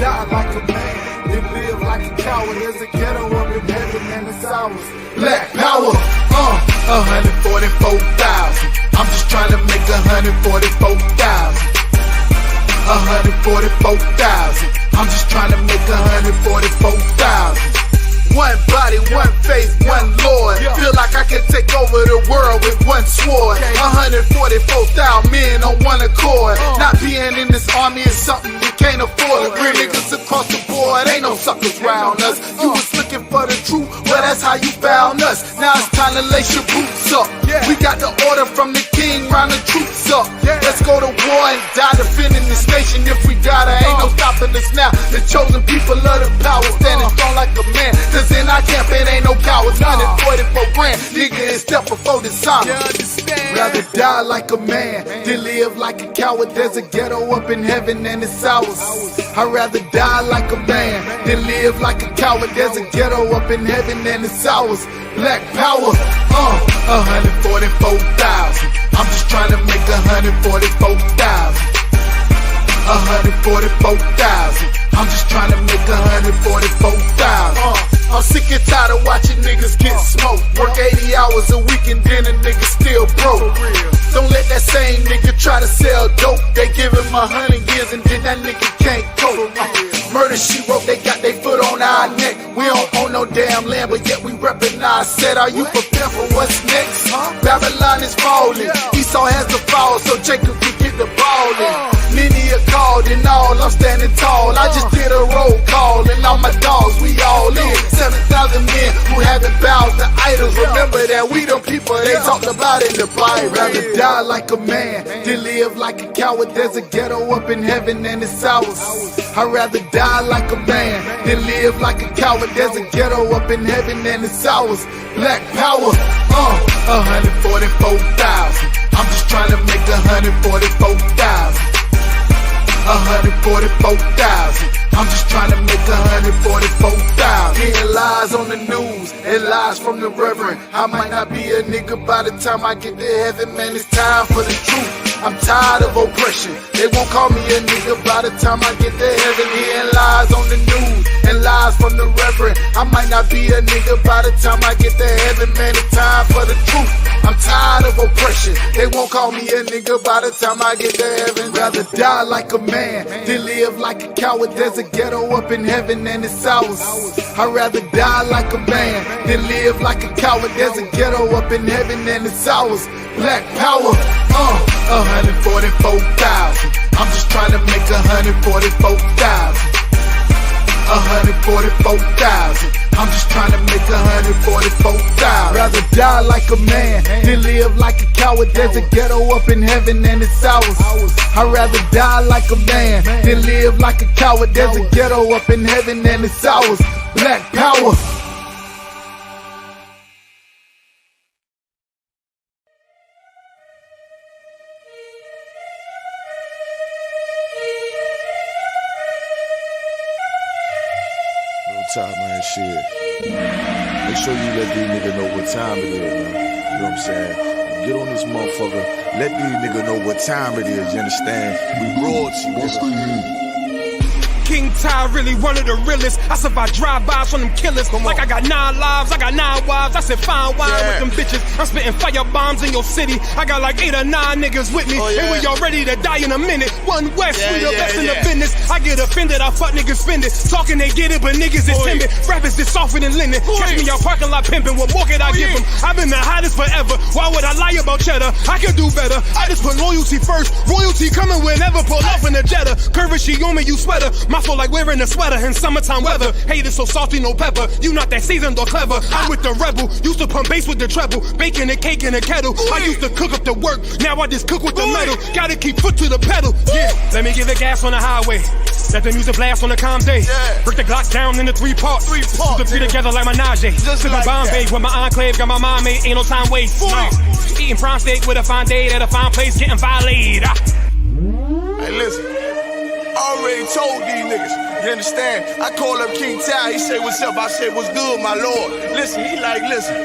die like a man than live like a coward. There's a ghetto up in heaven and it's ours. Black power, 144,000. I'm just trying to make 144,000. 144,000. I'm just trying to make 144,000. One body, one faith, one Lord. Feel like I can take over the world with one sword. 144,000 men on one accord. Not being in this army is something you can't afford. Real niggas across the board, ain't no suckers round us. You was looking for the truth, well that's how you found us. Now it's time to lace your boots up. We got the order from the king, round the troops up. Let's go to war and die defending this nation. If we gotta, ain't no stopping us now. The chosen people of the power, standing strong like a man. Cause in our camp it ain't no cowards. 144 grand, nigga, and step before dishonor. Rather die like a man than live like a coward. There's a ghetto up in heaven and it's ours. I'd rather die like a man than live like a coward. There's a ghetto up in heaven and it's ours. Black power, 144,000. I'm just trying to make 144,000. 144,000. I'm just trying to make 144,000. I'm sick and tired of watching niggas get smoked. Work 80 hours a week and then a nigga still broke. Don't let that same nigga try to sell dope. They give him 100 years and then that nigga can't cope. Murder she wrote, they got their foot on our neck. We don't own no damn land, but yet we reppin' our set. Are you prepared for what's next? Babylon is falling, Esau has to fall so Jacob can get the ball in. Many are called and all, I'm standing tall. I just did a roll call and all my dogs, we all in. 7,000 men who haven't bowed to idols. Remember that we the people they talked about in the Bible. Rather die like a man than live like a coward. There's a ghetto up in heaven and it's ours. I'd rather die like a man than live like a coward. There's a ghetto up in heaven and it's ours. Black power, 144,000. I'm just trying to make 144,000. 144,000. I'm just trying to make 144,000. Hearing lies on the news and lies from the reverend. I might not be a nigga by the time I get to heaven, man. It's time for the truth. I'm tired of oppression. They won't call me a nigga by the time I get to heaven. Hearing lies on the news and lies from the reverend. I might not be a nigga by the time I get to heaven, man. It's time for the truth. I'm tired of oppression. They won't call me a nigga by the time I get to heaven. Rather die like a man than live like a coward. There's a ghetto up in heaven and it's ours. I'd rather die like a man than live like a coward. There's a ghetto up in heaven and it's ours. Black power, 144,000. I'm just trying to make 144,000. 144,000. I'm just trying to make 144,000. Rather die like a man than live like a coward. There's a ghetto up in heaven and it's ours. I'd rather die like a man than live like a coward. There's a ghetto up in heaven and it's ours. Black power. Time, man, shit. Make sure you let these niggas know what time it is, man. You know what I'm saying? Get on this motherfucker. Let these niggas know what time it is, you understand? We royalty, nigga. King Ty really one of the realest. I survived drive-bys from them killers. Like I got 9 lives, I got 9 wives. I said fine wine with them bitches. I'm spitting fire bombs in your city. I got like 8 or 9 niggas with me. And we all ready to die in a minute. One West, we the best in the business. I get offended, I fuck niggas spend it. Talking they get it, but niggas is timid. Rappers is softer than linen. Catch me out parking lot pimping. What more could I give them? I've been the hottest forever. Why would I lie about cheddar? I could do better. I just put loyalty first. Royalty coming whenever. Pull off in a Jetta. Curvy, she on me, you sweater. My soul like wearing a sweater in summertime weather. Haters so salty, no pepper. You not that seasoned or clever. I'm with the rebel. Used to pump bass with the treble. Baking a cake in a kettle. I used to cook up the work. Now I just cook with the metal. Gotta keep foot to the pedal. Yeah, let me give the gas on the highway. Let the music blast on the calm day. Break the Glock down into 3 parts. Put the 3 together like my Najee. Sipping like Bombay with my enclave. Got my mind made. Ain't no time waste. No. Eating prime steak with a fine date at a fine place. Getting violated. Hey, listen. Already told these niggas. You understand? I call up King Ty. He say, what's up? I say, what's good, my lord? Listen, he like, listen.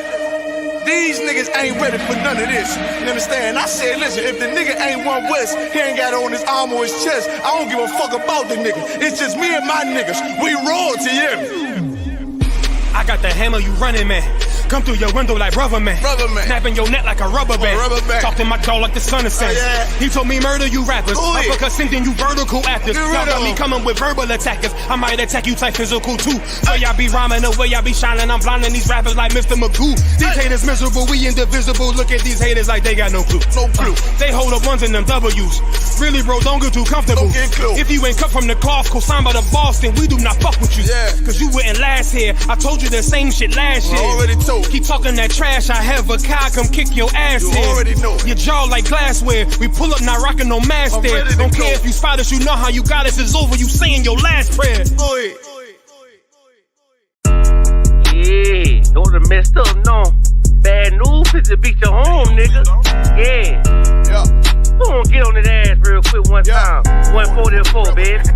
These niggas ain't ready for none of this. You understand? I said, listen, if the nigga ain't one West, he ain't got it on his arm or his chest. I don't give a fuck about the nigga. It's just me and my niggas. We royalty, yeah. I got the hammer, you running, man. Come through your window like rubber man. Snapping your neck like a rubber band. Talk to my dog like the sun is set. He told me murder you rappers. Uppercut sending you vertical actors. Y'all got me coming with verbal attackers. I might attack you type physical too. So y'all be rhyming the way y'all be shining. I'm blinding these rappers like Mr. Magoo. These haters miserable, we indivisible. Look at these haters like they got no clue. They hold up ones in them W's. Really, bro, don't get too comfortable. If you ain't cut from the cloth, co-signed by the boss, then we do not fuck with you. Cause you wouldn't last here. I told you the same shit last year. Already told. Keep talking that trash, I have a car come kick your ass in. You already know. Your jaw like glassware. We pull up, not rocking no mask there. Don't care if you spot us, you know how you got us. It's over, you saying your last prayer. Yeah, don't have messed up, no. Bad news is to beat your home, nigga. Yeah. Go on, get on that ass real quick one time. 144, baby.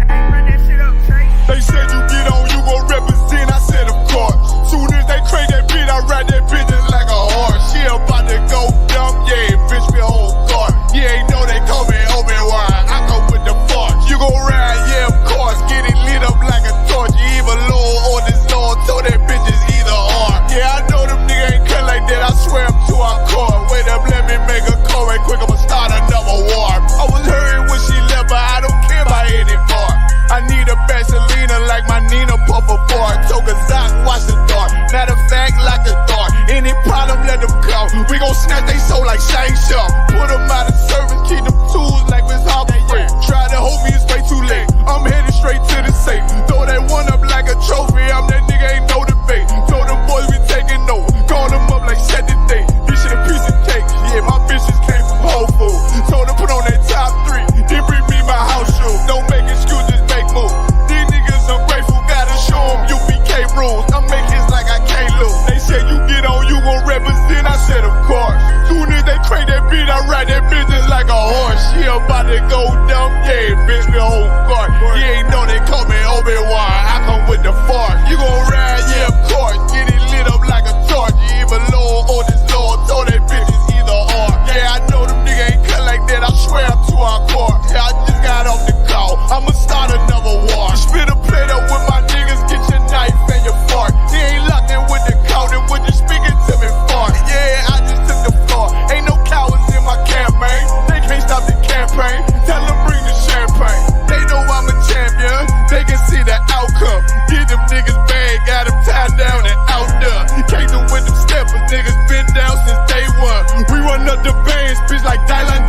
They said you get on, you gon' represent. I said, of course. Soon as they crank that beat, I ride that bitch just like a horse. She about to go dumb, yeah, bitch, me whole car. You ain't know they call me Obi-Wan. I come with the force. You gon' ride, yeah, of course. Get it lit up like a torch. You even low or this Lord, so that bitch is either or. Yeah, I know them niggas ain't cut like that. I swear I'm to our core. Wait up, let me make a call right quick. I'ma start another war. I was hurting when she left, but I don't care about any more. I need a Selena like my Nina Puffer bar. Took a Zach, watch the dark. Matter of fact, like the dark. Any problem, let them come. We gon' snatch they soul like Shang Tsung. Put them out of service, keep them tools like Miss Harper Free. Try to hold me, it's way too late. I'm headed straight to the safe. Throw that one up like a trophy. I'm that nigga, ain't no debate. Told them boys we taking over. Call them up like set the date. This shit a piece of cake. Yeah, my bitches came from Whole Foods. Told them put on that top 3. Then bring me my house shoes. Don't make excuses, make moves. These niggas ungrateful, gotta show them U.P.K. rules. I'm making like I can't lose. They said you get on, you gon' represent. I said of course. Soon as they crank that beat, I ride that bitch just like a horse. She about to go dumb, yeah, bitch, me whole guard. You ain't know they call me Obi-Wan. I come with the force. You gon' ride, yeah, of course. Get it lit up like a torch. You even low or this Lord, so that bitch is either or. Yeah, I know them niggas ain't cut like that. I swear I'm to our core. Yeah, I just got off the call. I'ma start another war. Spit a plate up with my niggas, get your knife and your fork. They ain't locked in with the count and when you speaking to me fart. Yeah, I just took the floor. Ain't no cowards in my campaign. They can't stop the campaign. Tell them bring the champagne. They know I'm a champion. They can see the outcome. Get them niggas bad, got them tied down and out there. Came to with them steppers, niggas been down since day one. We run up the bands, bitch like Dwyane.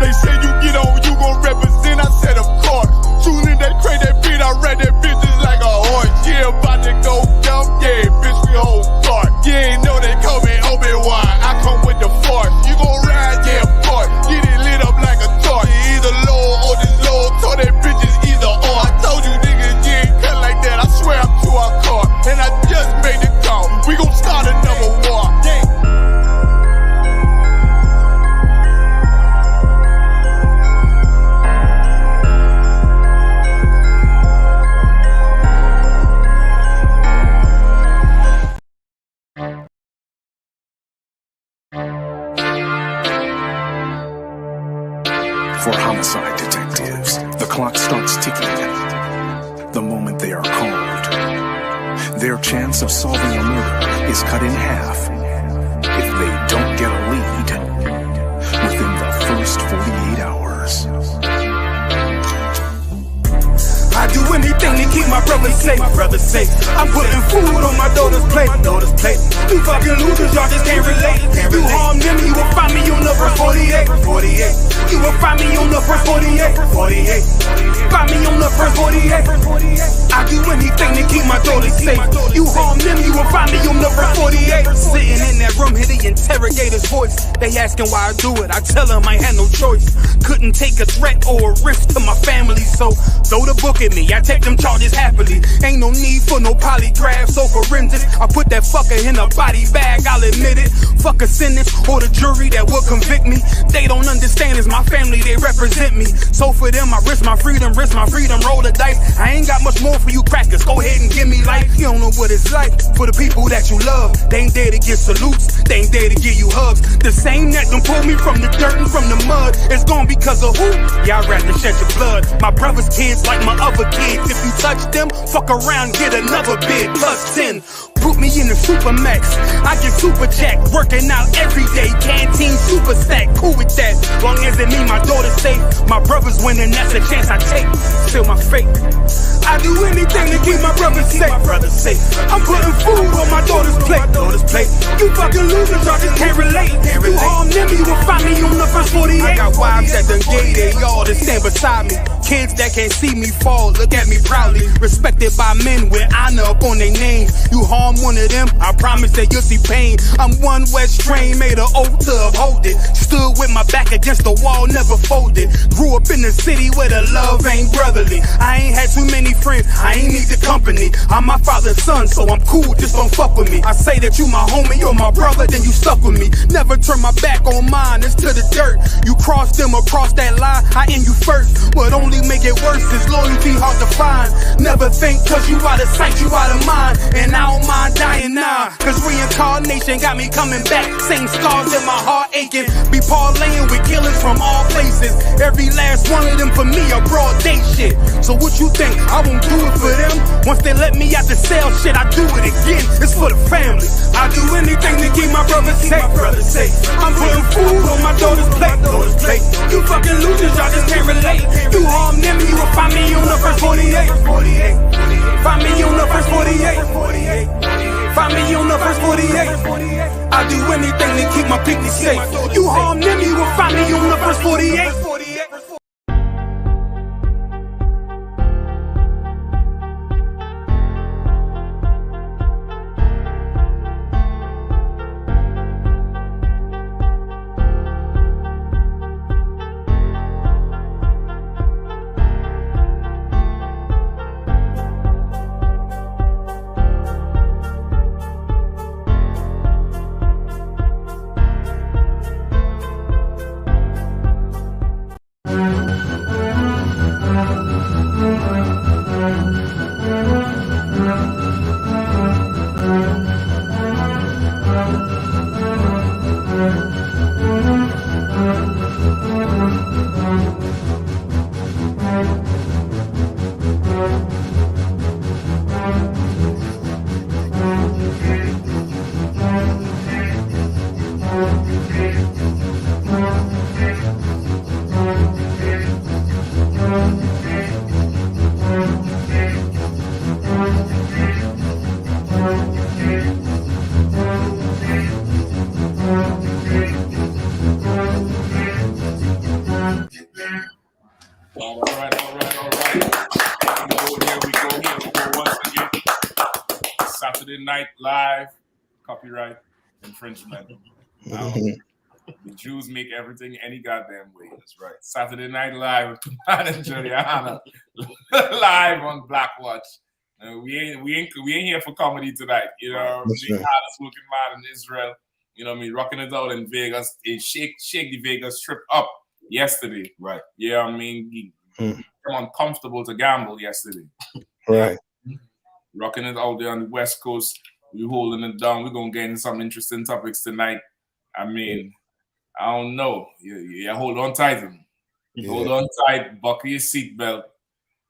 They say you get on, you gon' represent. I said of course. Soon as they crank that beat, I ride that bitch just like a horse. Yeah, about to go dumb, yeah, bitch, we whole guard. You ain't know they call me Obi-Wan. I come with the force. You gon' ride, yeah, of course. Get it lit up like a torch. You either low or this low, so that bitch is either or. I told you niggas, you ain't cut like that. I swear I'm to our car. And I just made the call. We gon' start another war. For homicide detectives, the clock starts ticking. The moment they are called, their chance of solving a murder is cut in half if they don't get a lead within the first 48 hours. I do anything to keep my brother safe. I'm putting food on my daughter's plate. You fucking losers, y'all just can't relate. You harm them, you will find me on the first 48. You will find me on the first 48. Find me on the first 48. I do anything to keep my daughter safe. You harm them, you will find me on the first 48. Sitting in that room, hear the interrogator's voice. They asking why I do it. I tell them I had no choice. Couldn't take a threat or a risk to my family's so throw the book at me, I take them charges happily. Ain't no need for no polygraphs or forensics. I put that fucker in a body bag, I'll admit it. Fuck a sentence or the jury that will convict me. They don't understand, it's my family, they represent me. So for them, I risk my freedom, roll the dice. I ain't got much more for you crackers, go ahead and give me life. You don't know what it's like for the people that you love. They ain't there to give salutes, they ain't there to give you hugs. The same that done pulled me from the dirt and from the mud, it's gone because of who? Y'all rather shed your blood. My brother's kids like my other kids. If you touch them, fuck around, get another bid, plus 10. Put me in the Supermax, I get super jacked, working out every day, canteen super stack, cool with that. Long as it mean my daughter's safe, my brother's winning, that's a chance I take. Still my fate, I do anything to keep my brothers safe. I'm putting food on my daughter's plate. You fucking losers, y'all just can't relate. You harm them, you will find me on the first 48. I got wives that done gave they all to stand beside me. Kids that can't see me fall, look at me proudly. Respected by men with honor up on their names. You harm one of them, I promise that you'll see pain. I'm one West train, made an oath to uphold it. Stood with my back against the wall, never folded. Grew up in the city where the love ain't brotherly. I ain't had too many friends, I ain't need the company. I'm my father's son, so I'm cool, just don't fuck with me. I say that you my homie, you're my brother, then you stuck with me. Never turn my back on mine, it's to the dirt. You cross them across that line, I end you first. What only make it worse is loyalty hard to find. Never think cause you out of sight, you out of mind. And I don't mind dying now, cause reincarnation got me coming back. Same scars in my heart aching. Be parlaying with killers from all places. Every last one of them for me a broad day shit. So what you think, I won't do it for them? Once they let me out the cell, shit, I do it again. It's for the family. I do anything to keep my brothers safe. I'm putting food on my daughter's plate. You fucking losers, y'all just can't relate. You harm them, you will find me on the first 48. Find me on the first 48. Find me on the first 48. I do anything to keep my people safe. You harm them, you will find me on the first 48. Night live, copyright infringement. The Jews make everything any goddamn way. That's right. Saturday Night Live with Command and GEN.YAHANNA live on BLACKWATCH. We ain't here for comedy tonight. You know, the hardest looking man in Israel. You know what I mean? Rocking it out in Vegas. It shake the Vegas strip up yesterday. Right. Yeah, I mean, he became uncomfortable to gamble yesterday. Right. Rocking it out there on the West Coast. We're holding it down. We're going to get into some interesting topics tonight. I mean, I don't know. Yeah, hold on tight. Hold on tight. Buckle your seatbelt.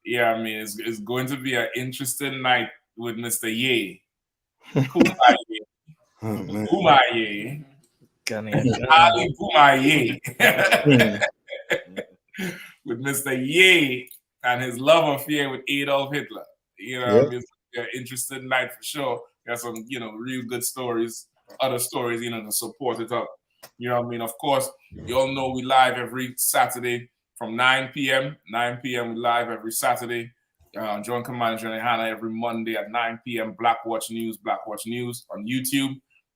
Yeah, I mean, it's going to be an interesting night with Mr. Ye. Kumaye. Ali Kumaye. With Mr. Ye and his love affair with Adolf Hitler. You know, I mean, it's an interesting night for sure. Got some, you know, real good stories, other stories, you know, to support it up. You know what I mean? Of course, you all know we live every Saturday from 9 p.m. 9 p.m. we live every Saturday. Join Command and GEN.YAHANNA every Monday at 9 p.m. Blackwatch News on YouTube.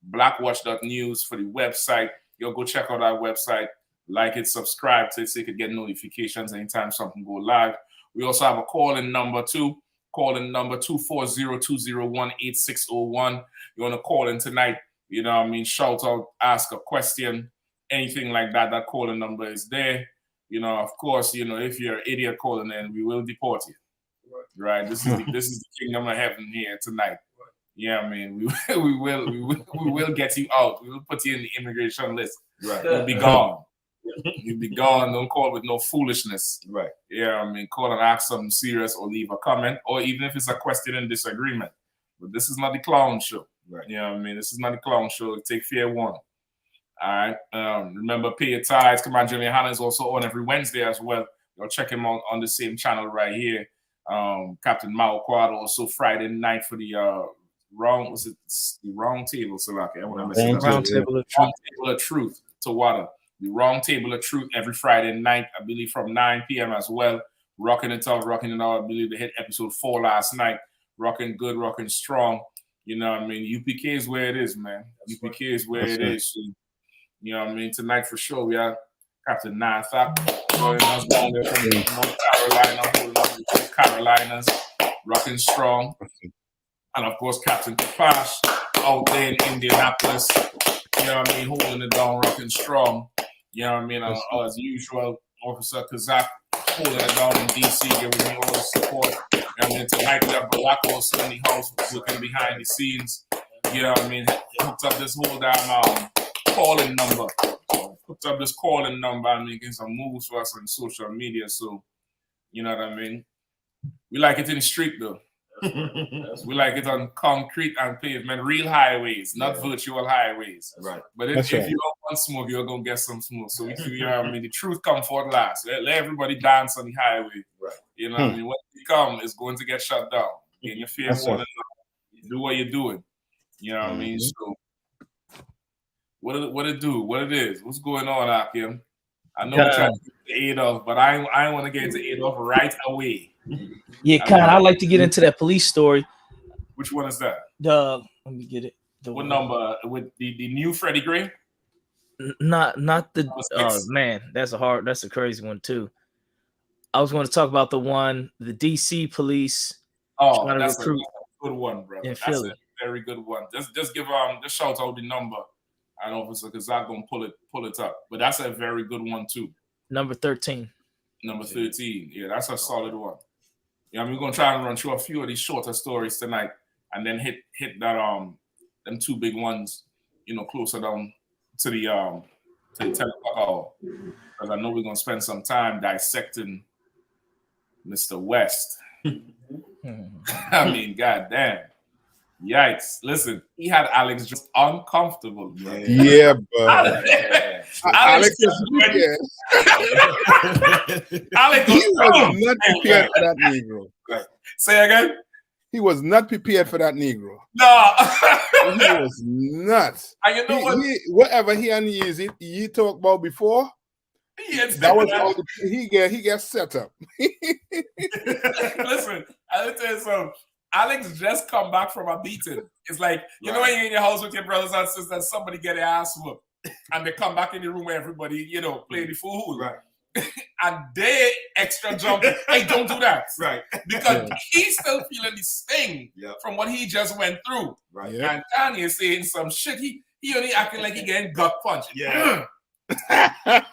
Blackwatch.news for the website. You'll go check out our website. Like it, subscribe to it so you can get notifications anytime something go live. We also have a call-in number too. Call-in number 240-201-8601. You want to call in tonight, you know what I mean? Shout out, ask a question, anything like that. That call-in number is there. You know, of course, you know, if you're an idiot calling in, we will deport you. Right? This is the kingdom of heaven here tonight. Yeah, I mean, we will get you out. We will put you in the immigration list. Right. You'll be gone. You'll be gone. Don't call with no foolishness. Right. Yeah, I mean, call and ask something serious or leave a comment, or even if it's a question and disagreement. But this is not the clown show. Right. You know what I mean? This is not the clown show. Take fair warning. All right. Remember, pay your tithes. Come on, Gen.YAHANNA is also on every Wednesday as well. You'll check him out on the same channel right here. Captain Mao Quad also Friday night for the wrong table, so like round table of truth to water. The wrong table of truth every Friday night, I believe from 9 p.m. as well. Rocking it out. I believe they hit episode 4 last night. Rocking good, rocking strong. You know what I mean? UPK is where it is, man. UPK is where it is. So, you know what I mean? Tonight for sure, we have Captain Natha joining us down there from North Carolina, holding up the Carolinas, rocking strong. And of course, Captain Kapash out there in Indianapolis, you know what I mean, holding it down, rocking strong. You know what I mean? As usual, Officer Kazak holding it down in DC, giving me all the support. And then tonight we have Barack also in the house, looking behind the scenes. You know what I mean? Hooked up this whole damn calling number. Hooked up this calling number and making some moves for us on social media. So, you know what I mean? We like it in the street though. We like it on concrete and pavement, real highways, not virtual highways. Right. But if you don't want smoke, you're gonna get some smoke. So you know what I mean, the truth come forth last. Let everybody dance on the highway. Right. You know what I mean? When you come, it's going to get shut down. And you fear one do what you're doing. You know what I mean? So what it do? What it is? What's going on, Akim? I know we're trying to get the 8 off, but I want to get into 8 off right away. Yeah, kind of. I'd like to get into that police story. Which one is that? Let me get it. What number? With the new Freddie Gray? Not the. Oh man, that's a crazy one too. I was going to talk about the DC police. Oh, that's a good one, brother. In Philly. That's a very good one. Just give just shout out the number. I don't know if it's because I'm gonna pull it up, but that's a very good one too. Number 13. Number 13. Yeah, that's a solid one. Yeah, we're gonna try and run through a few of these shorter stories tonight, and then hit that them 2 big ones, you know, closer down to the 10 o'clock hour. Because I know we're gonna spend some time dissecting Mr. West. I mean, goddamn. Yikes. Listen, he had Alex just uncomfortable. Man. Yeah, bro. Alex he was not prepared for that Negro. Right. Say again? He was not prepared for that Negro. No. He was nuts. And you know what? Whatever he talked about before, that was all he got set up. Listen, I'll tell you something. Alex just come back from a beating. It's like, you know when you're in your house with your brothers and sisters, somebody get their ass whooped, and they come back in the room where everybody, you know, play the fool. Right. And they extra jumping. Hey, don't do that. Right. Because he's still feeling the sting from what he just went through. Right. And Kanye is saying some shit. He only acting like he getting gut punched. Yeah. I was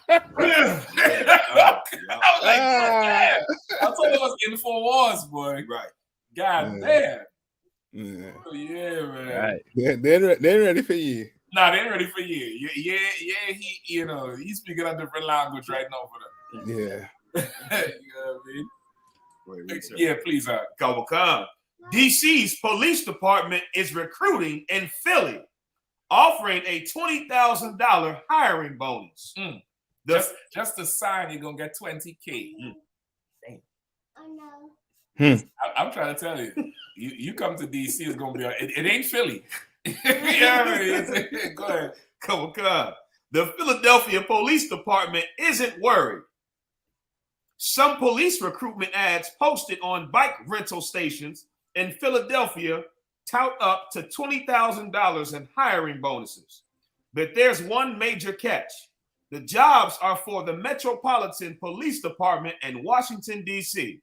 like, I thought it was InfoWars, boy. Right. God damn. Yeah. Oh, yeah, man. Right. They're ready for you. Nah, they ain't ready for you. Yeah, he's speaking a different language right now for them. Yeah. You know what I mean? Yeah, please. Come. DC's police department is recruiting in Philly, offering a $20,000 hiring bonus. Just to sign, you're gonna get $20K. I'm trying to tell you, you come to DC, it's gonna be it ain't Philly. Yeah, go ahead. Come. The Philadelphia Police Department isn't worried. Some police recruitment ads posted on bike rental stations in Philadelphia tout up to $20,000 in hiring bonuses. But there's one major catch. The jobs are for the Metropolitan Police Department in Washington, D.C.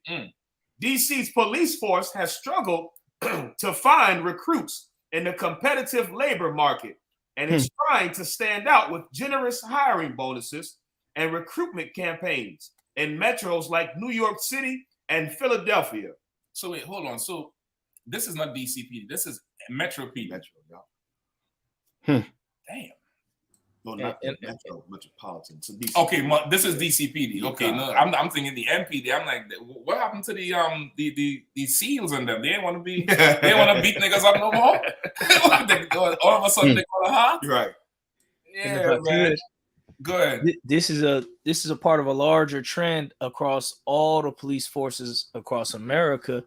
D.C.'s police force has struggled to find recruits in the competitive labor market, and it's trying to stand out with generous hiring bonuses and recruitment campaigns in metros like New York City and Philadelphia. So wait, hold on. So this is not DCPD. This is Metro PD. Metro, yeah. Damn. No, not Metro, Metropolitan. So okay, this is DCPD. Okay, no, I'm thinking the MPD. I'm like, what happened to the SEALs and them? They ain't want to be. They ain't want to beat niggas up no more. All of a sudden they go, huh? Right. Yeah, man. Go ahead. This is a part of a larger trend across all the police forces across America,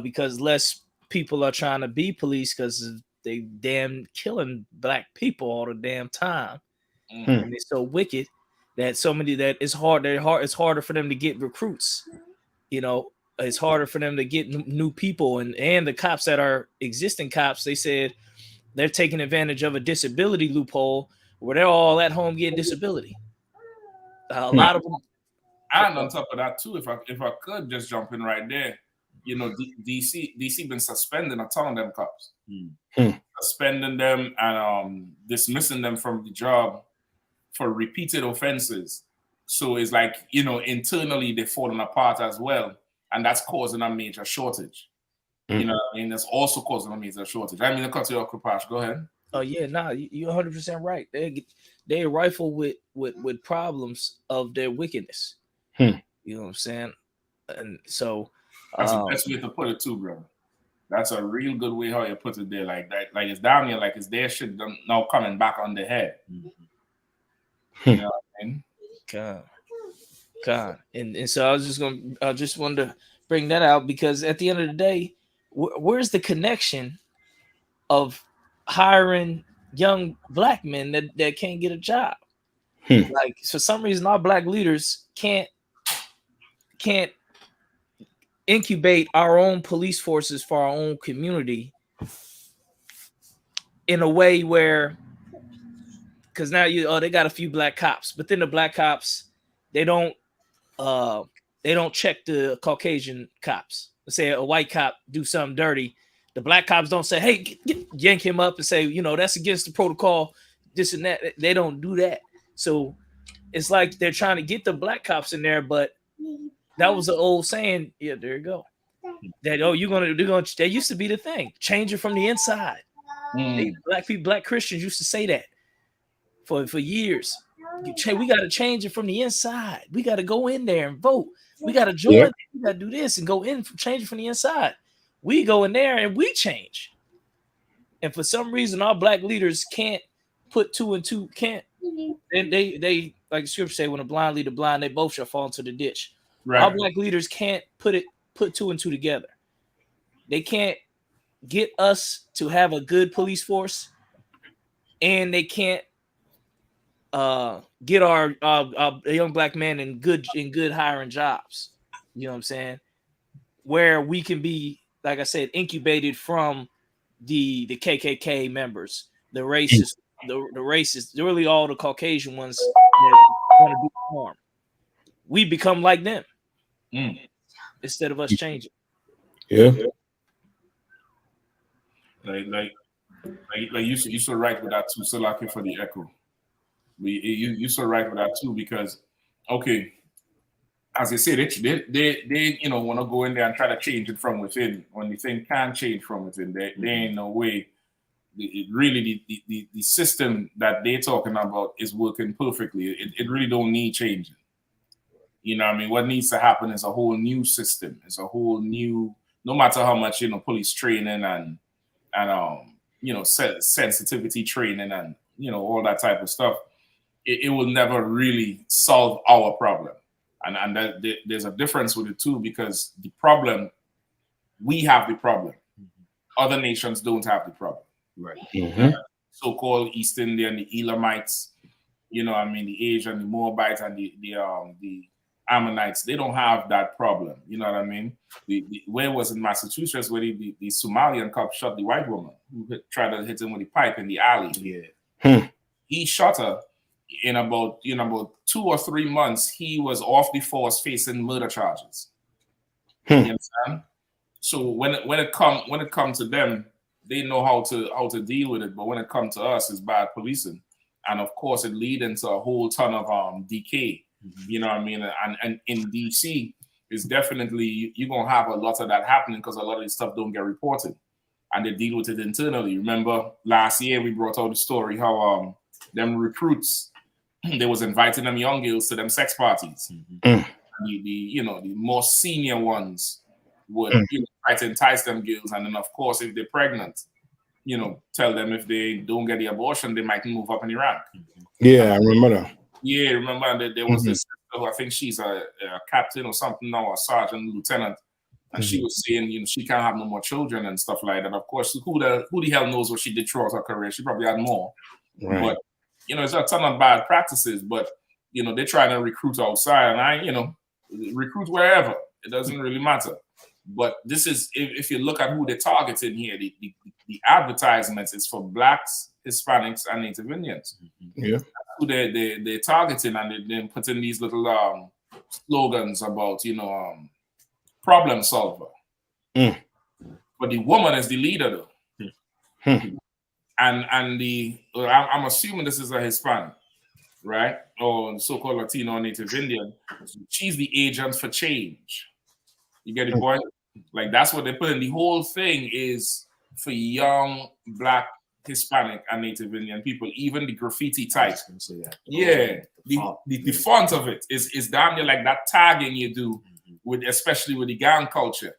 because less people are trying to be police because they damn killing black people all the damn time, and they're so wicked that so many that it's hard. It's harder for them to get recruits. You know, it's harder for them to get new people, and the cops that are existing cops. They said they're taking advantage of a disability loophole where they're all at home getting disability. A lot of them. And on top of that too, if I could just jump in right there, you know, DC been suspending a ton of them cops, suspending them and dismissing them from the job for repeated offenses. So it's like, you know, internally they're falling apart as well, and that's causing a major shortage. You know what I mean? That's also causing a major shortage. I mean, to cut you off, Kripash, go ahead. Oh yeah, nah, you're 100% right. They rifle with problems of their wickedness. You know what I'm saying? And so that's the best way to put it too, bro. That's a real good way how you put it there. Like that, like it's down here, like it's their shit now coming back on the head. You know what I mean? God. And so I just wanted to bring that out because at the end of the day, where's the connection of hiring young black men that can't get a job? Like for some reason our black leaders can't incubate our own police forces for our own community in a way where, because now they got a few black cops, but then the black cops they don't check the Caucasian cops. Let's say a white cop do something dirty, the black cops don't say, hey, yank him up and say, you know, that's against the protocol, this and that. They don't do that. So it's like they're trying to get the black cops in there, but that was an old saying. Yeah, there you go. That that used to be the thing. Change it from the inside. Black Christians used to say that for years. We got to change it from the inside. We got to go in there and vote. We got to join. We got to do this and go in, change it from the inside. We go in there and we change. And for some reason, our black leaders can't put two and two. Can't. And they like the scripture say, when the blind lead the blind, they both shall fall into the ditch. Right. Our black leaders can't put two and two together. They can't get us to have a good police force, and they can't get our young black men in good hiring jobs. You know what I'm saying? Where we can be, like I said, incubated from the KKK members, the racists, the racists, really all the Caucasian ones that want to do harm. We become like them instead of us changing. Yeah. Like you so right with that too. So lucky for the echo. You so right with that too, because okay, as I said, they you know want to go in there and try to change it from within. When the thing can't change from within, there ain't no way. The system that they're talking about is working perfectly. It really don't need changing. You know what I mean? What needs to happen is a whole new system. It's a whole new, no matter how much, you know, police training and you know, sensitivity training and, you know, all that type of stuff, it will never really solve our problem. And that there's a difference with it too, because the problem, we have the problem. Other nations don't have the problem. Right. So-called East Indian, the Elamites, you know, I mean, the Asian, the Moabites, and the Ammonites, they don't have that problem. You know what I mean? Where was in Massachusetts where the Somalian cop shot the white woman who tried to hit him with a pipe in the alley. Yeah. He shot her, in about 2 or 3 months, he was off the force facing murder charges. You understand? So when it come to them, they know how to deal with it. But when it comes to us, it's bad policing, and of course, it leads into a whole ton of decay. You know what I mean? And in DC, it's definitely you're gonna have a lot of that happening because a lot of this stuff don't get reported, and they deal with it internally. Remember last year we brought out the story how them recruits they was inviting them young girls to them sex parties. And the more senior ones would try to entice them girls, and then of course if they're pregnant, tell them if they don't get the abortion, they might move up in the rank. Yeah, I remember that. Yeah, remember and there was this sister who I think she's a captain or something now, a sergeant, lieutenant, and she was saying, she can't have no more children and stuff like that. Of course, who the hell knows what she did throughout her career? She probably had more. Right. But it's a ton of bad practices, but they're trying to recruit outside, and recruit wherever. It doesn't really matter. But this is if you look at who they're targeting here, the advertisements is for Blacks, Hispanics, and Native Indians. Yeah. That's who they're targeting, and they're putting these little slogans about problem solver. But the woman is the leader though. And I'm assuming this is a Hispanic, right? Or so-called Latino or Native Indian. She's the agent for change. You get the point? Like that's what they put in. The whole thing is for young Black, Hispanic, and Native Indian people. Even the graffiti type. Yeah, the font of it is damn near like that tagging you do with, especially with the gang culture.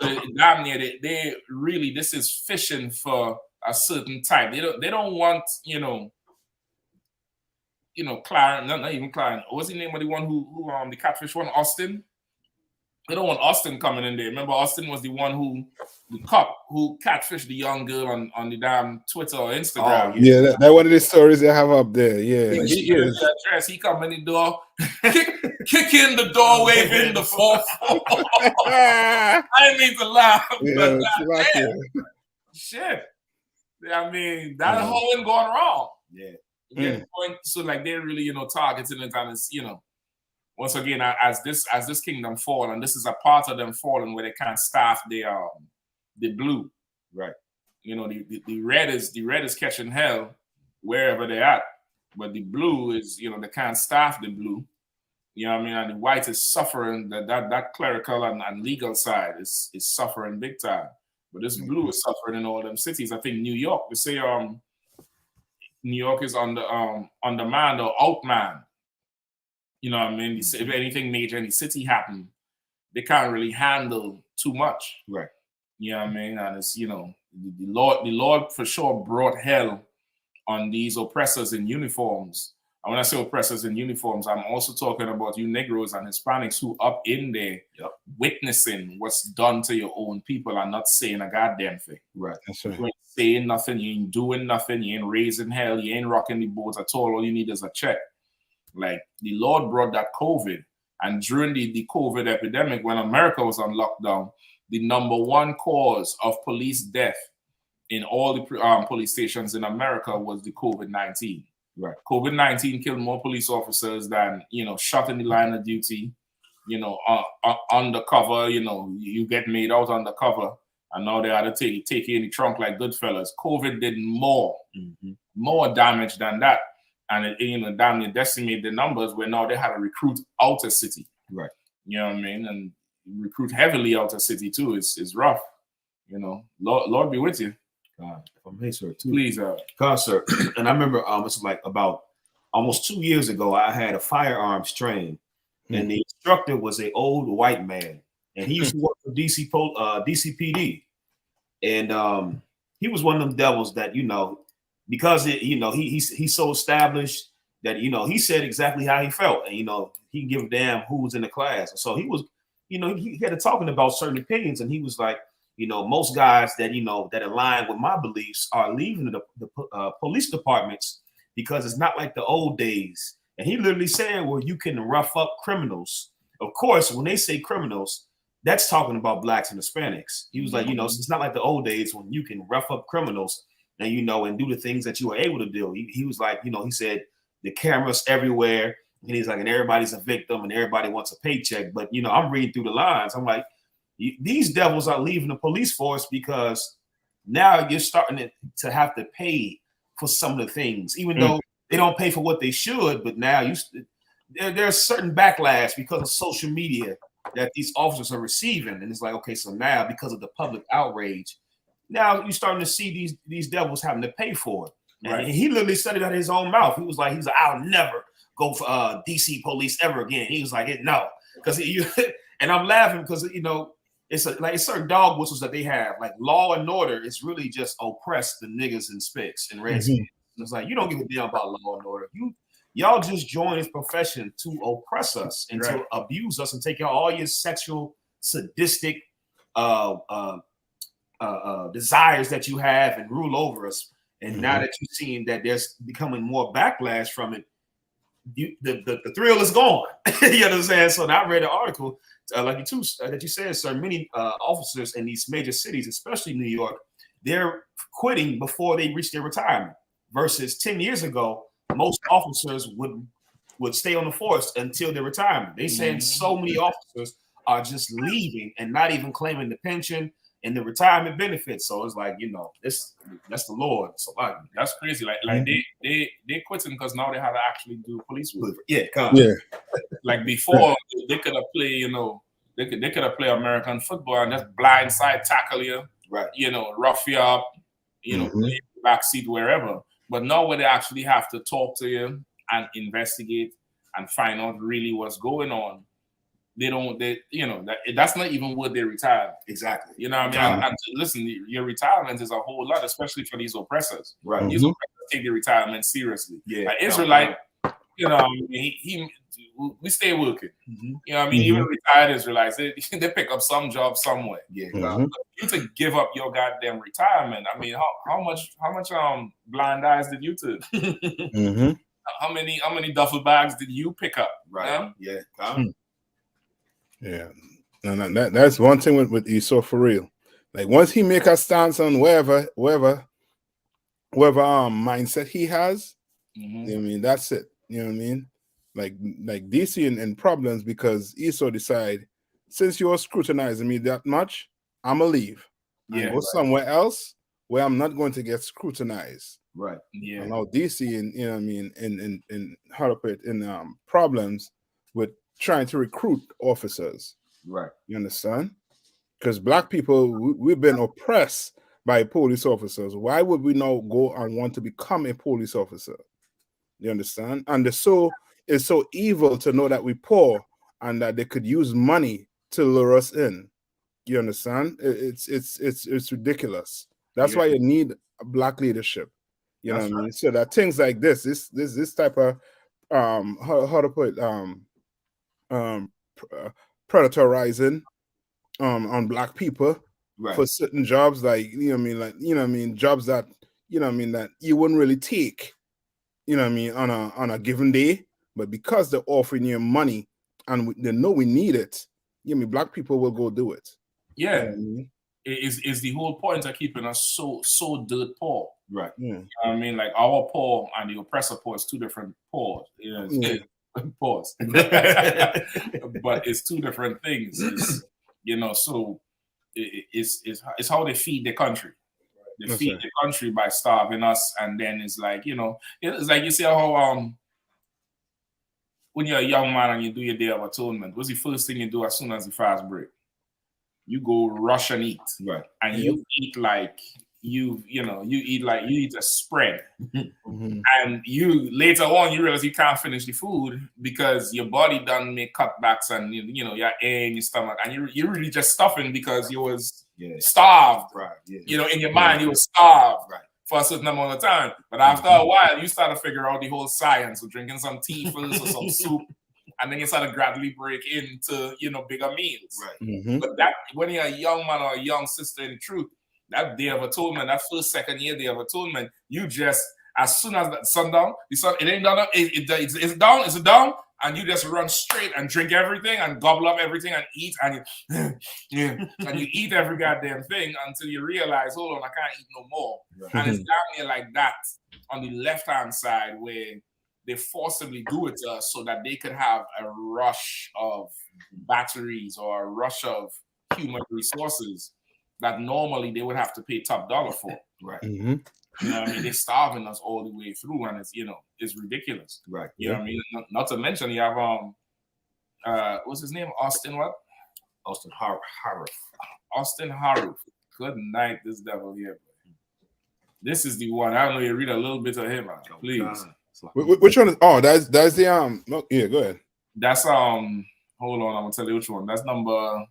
So damn near they really, this is fishing for a certain type. They don't want Clarence, not even Clarence. What's the name of the one who the catfish one? Austin. They don't want Austin coming in there. Remember, Austin was the one the cop who catfished the young girl on the damn Twitter or Instagram. Oh, yeah, that one of the stories they have up there. Yeah, he come in the door, kick in the door, wave in the fourth. I didn't mean to laugh. Yeah, shit. I mean, that whole ain't going wrong. Yeah. You get the point? So like they're really, targeting it, and it's, once again, as this kingdom fall, and this is a part of them falling where they can't staff the blue. Right. The red is catching hell wherever they're at. But the blue is, they can't staff the blue. You know what I mean? And the white is suffering, that clerical and legal side is suffering big time. But this blue is suffering in all them cities. I think New York, they say New York is on demand or outmanned. You know what I mean? If anything major in the city happen, they can't really handle too much. Right. You know what I mean? And it's, the Lord for sure brought hell on these oppressors in uniforms. And when I say oppressors in uniforms, I'm also talking about you Negroes and Hispanics who up in there witnessing what's done to your own people and not saying a goddamn thing. Right. That's right. You ain't saying nothing, you ain't doing nothing, you ain't raising hell, you ain't rocking the boat at all. All you need is a check. Like the Lord brought that COVID, and during the COVID epidemic, when America was on lockdown, the number one cause of police death in all the police stations in America was the COVID-19. Right. COVID-19 killed more police officers than, shot in the line of duty, undercover, you get made out undercover, and now they had to take you in the trunk like Goodfellas. COVID did more damage than that. And it, damn near decimated the numbers where now they had to recruit out of city. Right. You know what I mean? And recruit heavily out of city too. It's rough. Lord be with you. God, if I may, sir, too. Please, God, sir. And I remember it's like about almost 2 years ago, I had a firearms train, and the instructor was an old white man, and he used to work for DCPD, and he was one of them devils that because he's so established that he said exactly how he felt, and he can give a damn who was in the class. And so he was, he had to talking about certain opinions, and he was like, most guys that that align with my beliefs are leaving the police departments because it's not like the old days. And he literally said, well, you can rough up criminals. Of course, when they say criminals, that's talking about Blacks and Hispanics. He was like, it's not like the old days when you can rough up criminals and and do the things that you were able to do. He was like, he said the cameras everywhere. And he's like, and everybody's a victim and everybody wants a paycheck. But, you know, I'm reading through the lines. I'm like, these devils are leaving the police force because now you're starting to have to pay for some of the things, even though they don't pay for what they should. But now there's certain backlash because of social media that these officers are receiving. And it's like, okay, so now because of the public outrage, now you're starting to see these devils having to pay for it. Right. And he literally said it out of his own mouth. He was like, I'll never go for DC police ever again. He was like, no, because and I'm laughing because, you know, it's like certain dog whistles that they have, like Law and Order is really just oppress the niggas and spics and redskins. It's like, you don't give a damn about Law and Order. Y'all just join this profession to oppress us and to abuse us and take out all your sexual, sadistic desires that you have and rule over us. And now that you're seeing that there's becoming more backlash from it, the thrill is gone. You know what I'm saying? So now I read an article like that you said, sir, many officers in these major cities, especially New York, they're quitting before they reach their retirement. Versus 10 years ago, most officers would stay on the force until their retirement. They saying so many officers are just leaving and not even claiming the pension and the retirement benefits. So it's like, you know, that's the Lord. So like, that's crazy. Like they quitting because now they have to actually do police work. Like before they could have played, you know, they could have played American football and just blindside tackle you, right? You know, rough you up, you know, play backseat wherever. But now when they actually have to talk to you and investigate and find out really what's going on, that's not even what they retired. Exactly. You know what I mean? And listen, your retirement is a whole lot, especially for these oppressors. Right. These oppressors take the retirement seriously. Yeah. Like Israelite, you know, we stay working. You know what I mean? Even retired Israelites, they pick up some job somewhere. Yeah. You to give up your goddamn retirement. I mean, how much blind eyes did you take? How many duffel bags did you pick up? Right. Yeah. Yeah, no, that's one thing with Esau for real. Like once he make a stance on whatever mindset he has, you know what I mean, that's it. You know what I mean? Like DC and problems because Esau decide since you're scrutinizing me that much, I'ma leave. Yeah, go somewhere else where I'm not going to get scrutinized. Right. Yeah. And now DC and you know what I mean in how to put it in problems with trying to recruit officers. Right. You understand? Because black people, we've been oppressed by police officers. Why would we now go and want to become a police officer? You understand? And it's so evil to know that we're poor and that they could use money to lure us in. You understand? It's ridiculous. That's why you need black leadership. You know what I mean? So that things like this type of how to put predatorizing on black people for certain jobs, like jobs that that you wouldn't really take, on a given day, but because they're offering you money and they know we need it, black people will go do it. Yeah. You know what I mean? Is the whole point of keeping us so dirt poor. Right. Yeah. You know what I mean? Like our poor and the oppressor poor is two different poor. You know, pause. But it's two different things. So it's how they feed the country. They feed the country by starving us, and then it's like, it's like you see how when you're a young man and you do your Day of Atonement, what's the first thing you do as soon as the fast break? You go rush and eat. Right. And you eat like you eat a spread. And you later on you realize you can't finish the food because your body done make cutbacks and your air in your stomach, and you're really just stuffing because you was starved. Right. Yeah. In your mind you were starved for a certain amount of time. But after a while you start to figure out the whole science of drinking some tea first or some soup. And then you start to gradually break into, bigger meals. Right. But that when you're a young man or a young sister in the truth, that Day of Atonement, that first, second year Day of Atonement, you just, as soon as that sundown, the sun, it ain't done, it's down, and you just run straight and drink everything and gobble up everything and eat, and and you eat every goddamn thing until you realize, hold on, I can't eat no more. Right. And it's down here like that on the left-hand side where they forcibly do it to us so that they could have a rush of batteries or a rush of human resources that normally they would have to pay top dollar for. Right. Mm-hmm. You know what I mean? They're starving us all the way through, and it's, you know, it's ridiculous. Right. You know what I mean? Not to mention you have what's his name? Austin what? Austin Harif. Austin Harif. Good night, this devil here. This is the one. I don't know. You read a little bit of him, please. Which one is? Oh, that's the No, yeah, go ahead. That's hold on. I'm gonna tell you which one. That's number.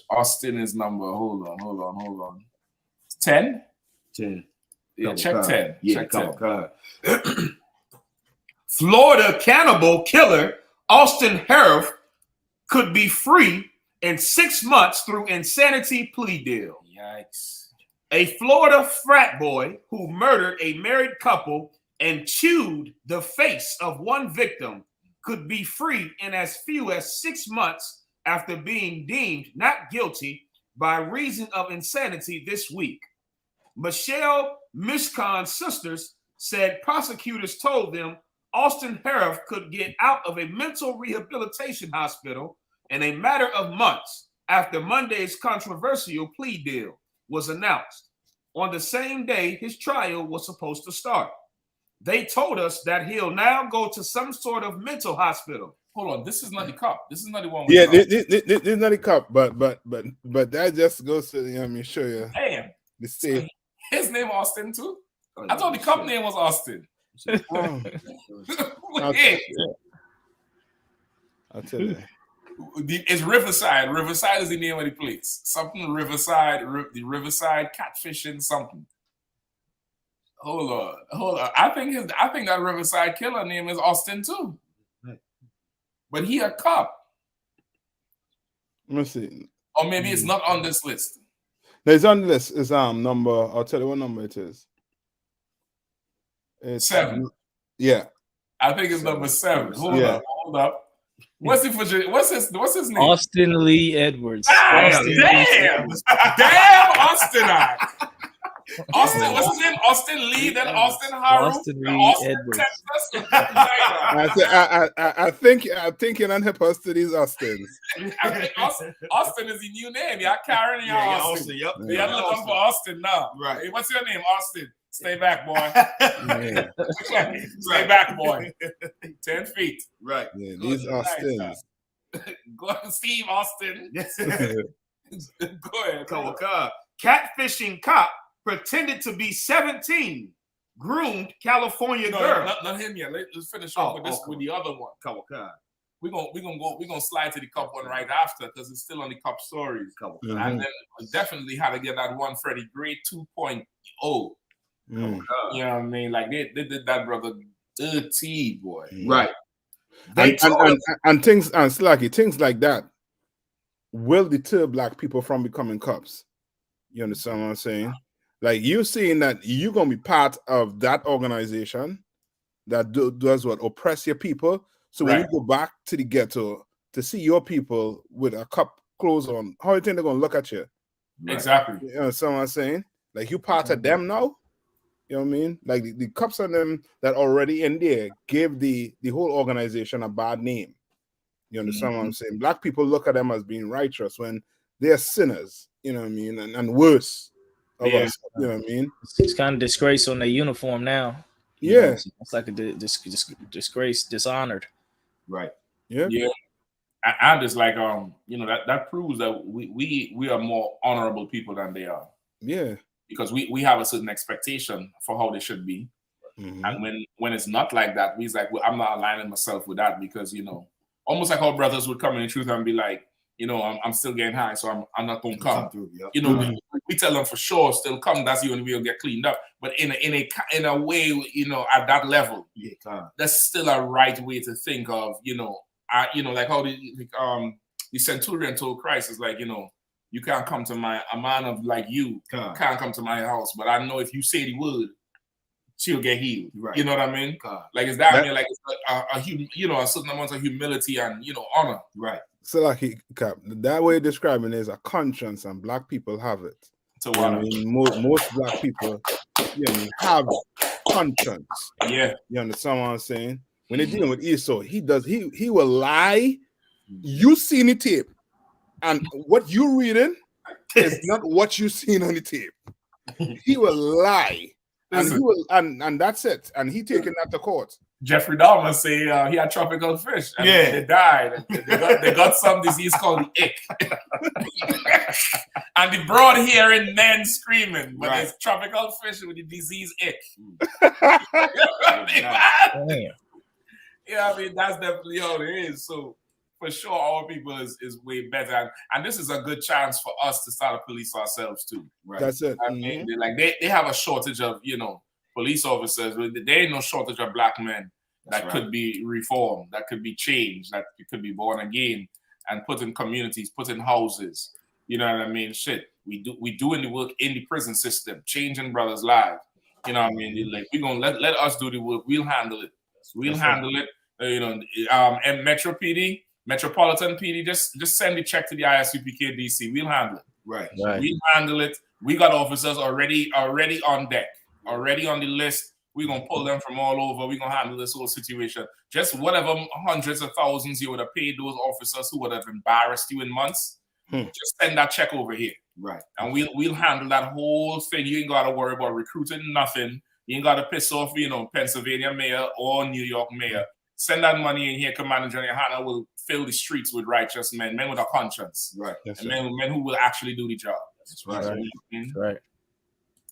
Austin is number. Hold on. 10. 10. Yeah, check 10. Yeah, check 10. Florida cannibal killer Austin Harif could be free in 6 months through insanity plea deal. Yikes. A Florida frat boy who murdered a married couple and chewed the face of one victim could be free in as few as 6 months after being deemed not guilty by reason of insanity this week. Michelle Mishkan's sisters said prosecutors told them Austin Harif could get out of a mental rehabilitation hospital in a matter of months after Monday's controversial plea deal was announced. On the same day his trial was supposed to start. They told us that he'll now go to some sort of mental hospital. Hold on, this is not the cop. This is not the one. Yeah, this is not the cop, but that just goes to, you know what I mean, show you. Damn. The state. His name Austin too? I thought the cop name was Austin. I'll tell you. It's Riverside. Riverside is the name of the place. Something Riverside, the Riverside catfishing something. Hold on. I think that Riverside killer name is Austin too. But he a cop. Let me see. Or maybe it's not on this list. No, it's on the list. It's number. I'll tell you what number it is. It's 7. Yeah. I think it's number 7. Hold up. What's his name? Austin Lee Edwards. Damn, Austin. Austin, what's his name? Austin Lee, then Austin Harrow. Austin Lee Edwards. I think you're not supposed to these Austins. I think Austin is the new name. Y'all Karen and y'all Austin. Yep. Y'all looking for Austin now. Right. Hey, what's your name? Austin. Stay back, boy. Stay back, boy. 10 feet. Right. Yeah, these Austins. Go ahead, Steve Austin. Go ahead. Catfishing cop pretended to be 17, groomed California girl. Not him yet. Let's finish off with the other one. We're gonna slide to the cup one right after because it's still on the cup stories. And then we definitely had to get that one Freddie Gray 2.0. You know what I mean? Like they did that, brother. Dirty boy. Right. And things and Slacky, things like that will deter black people from becoming cops. You understand what I'm saying? Like you seeing that you're gonna be part of that organization that does what? Oppress your people. So when you go back to the ghetto to see your people with a cup clothes on, how do you think they're gonna look at you? Exactly. You understand what I'm saying? Like you part of them now. You know what I mean? Like the cops on them that already in there gave the whole organization a bad name. You understand what I'm saying? Black people look at them as being righteous when they're sinners. You know what I mean? And worse of us. You know what I mean? It's kind of disgrace on their uniform now. Yeah. It's like a disgrace, dishonored. Right. Yeah. Yeah. I'm just like that proves that we are more honorable people than they are. Yeah. Because we have a certain expectation for how they should be. And when it's not like that, we's like, well, I'm not aligning myself with that because, almost like our brothers would come in the truth and be like, I'm still getting high, so I'm not gonna come. We tell them for sure, still come. That's the only way you'll get cleaned up. But in a way, at that level, that's still a right way to think of, like how the centurion told Christ is like, you can't come to a man of like you can't come to my house, but I know if you say the word, she'll get healed. Right. You know what I mean? Like it's that mean like it's a certain amount of humility and honor. Right. So like that way of describing it is a conscience, and black people have it. So most black people have it. conscience. Yeah. You understand what I'm saying? When they're dealing with Esau, he will lie. You seen the tape. And what you reading is not what you seen on the tape. He will lie. And he will, and that's it. And he taking that to court. Jeffrey Dahmer say he had tropical fish and they died. They got some disease called the ick. And the broad hearing men screaming, but it's tropical fish with the disease ick. Yeah, I mean, that's definitely how it is. So for sure, our people is way better. And this is a good chance for us to start to police ourselves too. Right. That's it. I mean, they have a shortage of, police officers. There ain't no shortage of black men that could be reformed, that could be changed, that could be born again and put in communities, put in houses. You know what I mean? Shit. We doing the work in the prison system, changing brothers' lives. You know what I mean? Like, we're gonna let us do the work. We'll handle it. We'll handle it. And Metropolitan PD, just send the check to the ISUPK DC. We'll handle it. Right. We'll handle it. We got officers already on deck, already on the list. We're gonna pull them from all over. We're gonna handle this whole situation. Just whatever hundreds of thousands you would have paid those officers who would have embarrassed you in months, just send that check over here. Right. And we'll handle that whole thing. You ain't gotta worry about recruiting nothing. You ain't gotta piss off, Pennsylvania mayor or New York mayor. Send that money in here. Commander GEN.YAHANNA will fill the streets with righteous men with a conscience. Right. And men who will actually do the job. That's right. That's right.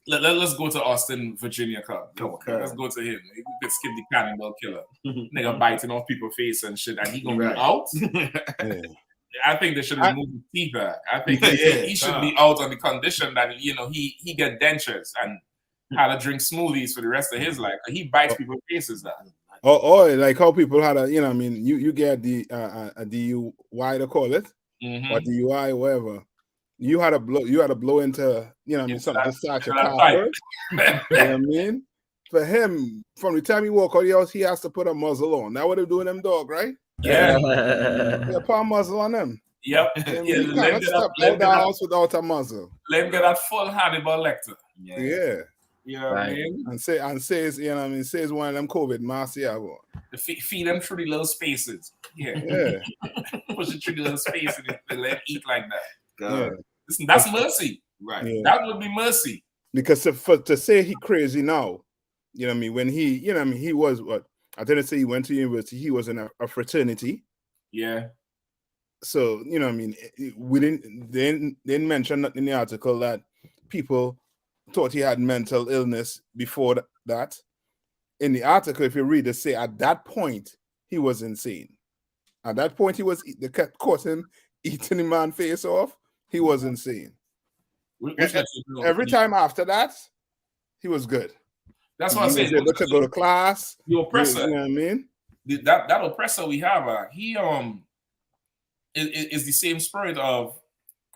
Let's go to Austin, Virginia. Let's go to him. We could skip the cannibal killer. Nigga biting off people's face and shit. And he gonna be out? I think they should remove the teeth back. I think he should be out on the condition that, he get dentures and had to drink smoothies for the rest of his life. He bites people's faces now. Or like how people had you get the a DUI to call it, or DUI, whatever. You had to blow into, something to start your car first. You know what I mean? For him, from the time he walk out the house, he has to put a muzzle on. That what they're doing them dog, right? Yeah. They put a muzzle on them. Yep. You cannot step out the house without a muzzle. Let him get that full Hannibal Lecter. Yeah. You know what I mean? And says, says one of them COVID masks, feed them through the little spaces. Yeah. Push it through the little spaces and let them eat like that. God. Listen, that's mercy. Right. Yeah. That would be mercy. Because to say he crazy now, when he, he was what? I didn't say he went to university, he was in a fraternity. Yeah. So, we didn't mention nothing in the article that people thought he had mental illness before that. In the article, if you read it, say at that point he was insane. At that point, they caught him eating the man's face off. He was insane. Every time after that, he was good. That's what I'm saying. He was able to go to class. The oppressor. You know what I mean? That oppressor we have, he is the same spirit of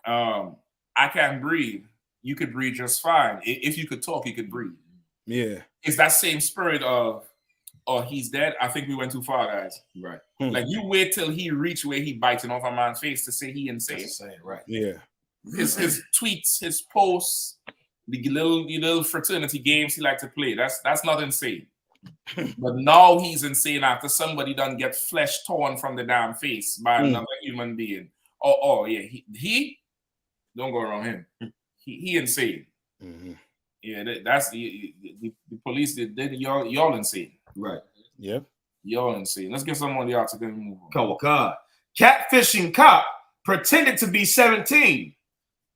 I can't breathe. You could breathe just fine. If you could talk, you could breathe. Yeah. It's that same spirit of, oh, he's dead. I think we went too far, guys. Right. Like, you wait till he reach where he biting off a man's face to say he insane. Right. Yeah. His tweets, his posts, the little fraternity games he like to play. That's not insane. But now he's insane after somebody done get flesh torn from the damn face by another human being. Oh yeah. He don't go around him. He insane. Yeah, that's the police. Y'all insane. Right. Yep. Y'all insane. Let's get some on the article and move on. Come on. Catfishing cop pretended to be 17,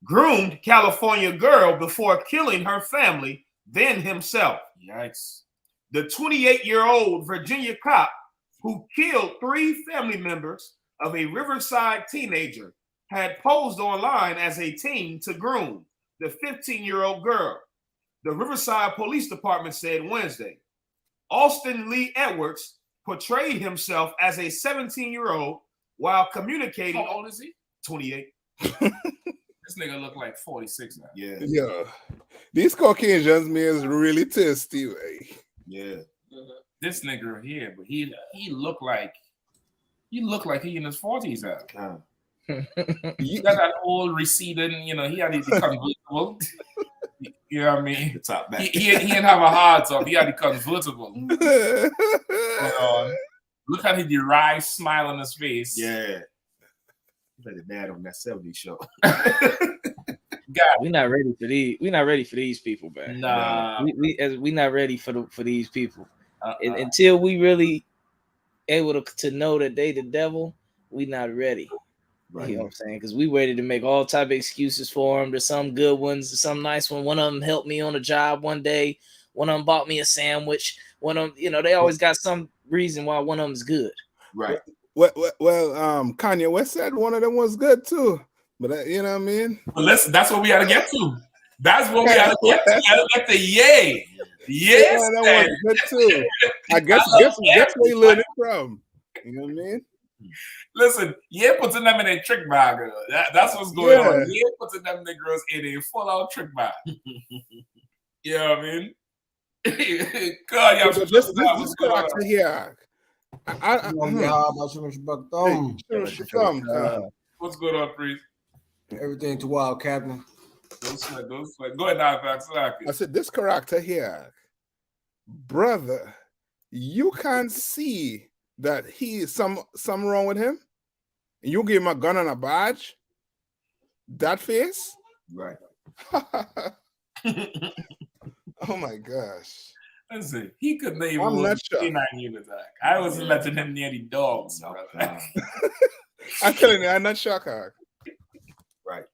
groomed California girl before killing her family, then himself. Yikes. The 28-year-old Virginia cop who killed 3 family members of a Riverside teenager had posed online as a teen to groom the 15-year-old girl. The Riverside Police Department said Wednesday. Austin Lee Edwards portrayed himself as a 17-year-old while communicating. How old is he? 28. This nigga look like 46 now. Yeah. Yeah. These Caucasians is really thirsty, way. Yeah. This nigga here, but he look like he in his 40s now. He got that old receding, he had the convertible. You know what I mean? The top back. He didn't have a hard top. He had the convertible. Hold on. Look at the wry smile on his face. Yeah. Like the dad on that 70s show. God, we're not ready for these. We're not ready for these people, man. Nah, we not ready for these people. Until we really able to know that they the devil, we not ready. Right. You know what I'm saying? Because we ready to make all type of excuses for them. There's some good ones, some nice one. One of them helped me on a job one day. One of them bought me a sandwich. One of them, you know, they always got some reason why one of them's good. Right. Well, Kanye West said one of them was good too. But you know what I mean? Well, listen, that's what we got to get to. That's what we got to get to. We got to get the yay. Yes, yeah, that was good too. I guess where you learned it from. You know what I mean? Listen, you're putting them in a trick bag. That's what's going on. You're putting them niggas in a full-out trick bag. You know what I mean? God, yeah, this character here. What's going on, Priest? Everything to wild, Captain. Don't sweat. Go ahead now, Fax. I said, this character here, brother, you can't see that he is something wrong with him. And you give him a gun and a badge. That face? Right. Oh my gosh. Listen, he couldn't even hold K9 unit attack. I wasn't letting him near the dogs, brother. I'm telling you, I'm not shocked. Right.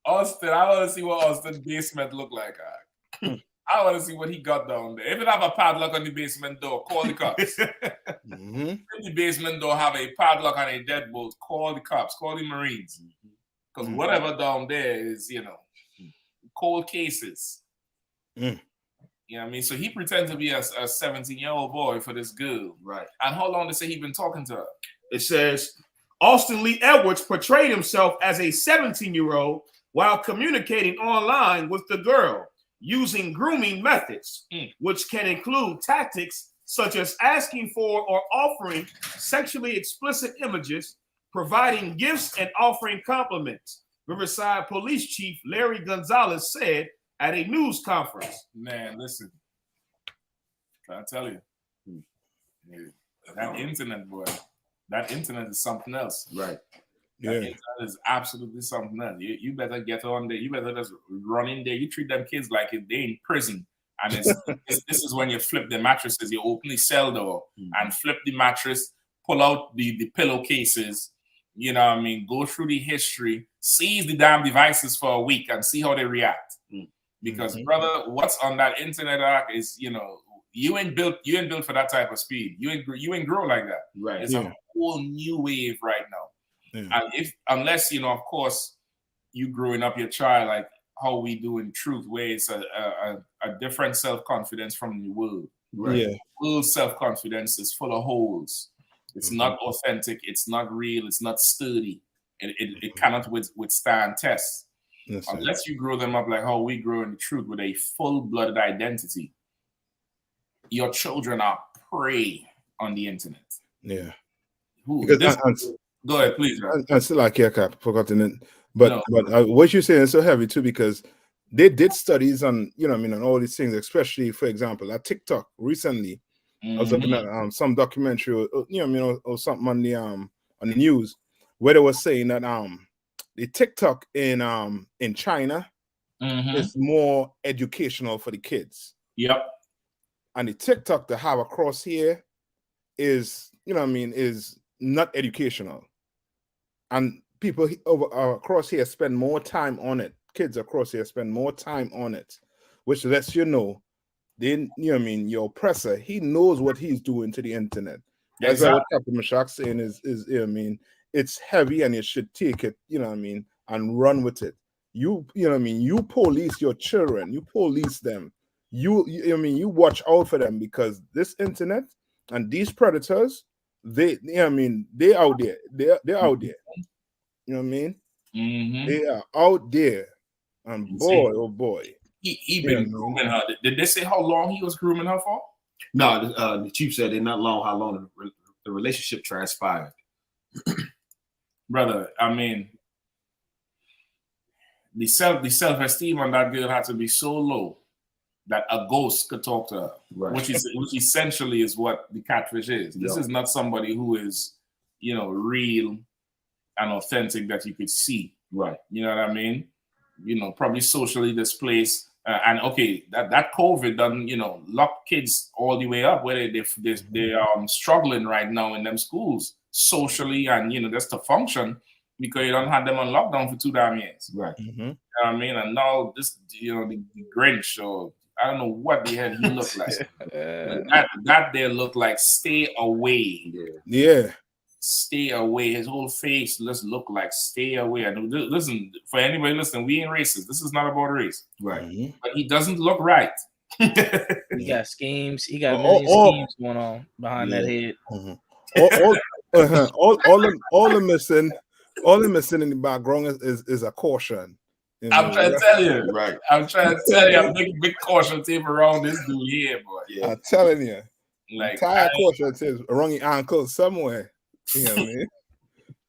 Austin, I want to see what Austin's basement look like. I want to see what he got down there. If it have a padlock on the basement door, call the cops. If the basement door have a padlock and a deadbolt, call the cops, call the Marines. Because whatever down there is, you know, cold cases. You know what I mean? So he pretends to be a 17-year-old boy for this girl. Right. And how long they say he been talking to her? It says Austin Lee Edwards portrayed himself as a 17-year-old while communicating online with the girl using grooming methods, which can include tactics such as asking for or offering sexually explicit images, providing gifts, and offering compliments. Riverside Police Chief Larry Gonzalez said at a news conference. Man, listen. I tell you, that internet, boy, that internet is something else. Right. That internet is absolutely something else. You better get on there. You better just run in there. You treat them kids like if they in prison. And this is when you flip the mattresses. You open the cell door and flip the mattress, pull out the pillowcases, you know what I mean, go through the history, seize the damn devices for a week and see how they react. Because brother, what's on that internet arc is, you know, you ain't built for that type of speed. You ain't grow like that. Right. It's a whole new wave right now. And unless, you know, of course, you growing up your child like how we do in truth, where it's a different self-confidence from the world. Right. Yeah. World self-confidence is full of holes. It's not authentic. It's not real. It's not sturdy. It cannot withstand tests. Unless you grow them up like how we grow in the truth with a full-blooded identity, your children are prey on the internet. Yeah. Go ahead, please. I still like haircut, forgotten it. But what you're saying is so heavy too, because they did studies on, you know, I mean, on all these things, especially, for example, at TikTok recently. I was looking at some documentary, you know, I mean, or something on the news where they were saying that the TikTok in China is more educational for the kids. Yep. And the TikTok they have across here is, you know what I mean, is not educational. And people across here spend more time on it. Kids across here spend more time on it, which lets you know, then, you know what I mean, your oppressor, he knows what he's doing to the internet. That's what Captain Mashak saying is, you know what I mean, it's heavy and you should take it, you know what I mean, and run with it. You know what I mean, you police your children, you police them. You know what I mean, you watch out for them, because this internet and these predators, they, you know what I mean, they out there. They're out there. You know what I mean? They are out there. And boy, oh boy. He been grooming her. Did they say how long he was grooming her for? No, the chief said not long how long the relationship transpired. Brother, I mean, the self-esteem on that girl had to be so low that a ghost could talk to her, which essentially is what the catfish is. This is not somebody who is, you know, real and authentic that you could see. Right. You know what I mean? You know, probably socially displaced. And okay, that COVID done, you know, lock kids all the way up where they're struggling right now in them schools socially and, you know, just to function because you don't have them on lockdown for 2 damn years. Right. You know what I mean? And now this, you know, the Grinch or I don't know what the hell he looked like. that there looked like stay away. Yeah. Stay away. His whole face just looked like stay away. And listen, for anybody listening, we ain't racist. This is not about race. Right. But he doesn't look right. He got schemes. He got million schemes going on behind that head. All the missing in the background is a caution. You know? I'm trying to tell you. Right. I'm trying to tell you. I'm making big caution tape around this dude here, boy. Yeah. I'm telling you. Like entire caution tape around your ankle somewhere. You know what I mean?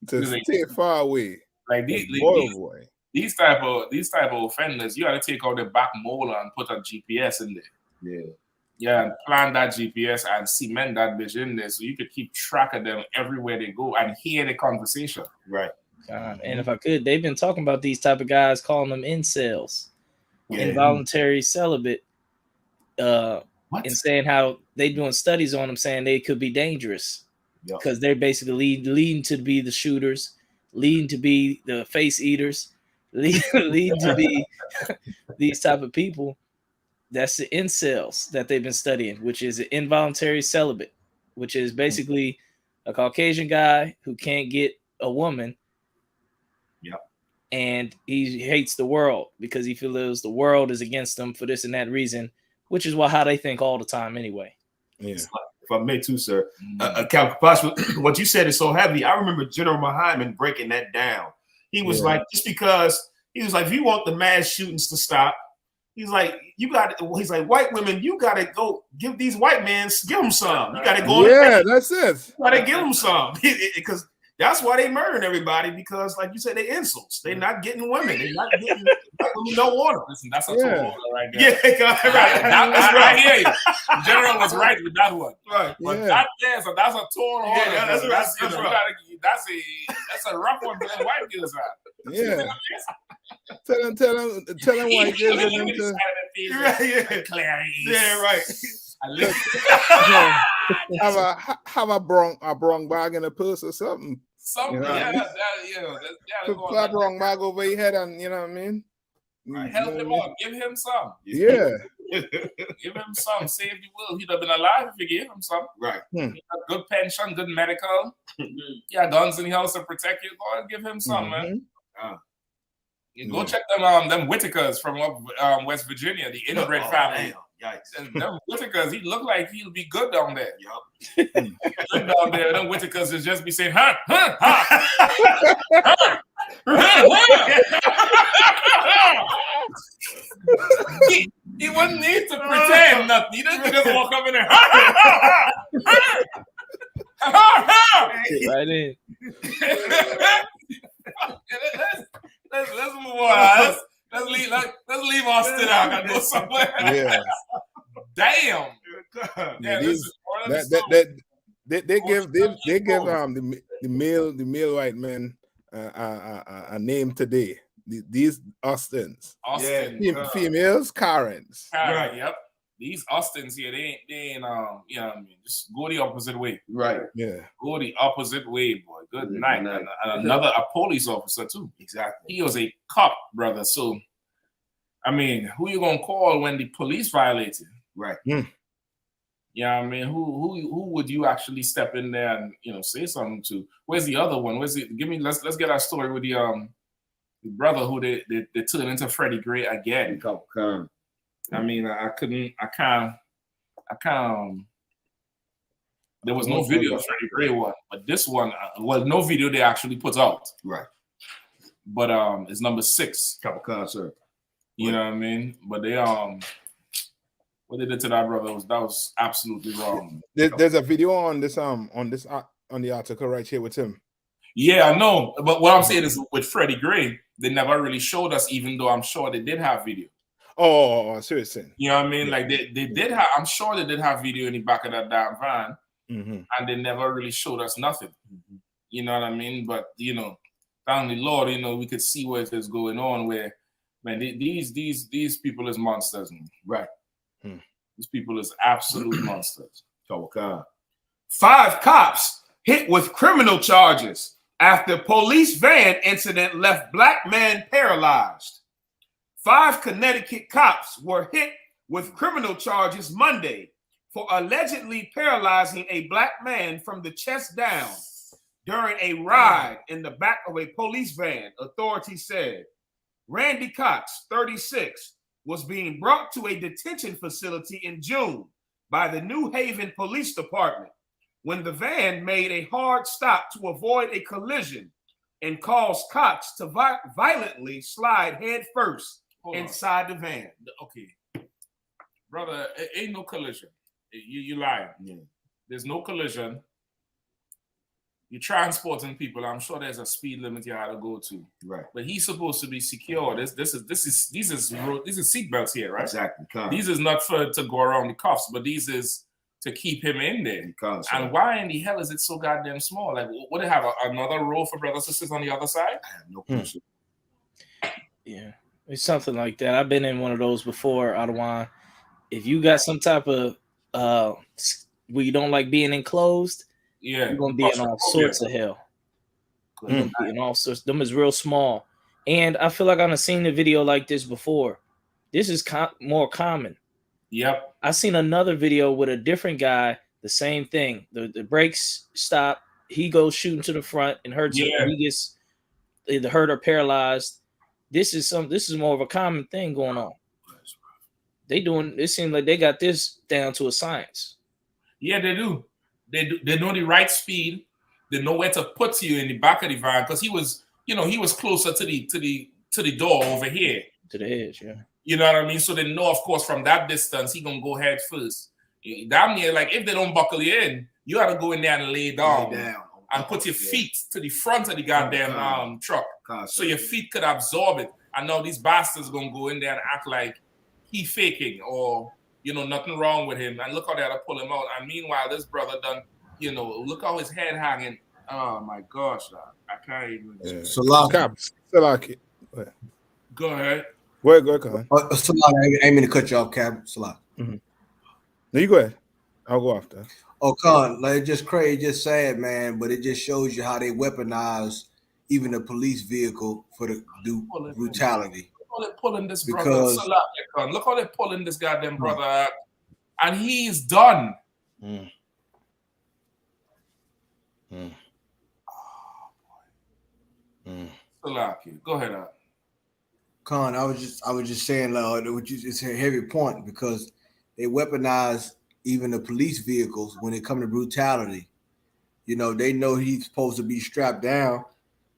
To stay far away. Like these type of offenders, you got to take out the back molar and put a GPS in there. Yeah, and plant that GPS and cement that bitch in there so you could keep track of them everywhere they go and hear the conversation. Right. And if I could, they've been talking about these type of guys, calling them incels, involuntary celibate, and saying how they doing studies on them, saying they could be dangerous because they're basically leading to be the shooters, leading to be the face eaters, leading to be these type of people. That's the incels that they've been studying, which is an involuntary celibate, which is basically a Caucasian guy who can't get a woman. And he hates the world because he feels the world is against him for this and that reason, which is how they think all the time anyway. Yeah. If I may too, sir. What you said is so heavy. I remember General Muhammad breaking that down. He was like, just because he was like, if you want the mass shootings to stop, he's like, he's like, white women, you got to go give these white men, give them some. You got to go. Yeah, that's it. You got to give them some because that's why they murdering everybody because, like you said, they insults. They're not getting women. They're not getting women don't want them. Listen, that's a total right there. Yeah, I hear you. General was right with that one. Right. But that's a total order. That's a rough one for them white girls out. Yeah. Tell them white girls to have a brong bag in a purse or something. Something, put that wrong bag over your head, and you know what I mean. Right, help him out. Give him some. Yeah. Give him some. Save the world. He'd have been alive if you gave him some. Right. He had good pension, good medical. Yeah, guns in the house to protect you. Go and give him some, man. You go check them Whitakers from West Virginia, the inbred family. Yikes. And them Whitakers, he look like he'll be good down there. Good down there. Them Whitakers is just be saying, huh. He wouldn't need to pretend nothing. He doesn't just walk up in there. Right in. Let's move on. Let's leave Austin out and go somewhere. Yeah. Damn. They give the male white men a name today. These Austins. Females, Karens. Right. Yep. These Austins here, they ain't you know what I mean, just go the opposite way. Right. Yeah. Go the opposite way, boy. Good night. And another a police officer too. Exactly. He was a cop, brother. So I mean, who you gonna call when the police violate you? Right. Yeah, I mean, who would you actually step in there and, you know, say something to? Where's the other one? Where's it? Let's get our story with the brother who they turned into Freddie Gray again. I mean, I can't. There was no video of Freddie Gray one, but this one, no video they actually put out. Right. But it's number 6. Concert. You know what I mean? But they what they did to that brother was absolutely wrong. There's a video on the article right here with him. Yeah, I know. But what I'm saying is with Freddie Gray, they never really showed us, even though I'm sure they did have video. Oh, seriously. You know what I mean? Like they did have, I'm sure they did have video in the back of that damn van, and they never really showed us nothing. You know what I mean? But you know, thank the Lord, you know, we could see what is going on where, man, these people is monsters, man. Right. These people is absolute monsters. Oh God. 5 cops hit with criminal charges after police van incident left black man paralyzed. 5 Connecticut cops were hit with criminal charges Monday for allegedly paralyzing a black man from the chest down during a ride in the back of a police van, authorities said. Randy Cox, 36, was being brought to a detention facility in June by the New Haven Police Department when the van made a hard stop to avoid a collision and caused Cox to violently slide head first inside the van. Okay. Brother, it ain't no collision. You lying. Yeah. There's no collision. You're transporting people. I'm sure there's a speed limit you had to go to. Right. But he's supposed to be secure. These is seatbelts here, right? Exactly. These is not for to go around the cuffs, but these is to keep him in there. And why in the hell is it so goddamn small? Like, would it have another row for brothers and sisters on the other side? I have no question. Yeah, it's something like that. I've been in one of those before, Dwyane. If you got some type of where you don't like being enclosed, you're gonna be in all sorts of hell. You're gonna be in all sorts. Them is real small, and I feel like I've seen a video like this before. This is more common. Yep. I seen another video with a different guy. The same thing. The brakes stop. He goes shooting to the front and hurts him. He gets either hurt or paralyzed. This is more of a common thing going on. It seems like they got this down to a science. Yeah, they do. They know the right speed. They know where to put you in the back of the van because he was closer to the door over here. To the edge, yeah. You know what I mean? So they know, of course, from that distance, he gonna go head first. Damn near, like if they don't buckle you in, you gotta go in there and lay down and put your feet to the front of the goddamn truck. So your feet could absorb it. I know these bastards gonna go in there and act like he faking or nothing wrong with him. And look how they had to pull him out. And meanwhile, this brother done, look how his head hanging. Oh my gosh, I can't even. Salaki. Go ahead. Go ahead. Salaki, I ain't mean to cut you off, Cap. Salaki. No, you go ahead. I'll go after. Oh, Con, like it's just crazy, just sad, man. But it just shows you how they weaponize even a police vehicle for the brutality. Pulling this brother. Look how they're pulling this goddamn brother out. And he's done. Go ahead. Con, I was just saying, Lord, it's a heavy point because they weaponize even the police vehicles when it comes to brutality. They know he's supposed to be strapped down.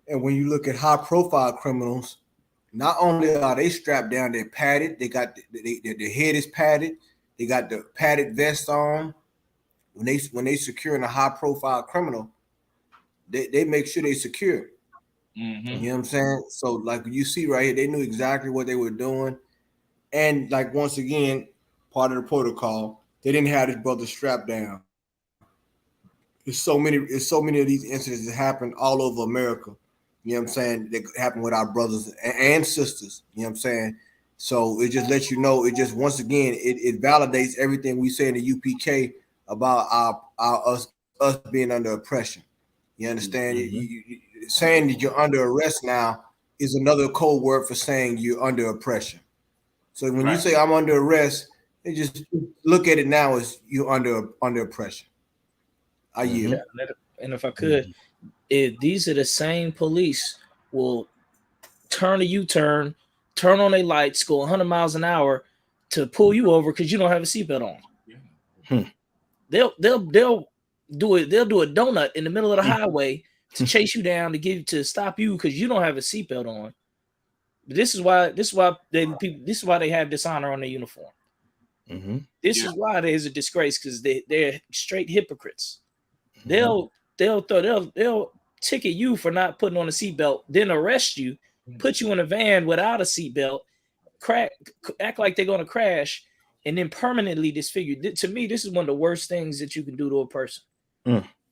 And when you look at high-profile criminals, not only are they strapped down, they're padded. They got their head is padded. They got the padded vest on. When they securing a high-profile criminal, they make sure they secure. You know what I'm saying? So like you see right here, they knew exactly what they were doing. And like once again, part of the protocol, they didn't have this brother strapped down. There's so many of these incidents that happen all over America. You know what I'm saying? That happen with our brothers and sisters. You know what I'm saying? So it just lets you know, it just once again, it validates everything we say in the UPK about us being under oppression. You understand? You saying that you're under arrest now is another code word for saying you're under oppression. So when you say I'm under arrest, they just look at it now as you're under oppression. I yield. And if I could, if these are the same police will turn a U-turn, turn on their lights, go 100 miles an hour to pull you over because you don't have a seatbelt on. They'll do it. They'll do a donut in the middle of the highway to chase you down to stop you because you don't have a seatbelt on. But this is why they have dishonor on their uniform. This is why there's a disgrace because they're straight hypocrites. They'll ticket you for not putting on a seatbelt, then arrest you, put you in a van without a seatbelt, act like they're going to crash, and then permanently disfigure. To me, this is one of the worst things that you can do to a person.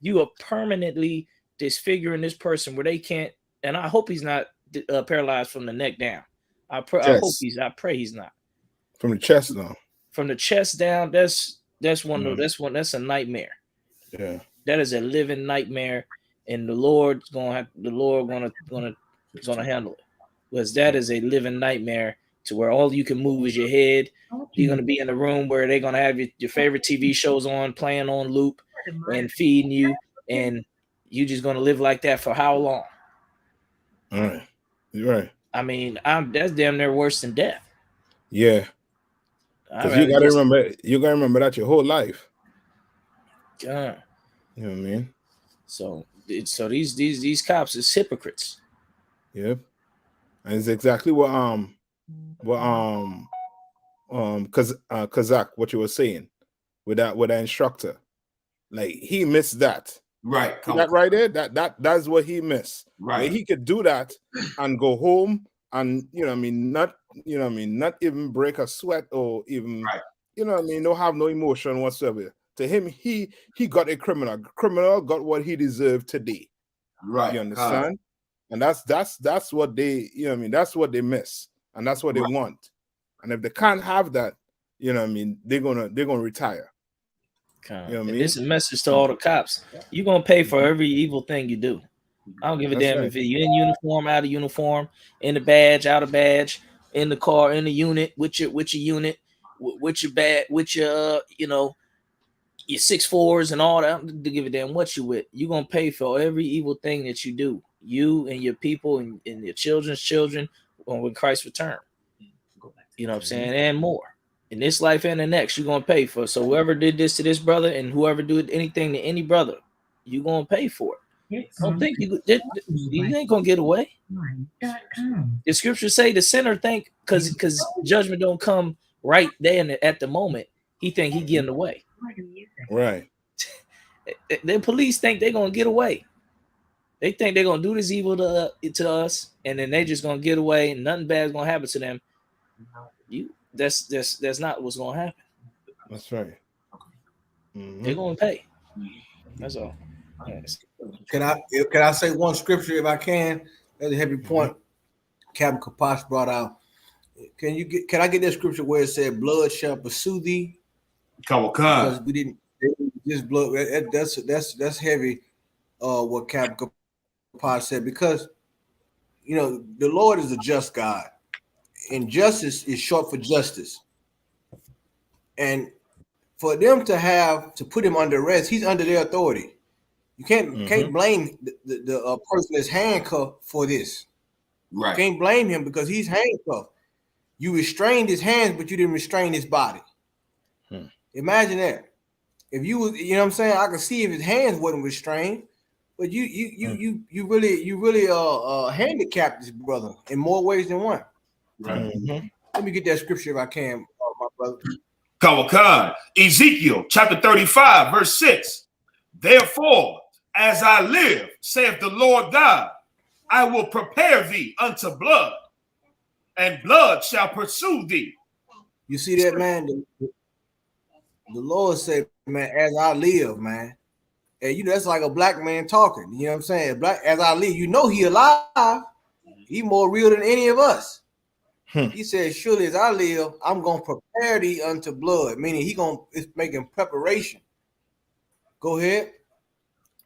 You are permanently disfiguring this person where they can't, and I hope he's not paralyzed from the neck down. I pray he's not. From the chest down. From the chest down, that's a nightmare. Yeah. That is a living nightmare, and the Lord's gonna handle it. Because that is a living nightmare to where all you can move is your head. You're gonna be in a room where they're gonna have your favorite TV shows on, playing on loop, and feeding you, and you just gonna live like that for how long? All right. You're right. I mean, that's damn near worse than death. Yeah. Because you gotta remember that your whole life. God. You know what I mean? So these cops is hypocrites. Yep. And it's exactly what Kazak, what you were saying with that instructor. Like he missed that. Right. That right there, that's what he missed. Right. Like, he could do that and go home and not even break a sweat or even don't have no emotion whatsoever. To him, he got a criminal. Criminal got what he deserved today. Right. You understand? And that's what they, that's what they miss. And that's what they want. And if they can't have that, they're gonna retire. This is a message to all the cops. You're gonna pay for every evil thing you do. I don't give a damn if you're in uniform, out of uniform, in the badge, out of badge, in the car, in the unit, with your unit, with your badge, with your your 6'4s and all that. I don't give a damn what you with. You're gonna pay for every evil thing that you do. You and your people and your children's children when Christ return. You know what I'm saying? And more. In this life and the next, you're gonna pay for it. So whoever did this to this brother and whoever did anything to any brother, you're gonna pay for it. Don't think you ain't gonna get away. The scriptures say the sinner think because judgment don't come right there at the moment, he think he getting away. Right. The police think they're gonna get away. They think they're gonna do this evil to us, and then they just gonna get away, and nothing bad is gonna happen to them. That's not what's gonna happen. That's right. They're gonna pay. That's all. Yes. Can I say one scripture if I can? That's a heavy point. Captain Kapash brought out. Can I get that scripture where it said, "Blood shall pursue thee"? Because we didn't just blood. That's heavy. What Captain Kapash said, because the Lord is a just God, and justice is short for justice. And for them to put him under arrest, he's under their authority. You can't blame the person that's handcuffed for this. Right. You can't blame him because he's handcuffed. You restrained his hands, but you didn't restrain his body. Imagine that. If you was, what I'm saying, I could see if his hands wasn't restrained, but you really handicapped this brother in more ways than one. Right. Let me get that scripture if I can, my brother. Kawakan, Ezekiel chapter 35, verse 6. Therefore, as I live, saith the Lord God, I will prepare thee unto blood, and blood shall pursue thee. You see that, man? The Lord said, man, as I live, man. And that's like a black man talking. You know what I'm saying? As I live, he alive. He more real than any of us. He said, surely as I live, I'm going to prepare thee unto blood. Meaning it's making preparation. Go ahead.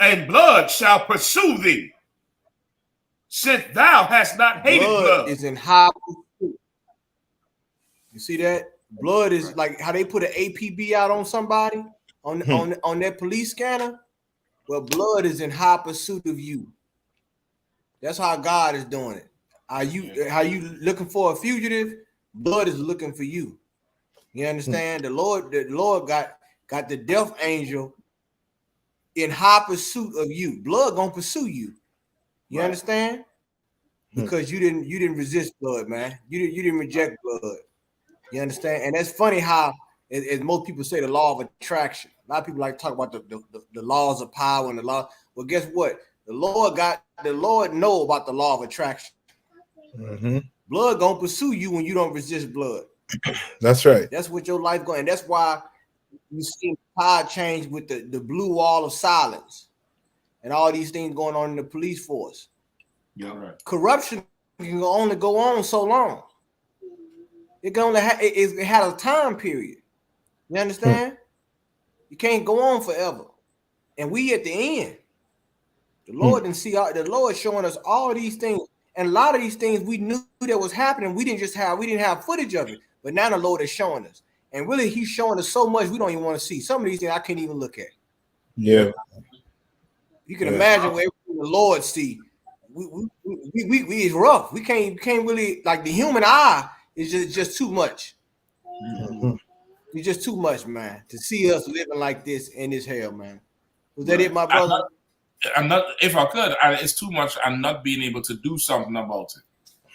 And blood shall pursue thee, since thou hast not hated blood. Is in high pursuit. You see that? Blood is like how they put an APB out on somebody on their police scanner. Well, blood is in high pursuit of you. That's how God is doing it. How you looking for a fugitive? Blood is looking for you. You understand? The Lord got the death angel in high pursuit of you. Blood gonna pursue you. You understand? Because you didn't resist blood, man. You didn't reject blood. You understand? And that's funny how, as most people say, the law of attraction. A lot of people like to talk about the laws of power and the law. Well, guess what? The Lord know about the law of attraction. Mm-hmm. Blood gonna pursue you when you don't resist blood. That's right. That's what your life going, and that's why you see the tide change with the blue wall of silence and all these things going on in the police force. Yeah, right. Corruption can only go on so long. It can only it had a time period. You understand? You can't go on forever. And we at the end. The Lord didn't see the Lord showing us all these things. And a lot of these things we knew that was happening. We didn't have footage of it. But now the Lord is showing us. And really, he's showing us so much we don't even want to see. Some of these things I can't even look at. Yeah. You can imagine where everything the Lord see. We is rough. We can't really, like, the human eye is just too much. Mm-hmm. It's just too much, man, to see us living like this in this hell, man. Was that it, my brother? I'm not. If I could, it's too much. I'm not being able to do something about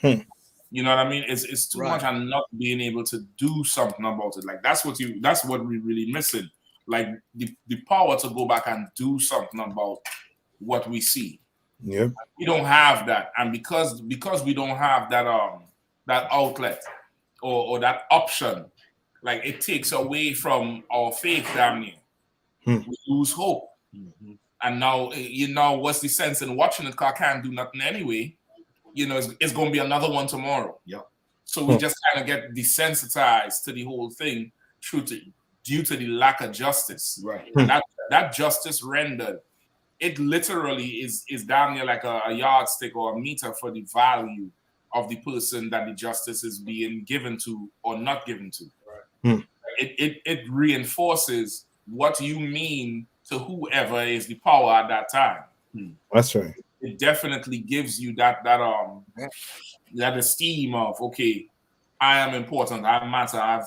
it. You know what I mean? It's too much. I'm not being able to do something about it. Like that's what we're really missing. Like the power to go back and do something about what we see. Yeah, we don't have that, and because we don't have that that outlet or that option, like it takes away from our faith. Damn near, we lose hope. And now, what's the sense in watching it? Because I can't do nothing anyway. It's going to be another one tomorrow. Yep. So we just kind of get desensitized to the whole thing due to the lack of justice. Right. And that justice rendered, it literally is damn near like a yardstick or a meter for the value of the person that the justice is being given to or not given to. Right. It reinforces what you mean to whoever is the power at that time. That's right. It definitely gives you that esteem of, okay, I am important, I matter, I'm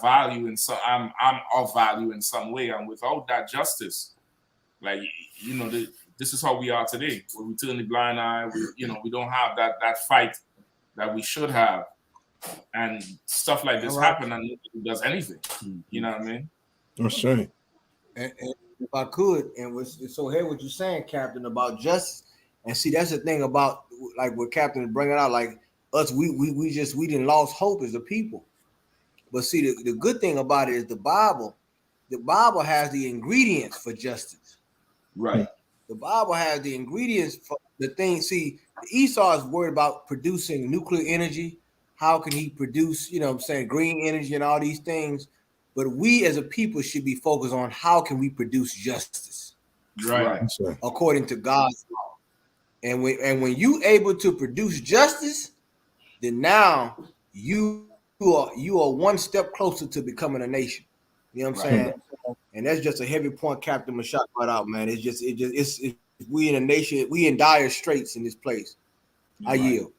of value in some way, and without that justice, like this is how we are today. When we turn the blind eye, we don't have that fight that we should have, and stuff like this happen, and nobody does anything. You know what I mean? That's right. And if I could, and it's so heavy what you're saying, Captain, about justice. And see, that's the thing about, like, what Captain is bringing out, like us, we didn't lost hope as a people. But see, the good thing about it is the Bible has the ingredients for justice. Right. The Bible has the ingredients for the thing. See, Esau is worried about producing nuclear energy. How can he produce, green energy and all these things? But we as a people should be focused on how can we produce justice. Right. According to God's law. And when you able to produce justice, then now you are one step closer to becoming a nation. You know what I'm saying? And that's just a heavy point Captain Mashak brought out, man. It's we in a nation, we in dire straits in this place. I yield.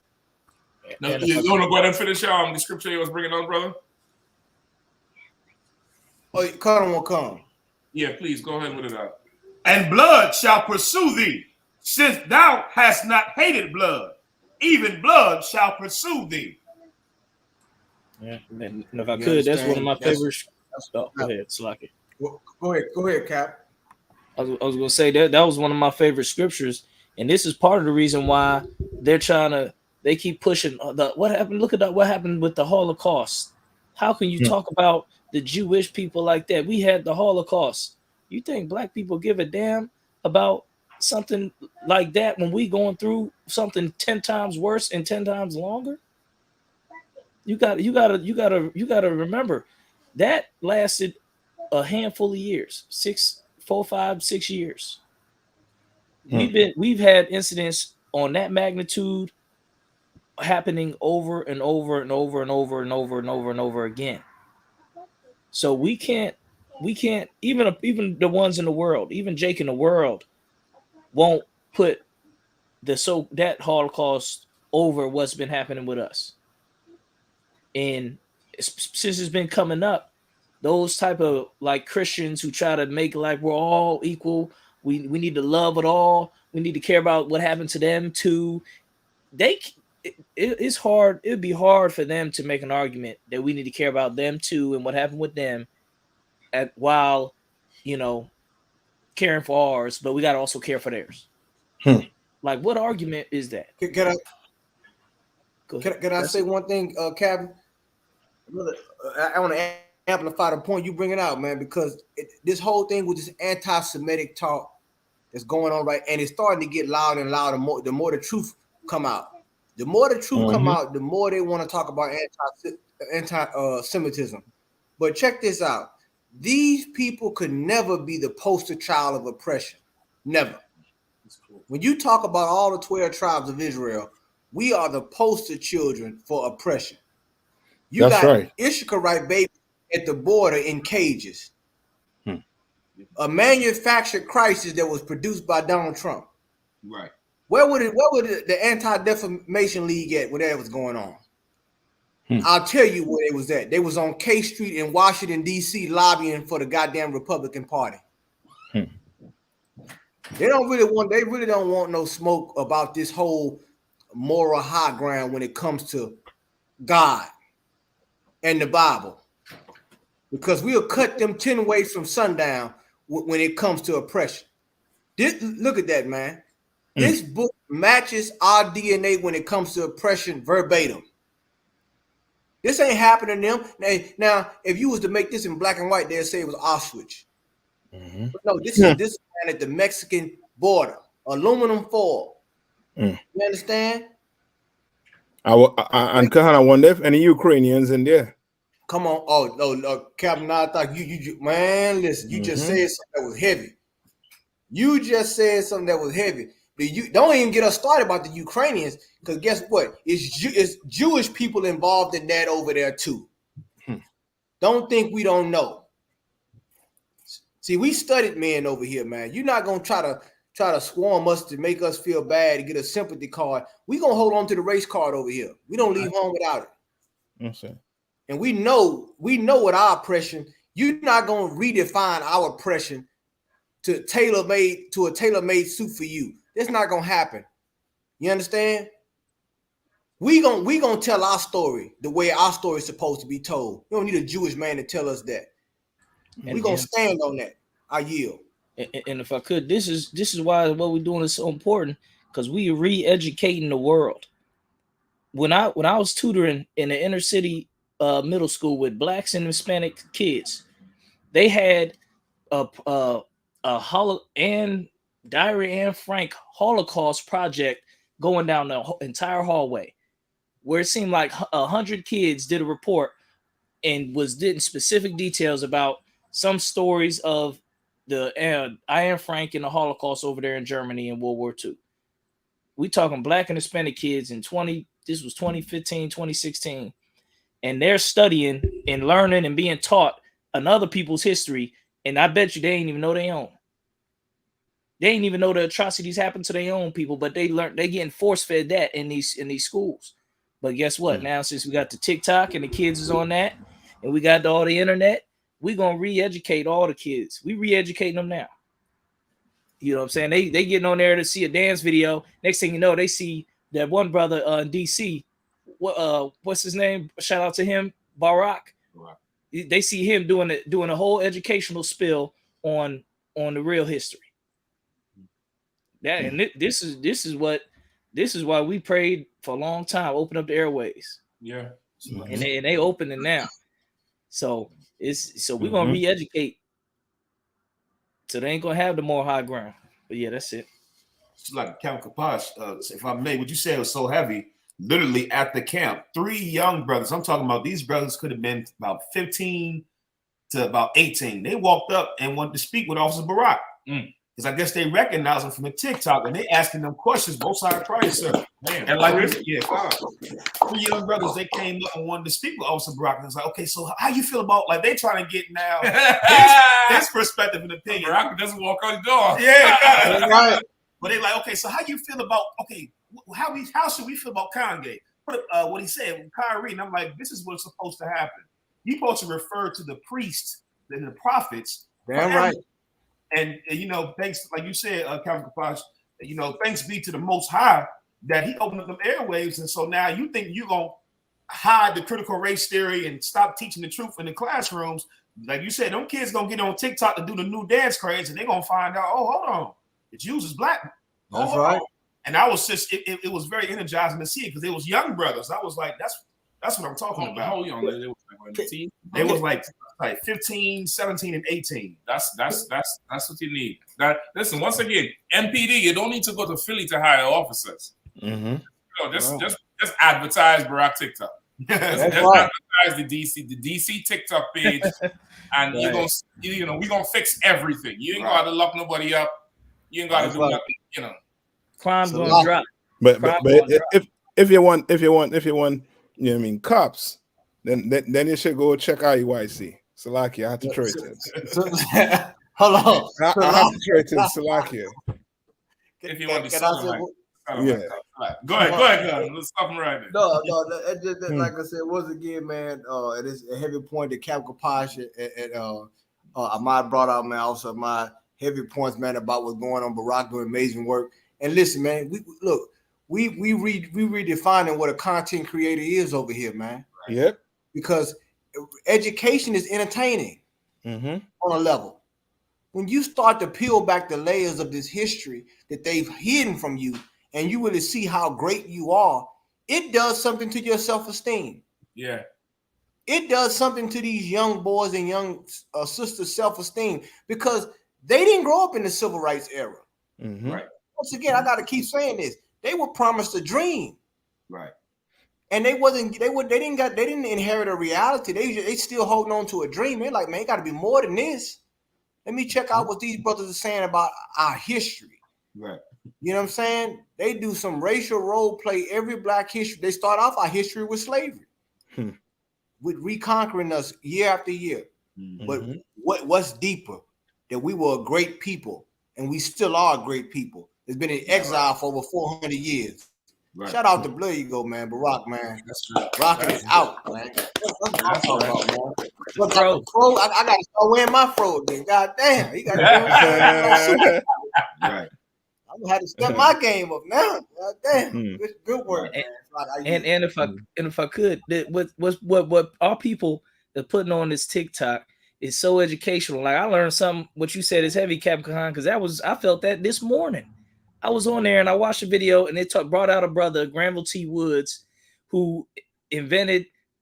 No, you want to go ahead and finish the scripture you was bringing on, brother? Oh, Carter won't come. Yeah, please go ahead with it out. And blood shall pursue thee, since thou hast not hated blood, even blood shall pursue thee. Yeah, and if I could, that's one of my favorite. Go ahead, Slocky. Go ahead, Cap. I was going to say that was one of my favorite scriptures, and this is part of the reason why they keep pushing what happened. Look at what happened with the Holocaust. How can you talk about the Jewish people like that? We had the Holocaust. You think black people give a damn about something like that when we going through something 10 times worse and 10 times longer? You gotta remember that lasted a handful of years, 4, 5, 6 years. We've had incidents on that magnitude happening over and over and over and over and over and over and over again. So we can't even the ones in the world, even Jake in the world won't put that Holocaust over what's been happening with us. And since it's been coming up, those type of like Christians who try to make like we're all equal, we need to love it all, we need to care about what happened to them too. It's hard. It'd be hard for them to make an argument that we need to care about them too and what happened with them, while caring for ours, but we got to also care for theirs. Like, what argument is that? Can I say one thing, Captain? I want to amplify the point you bringing out, man, because this whole thing with this anti-Semitic talk that's going on, right, and it's starting to get louder and louder. The more the truth come out, the more the truth come out, the more they want to talk about anti-Semitism. But check this out: these people could never be the poster child of oppression. Never. When you talk about all the 12 tribes of Israel, we are the poster children for oppression. You got right. Ishmaelite babies at the border in cages. A manufactured crisis that was produced by Donald Trump. Right. Where would the Anti-Defamation League at when that was going on? I'll tell you where they was at. They was on K Street in Washington, D.C. lobbying for the goddamn Republican Party. They really don't want no smoke about this whole moral high ground when it comes to God and the Bible. Because we'll cut them 10 ways from sundown when it comes to oppression. Look at that, man. This book matches our DNA when it comes to oppression verbatim. This ain't happening to them. Now, if you was to make this in black and white, they'd say it was Auschwitz. But no, this is at the Mexican border, aluminum foil. You understand? And Kahan, I wonder if any Ukrainians in there. Come on, Captain, I thought you man, listen, you just said something that was heavy. You just said something that was heavy. But you don't even get us started about the Ukrainians, because guess what? It's Jewish people involved in that over there too. Don't think we don't know. See, we studied men over here, man. You're not gonna try to swarm us to make us feel bad to get a sympathy card. We gonna hold on to the race card over here. We don't leave home without it. Okay. And we know what our oppression. You're not gonna redefine our oppression to a tailor-made suit for you. That's not gonna happen. You understand? We gonna tell our story the way our story is supposed to be told. You don't need a Jewish man to tell us that. We're gonna stand on that. I yield. And if I could, this is why what we're doing is so important, because we re-educating the world. When I was tutoring in the inner city middle school with blacks and Hispanic kids, they had Diary Anne Frank Holocaust project going down the entire hallway, where it seemed like 100 kids did a report and did specific details about some stories of the Anne Frank and the Holocaust over there in Germany in World War II. We talking black and Hispanic kids in 2015, 2016, and they're studying and learning and being taught another people's history, and I bet you they ain't even know their own. They ain't even know the atrocities happen to their own people, but they getting force fed that in these schools. But guess what? Now, since we got the TikTok and the kids is on that, and we got all the internet, we gonna re-educate all the kids. We re-educating them now. You know what I'm saying? They getting on there to see a dance video. Next thing you know, they see that one brother in DC. What's his name? Shout out to him, Barack. They see him doing a whole educational spill on the real history. That and this is why we prayed for a long time. Open up the airways. Yeah, and they open it now. So we're gonna re-educate. So they ain't gonna have the more high ground. But yeah, that's it. It's like Camp Kapash, if I may, would you say it was so heavy? Literally at the camp, 3 young brothers. I'm talking about these brothers could have been about 15 to about 18. They walked up and wanted to speak with Officer Barack. Because I guess they recognize him from a TikTok and they asking them questions, both sides prior, sir. And like, 3 young brothers, they came up and wanted to speak with Officer Barack. And it's like, okay, so how you feel about, like, they trying to get now his perspective and opinion. Barack doesn't walk out the door. Yeah, right. But they like, okay, so how you feel about, okay, how should we feel about Kanye? What he said with Kyrie, and I'm like, this is what's supposed to happen. You're supposed to refer to the priests and the prophets. Damn right. And thanks, like you said, Calvin Kapash, thanks be to the Most High that he opened up them airwaves. And so now you think you're going to hide the critical race theory and stop teaching the truth in the classrooms. Like you said, them kids going to get on TikTok to do the new dance craze, and they're going to find out, oh, hold on, the Jews is black. That's right. And I was just, it was very energizing to see it because they was young brothers. I was like, that's what I'm talking about. How young they was? They was like 15, 17, and 18. That's what you need. That listen, once again, MPD, you don't need to go to Philly to hire officers. Mm-hmm. Just advertise Barack TikTok. just advertise the DC TikTok page, and we're gonna fix everything. You ain't gotta lock nobody up. You ain't gotta do nothing. Crime's gonna drop. But if you want, you know what I mean, cops, then you should go check out Salakia. I have to throw it in. Hold on. I have to throw it in Salakia. If you want to go ahead. Let's stop him right there. No, like I said, once again, man, it is a heavy point that Cap Kapash and Ahmad brought out, man. Also, my heavy points, man, about what's going on. Barack doing amazing work. And listen, man, we redefining what a content creator is over here, man. Yep. Because education is entertaining on a level. When you start to peel back the layers of this history that they've hidden from you, and you really see how great you are, it does something to your self-esteem. Yeah. It does something to these young boys and young sisters' self-esteem because they didn't grow up in the civil rights era. Mm-hmm. Right. Once again, I got to keep saying this. They were promised a dream. Right. And they didn't inherit a reality. They still holding on to a dream. They're like, man, it got to be more than this. Let me check out what these brothers are saying about our history. Right. You know what I'm saying? They do some racial role play every black history. They start off our history with slavery, with reconquering us year after year. Mm-hmm. But what's deeper? That we were a great people, and we still are a great people. It's been in exile for over 400 years. Right. Shout out to Blur you go, man. Barack, man. That's right. Rocket is out, man. That's what I'm talking about, man. Look, like fro, I got to start wearing my fro again. God damn. You got to right. I'm gonna have to step my game up now. God damn. Good work, man. And if I could, what our people are putting on this TikTok is so educational. Like I learned something. What you said is heavy, Cap Kahan, because I felt that this morning. I was on there and I watched a video and it brought out a brother, Granville T. Woods, who had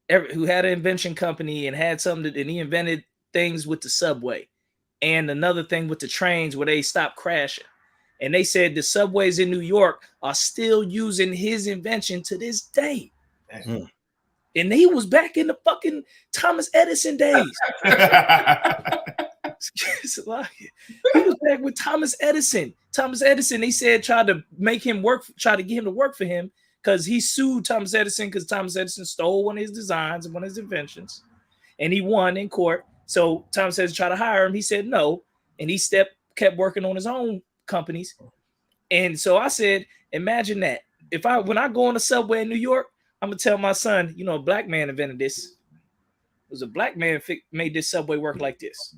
an invention company and had something, and he invented things with the subway and another thing with the trains where they stopped crashing. And they said the subways in New York are still using his invention to this day. Mm. And he was back in the fucking Thomas Edison days. He was back with Thomas Edison. Thomas Edison, they said, tried to get him to work for him because he sued Thomas Edison because Thomas Edison stole one of his designs and one of his inventions. And he won in court. So Thomas Edison tried to hire him. He said no. And he kept working on his own companies. And so I said, imagine that. When I go on the subway in New York, I'm going to tell my son, a black man invented this. It was a black man made this subway work like this.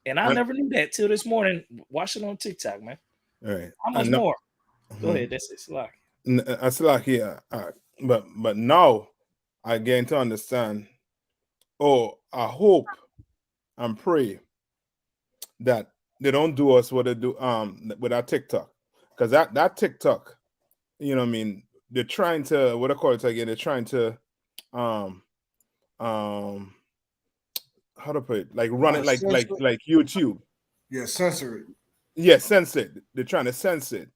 And I never knew that till this morning. Watch it on TikTok, man. All right. How much more? Go ahead. That's it. Salakia. But now I gain to understand. Oh, I hope and pray that they don't do us what they do with our TikTok. Because that TikTok, you know what I mean, they're trying to, what I call it again, they're trying to how to put it, like run it like YouTube. Yeah, censor it. Yeah, censor it. They're trying to censor it.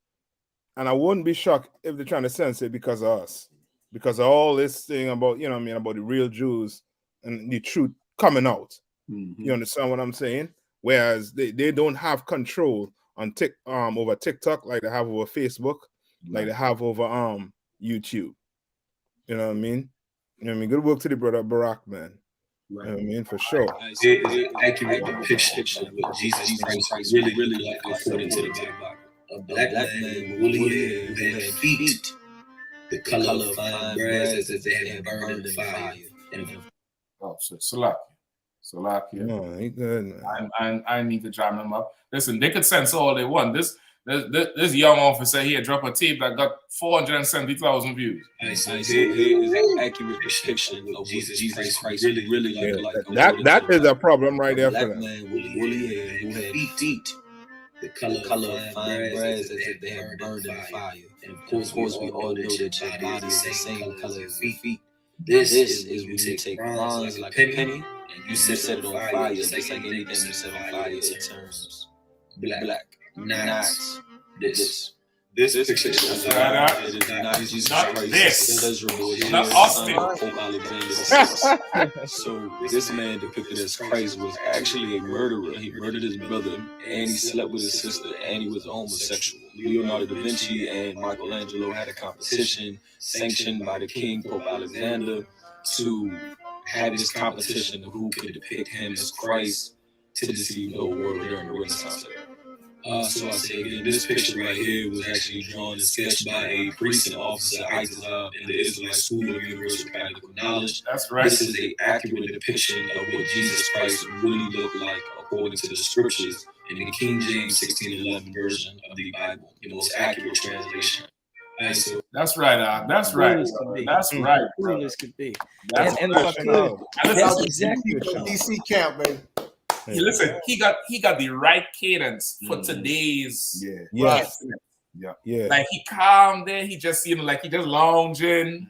And I wouldn't be shocked if they're trying to censor it because of us. Because of all this thing about, about the real Jews and the truth coming out. Mm-hmm. You understand what I'm saying? Whereas they don't have control on over TikTok like they have over Facebook, like they have over YouTube. You know what I mean? Good work to the brother Barack, man. Right. You know what I mean? For sure. It's accurate depiction of what Jesus Christ really like according to the Bible. A black man really had feet the color of fine brass as they had burned in fire. Oh, so Salakia. No, he good, man. I need to jam him up. Listen, they could censor all they want. This young officer here dropped a tape that got 470,000 views. It's an accurate depiction of what Jesus Christ really like. That is a problem right there for them. Who had feet the color of fine brass as if they had burned in the fire. And of course, we all know that your body is the same color as your feet. This is when you take bronze like a penny and you set it on fire, just like anything you set on fire, it turns black. Not this. This picture is not Jesus Christ. Not Austin. So this man depicted as Christ was actually a murderer. He murdered his brother, and he slept with his sister, and he was homosexual. Leonardo da Vinci and Michelangelo had a competition sanctioned by the king, Pope Alexander, to have this competition of who could depict him as Christ to deceive the whole world during the Renaissance era. So I say again, this picture right here was actually drawn and sketched by a priest and officer I.S.U.P.K in the Israelite School of Universal Practical Knowledge. That's right. This is an accurate depiction of what Jesus Christ really looked like according to the scriptures in the King James 1611 version of the Bible, the most accurate translation. Right, so that's right. That's right. That's right. Cool as could be. That's And if I could, that's exactly DC camp, baby. Hey, listen, he got the right cadence for today's Yeah. Like he calm there, he just like he just lounging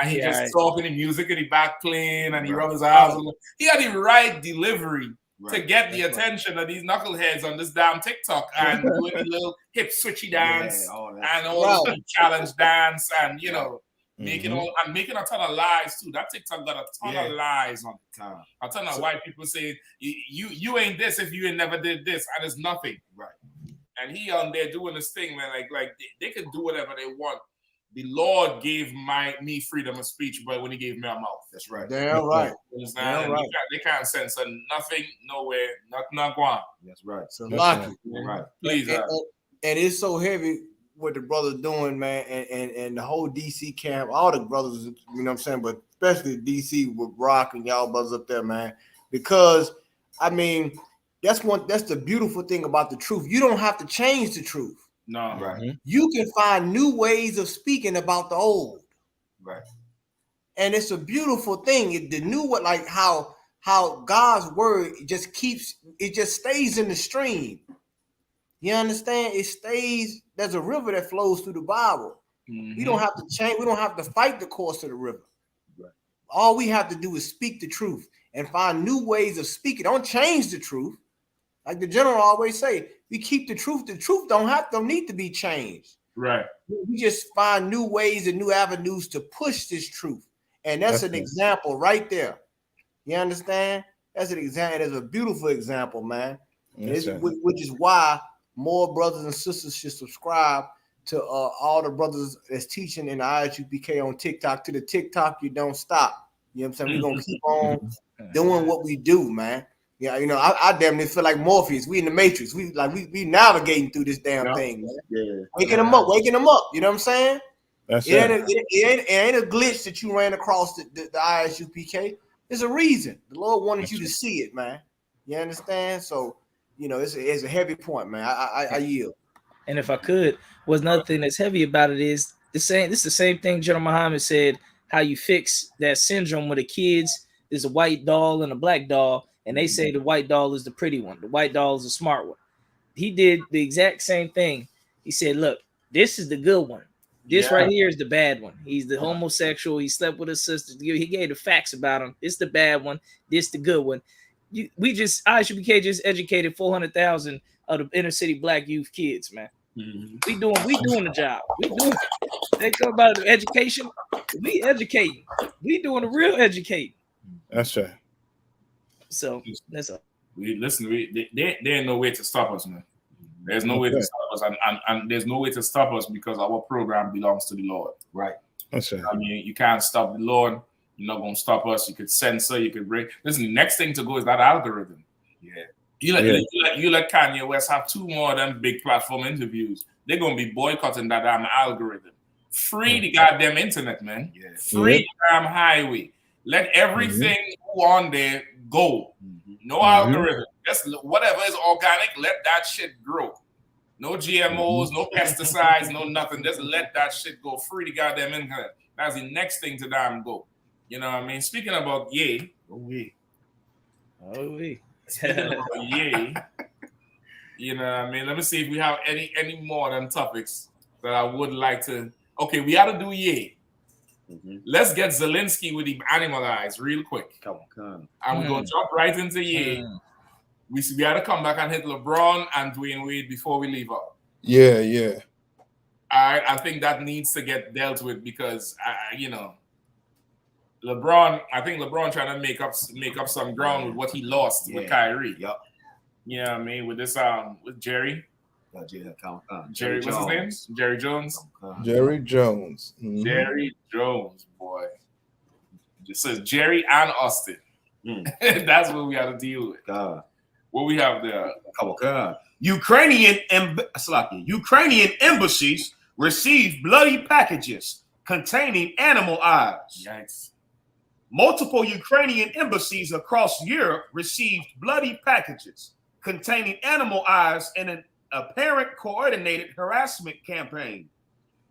and he just talking the music in the back playing and he rub his eyes. He got the right delivery to get the attention of these knuckleheads on this damn TikTok and doing the little hip switchy dance and all the challenge dance and making a ton of lies too. That TikTok got a ton of lies on it. A ton of white people say you ain't this if you ain't never did this, and it's nothing. Right. And he on there doing this thing, man. Like they could do whatever they want. The Lord gave me freedom of speech, but when He gave me a mouth, that's right. Damn right. Damn right. They can't censor nothing, nowhere, not going. That's right. So lucky. Right. Please. And it's so heavy what the brothers doing, man, and the whole DC camp, all the brothers, you know what I'm saying, but especially DC with Rock and y'all brothers up there, man, because I mean, that's the beautiful thing about the truth. You don't have to change the truth. No, right. You can find new ways of speaking about the old. Right. And it's a beautiful thing. The new what, like how God's word just stays in the stream. You understand? It stays. There's a river that flows through the Bible. We don't have to change. We don't have to fight the course of the river. Right. All we have to do is speak the truth and find new ways of speaking. Don't change the truth. Like the general always say, we keep the truth. The truth don't need to be changed. Right. We just find new ways and new avenues to push this truth. And that's an example right there. You understand? That's an example. That's a beautiful example, man. Which is why more brothers and sisters should subscribe to all the brothers that's teaching in the I.S.U.P.K on TikTok. To the TikTok, you don't stop. You know what I'm saying? We're going to keep on doing what we do, man. Yeah, I damn near feel like Morpheus. We in the Matrix. We navigating through this damn thing, man. Yeah. Waking them up. You know what I'm saying? It ain't a glitch that you ran across the I.S.U.P.K. There's a reason. The Lord wanted you to see it, man. You understand? So, it's a heavy point, man. I yield. And if I could, was another thing that's heavy about it is this is the same thing General Muhammad said, how you fix that syndrome with the kids. There's a white doll and a black doll, and they say the white doll is the pretty one. The white doll is the smart one. He did the exact same thing. He said, look, this is the good one. This right here is the bad one. He's the homosexual. He slept with his sister. He gave the facts about him. It's the bad one. This the good one. I.S.U.P.K just educated 400,000 of the inner city black youth kids, man. Mm-hmm. We doing the job. We doing it. They come about the education. We educating. We doing the real educating. That's right. So that's all. There ain't no way to stop us, man. There's no way to stop us, and there's no way to stop us because our program belongs to the Lord. Right. That's right. I mean, you can't stop the Lord. You're not gonna stop us. You could censor. You could break. Listen, the next thing to go is that algorithm. Yeah. You let Kanye West have 2 more of them big platform interviews. They're gonna be boycotting that damn algorithm. Free the goddamn internet, man. Yeah. Free the damn highway. Let everything go on there go. No algorithm. Just whatever is organic, let that shit grow. No GMOs, no pesticides, no nothing. Just let that shit go. Free the goddamn internet. That's the next thing to damn go. You know what I mean? Speaking about speaking about You know what I mean? Let me see if we have any more than topics that I would like to. Okay, we got to do Ye. Let's get Zelensky with the animal eyes real quick. Come on. And we're going to jump right into Ye. We got to come back and hit LeBron and Dwyane Wade before we leave out. Yeah. All right, I think that needs to get dealt with because, you know, LeBron. I think LeBron trying to make up some ground with what he lost with Kyrie. Yep. You know what I mean? With this with Jerry. Jerry, what's his name? Jerry Jones. Jerry Jones. Jerry Jones, boy. It says Jerry and Austin. That's what we got to deal with. What we have there? Ukrainian embassies received bloody packages containing animal eyes. Yikes. Multiple Ukrainian embassies across Europe received bloody packages containing animal eyes in an apparent coordinated harassment campaign.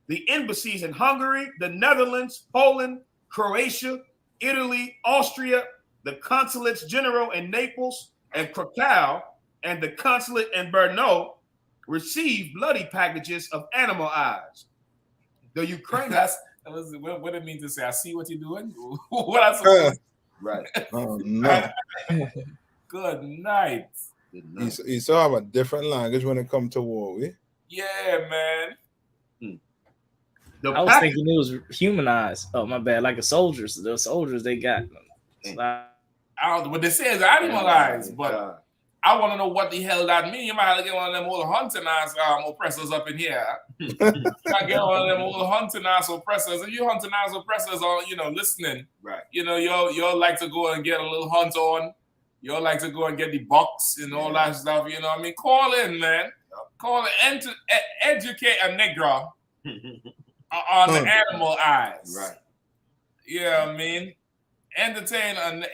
The embassies in Hungary, the Netherlands, Poland, Croatia, Italy, Austria, the consulates general in Naples and Krakow, and the consulate in Brno received bloody packages of animal eyes. The Ukraine. What it means to say, I see what you're doing. What I supposed right. Oh no. Good night. You still have a different language when it comes to war, Yeah, man. I was thinking it was humanized. Oh, my bad. Like the soldiers they got. What they say is animal eyes, but I want to know what the hell that means. You might have to get one of them old hunting ass oppressors up in here. I get one of them old hunting ass oppressors. If you hunting ass oppressors are, you know, listening, right? You know, you'll like to go and get a little hunt on. You'll like to go and get the bucks and all that stuff. You know what I mean? Call in, man. Call in. Educate a Negro on the animal eyes. Right. Yeah, I mean, entertain and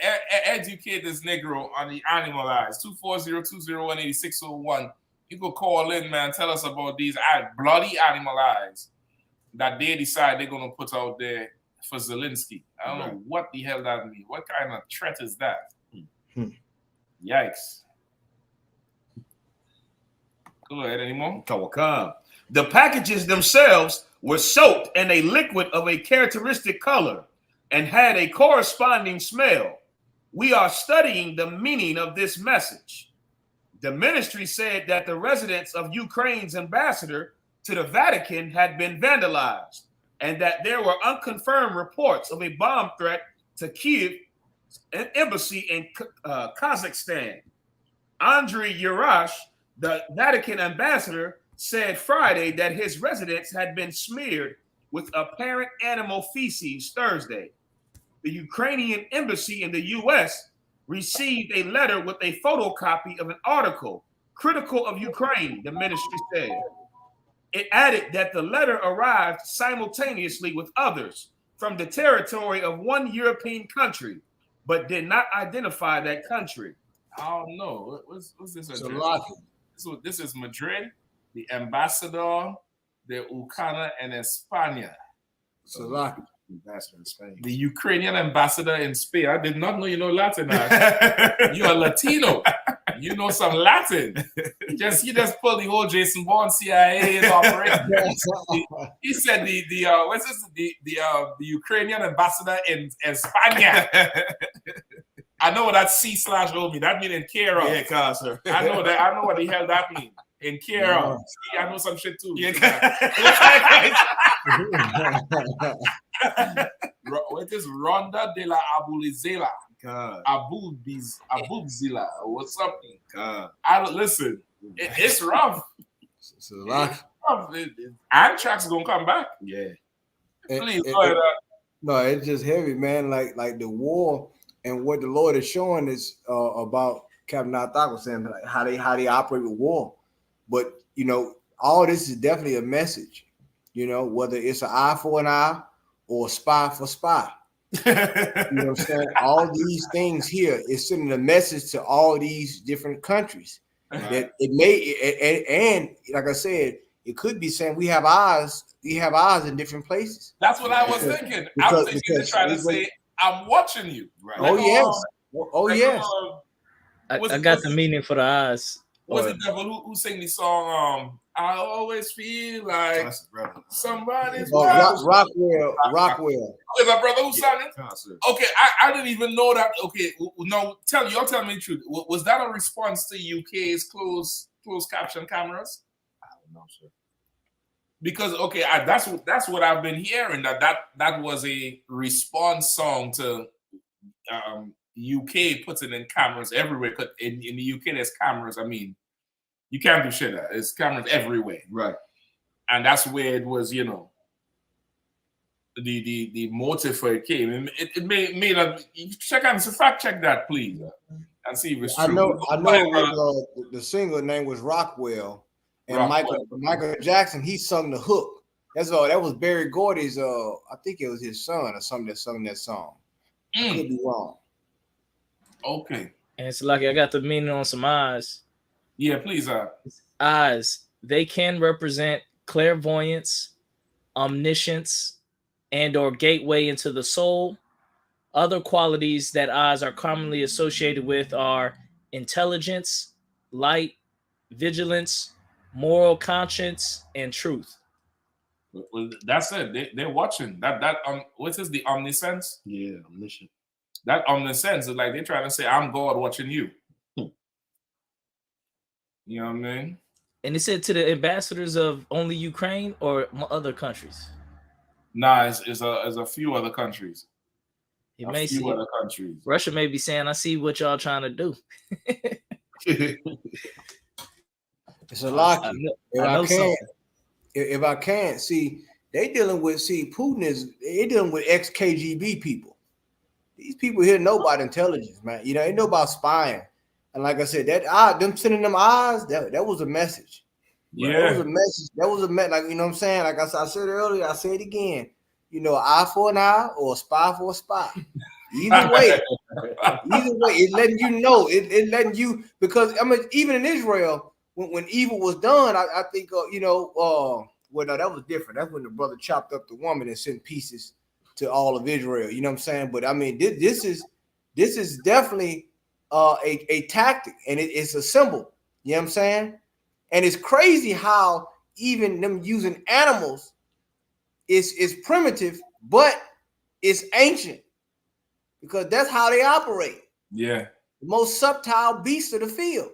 educate this Negro on the animal eyes. 240-201-8601. You can call in, man. Tell us about these bloody animal eyes that they decide they're going to put out there for Zelensky. I don't know what the hell that means. What kind of threat is that? Yikes. Go ahead, anymore? The packages themselves were soaked in a liquid of a characteristic color and had a corresponding smell. We are studying the meaning of this message. The ministry said that the residence of Ukraine's ambassador to the Vatican had been vandalized and that there were unconfirmed reports of a bomb threat to Kyiv, an embassy in Kazakhstan. Andriy Yurash, the Vatican ambassador, said Friday that his residence had been smeared with apparent animal feces Thursday. The Ukrainian embassy in the U.S. received a letter with a photocopy of an article critical of Ukraine, the ministry said. It added that the letter arrived simultaneously with others from the territory of one European country, but did not identify that country. I don't know. What's this address? This is Madrid, the ambassador de Ucrania en España. Ambassador in Spain. The Ukrainian ambassador in Spain. I did not know you know Latin. You're a Latino. You know some Latin. He just pulled the whole Jason Bourne CIA operation. He said the Ukrainian ambassador in España. I know what that C/O means. That means in care of. Yeah, Casa. I know that. I know what the hell that means. In care of. See, I know some shit too. Yeah. What is Ronda de la Abulizela? Abubzila. What's up? Listen, it's rough. It's rough. Anthrax gonna come back. Yeah. Please go ahead. No, it's just heavy, man. Like the war and what the Lord is showing is about Captain Nathak was saying, like how they operate with war. But you know, all this is definitely a message. You know, whether it's an eye for an eye or spy for spy. You know what I'm saying? All these things here is sending a message to all these different countries. That it may and like I said, it could be saying we have eyes in different places. That's what I was thinking. I was thinking to try to say, I'm watching you. Right. Oh yes. Oh yes. I got the meaning for the eyes. Was it Devil who sang the song? I always feel like somebody's Rockwell. Is my brother who sang it? Okay, I didn't even know that. Okay, no, y'all tell me the truth. Was that a response to UK's closed caption cameras? I don't know, sir. Because okay, that's what I've been hearing, that was a response song to UK putting in cameras everywhere. Cause in the UK there's cameras. I mean, you can't do shit. There's cameras everywhere, right? And that's where it was, you know. The motive for it came. It may not. You fact check that, please, and see if it's true. I know. The singer name was Rockwell, and Michael Jackson. He sung the hook. That's all. That was Barry Gordy's. I think it was his son or something that sung that song. I could be wrong. Okay. And it's lucky I got the meaning on some eyes. Yeah, please. Eyes. They can represent clairvoyance, omniscience, and or gateway into the soul. Other qualities that eyes are commonly associated with are intelligence, light, vigilance, moral conscience, and truth. Well, that's it. They're watching. That what is the omniscience? Yeah, omniscient. That omniscience is like they're trying to say, I'm God watching you. You know what I mean? And it said to the ambassadors of only Ukraine or other countries. Nah, it's a few other countries. A few other countries. Russia may be saying, I see what y'all trying to do. It's a lock. If I can't see, they dealing with Putin they dealing with ex-KGB people. These people here know about intelligence, man. You know, they know about spying. And like I said, them sending them eyes, that was a message. Yeah, that was a message. That was a message. Like, you know what I'm saying? Like I said earlier, I say it again. You know, eye for an eye or a spy for a spy. Either way, it's letting you know. It letting you, because I mean, even in Israel, when evil was done, I think well, no, that was different. That's when the brother chopped up the woman and sent pieces to all of Israel. You know what I'm saying? But I mean, this is definitely a tactic, and it's a symbol. You know what I'm saying? And it's crazy how even them using animals is primitive, but it's ancient, because that's how they operate. Yeah. The most subtle beast of the field.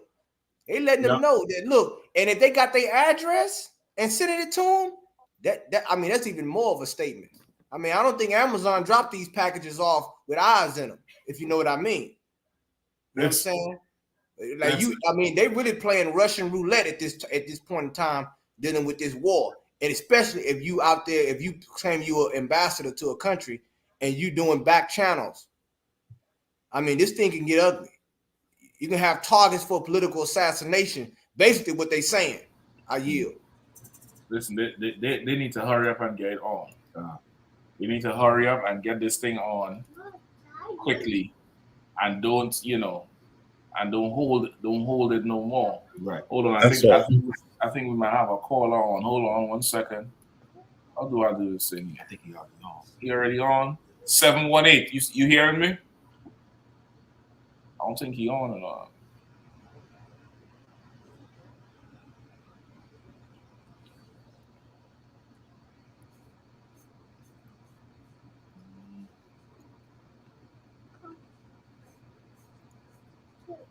They letting them know that, look, and if they got their address and sending it to them, I mean, that's even more of a statement. I mean, I don't think Amazon dropped these packages off with eyes in them, if you know what I mean. You know what I'm saying? Like I mean, they really playing Russian roulette at this point in time, dealing with this war. And especially if you out there, if you claim you're an ambassador to a country and you doing back channels. I mean, this thing can get ugly. You can have targets for political assassination. Basically what they saying. I yield. Listen, they need to hurry up and get it on. You need to hurry up and get this thing on quickly, and don't hold it no more. Right. Hold on. I think we might have a caller on. Hold on 1 second. How do I do this thing? I think he already on. He already on? 718. You hearing me? I don't think he on or not.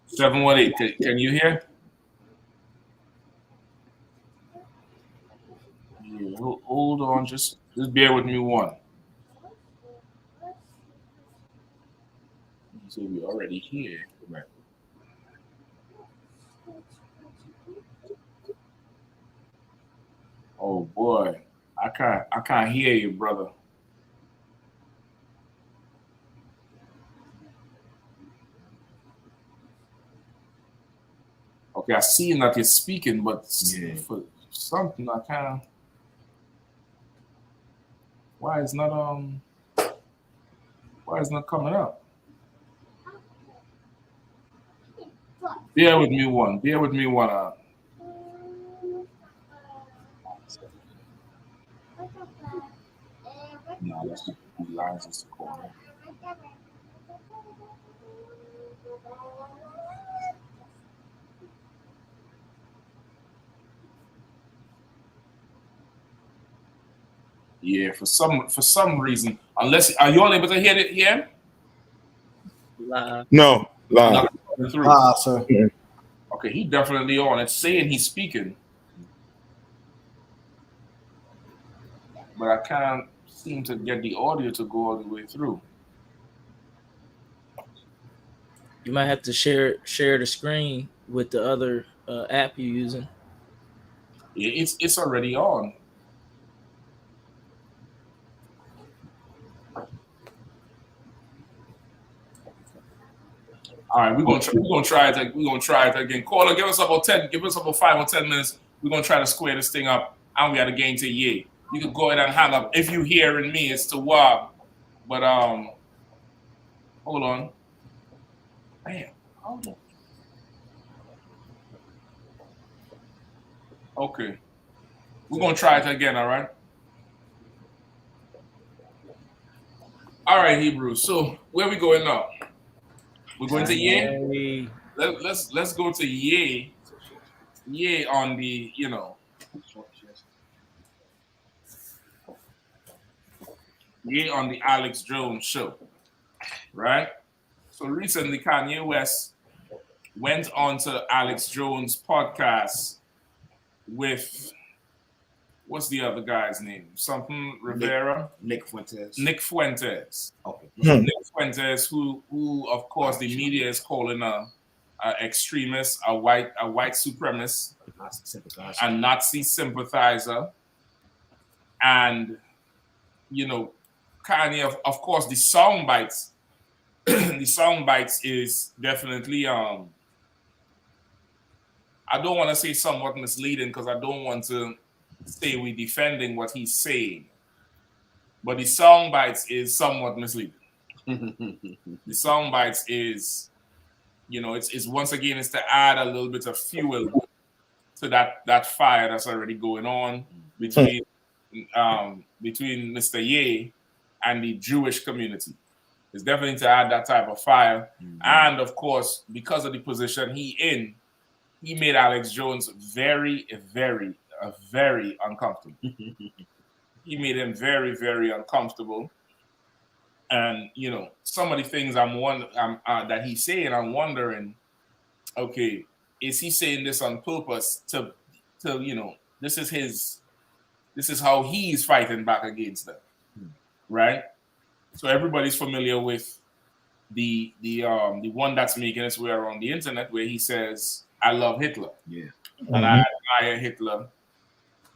Seven 718. Can you hear? Yeah, hold on, just bear with me one. So we already here. Right. Oh boy, I can't hear you, brother. Okay, I see that you're speaking, but for something I kind of. Why is not coming up? Bear with me one. No, that's not the lines is calling. Yeah, for some reason, unless are you all able to hear it here? No, live. Sir. Okay, he definitely on. It's saying he's speaking, but I can't seem to get the audio to go all the way through. You might have to share the screen with the other app you're using. Yeah, it's already on. All right, we're gonna try it. We're gonna try it again. Caller, give us about 5 or 10 minutes. We're gonna try to square this thing up, and we got to gain to Ye. You can go ahead and hang up. If you hearing me, it's to Wab. But hold on. Damn, hold on. Okay, we're gonna try it again. All right. All right, Hebrew. So where we going now? We're going to Ye. Let's go to Ye. Ye on the Ye on the Alex Jones show, right? So recently, Kanye West went on to Alex Jones' podcast with what's the other guy's name? Something Rivera? Nick Fuentes. Nick Fuentes. Okay. Nick Fuentes, who of course the media is calling a extremist, a white supremacist, a Nazi sympathizer, and Kanye, of course, the sound bites. The sound bites is definitely I don't want to say somewhat misleading because I don't want to say we're defending what he's saying, but the sound bites is somewhat misleading. The sound bites is, it's once again it's to add a little bit of fuel to that fire that's already going on between Mr. Ye and the Jewish community. It's definitely to add that type of fire, and of course, because of the position he made Alex Jones very, very, very uncomfortable. He made him very, very uncomfortable. And some of the things that he's saying, I'm wondering, okay, is he saying this on purpose to this is how he's fighting back against them, right? So everybody's familiar with the one that's making its way around the internet where he says, "I love Hitler," and I admire Hitler,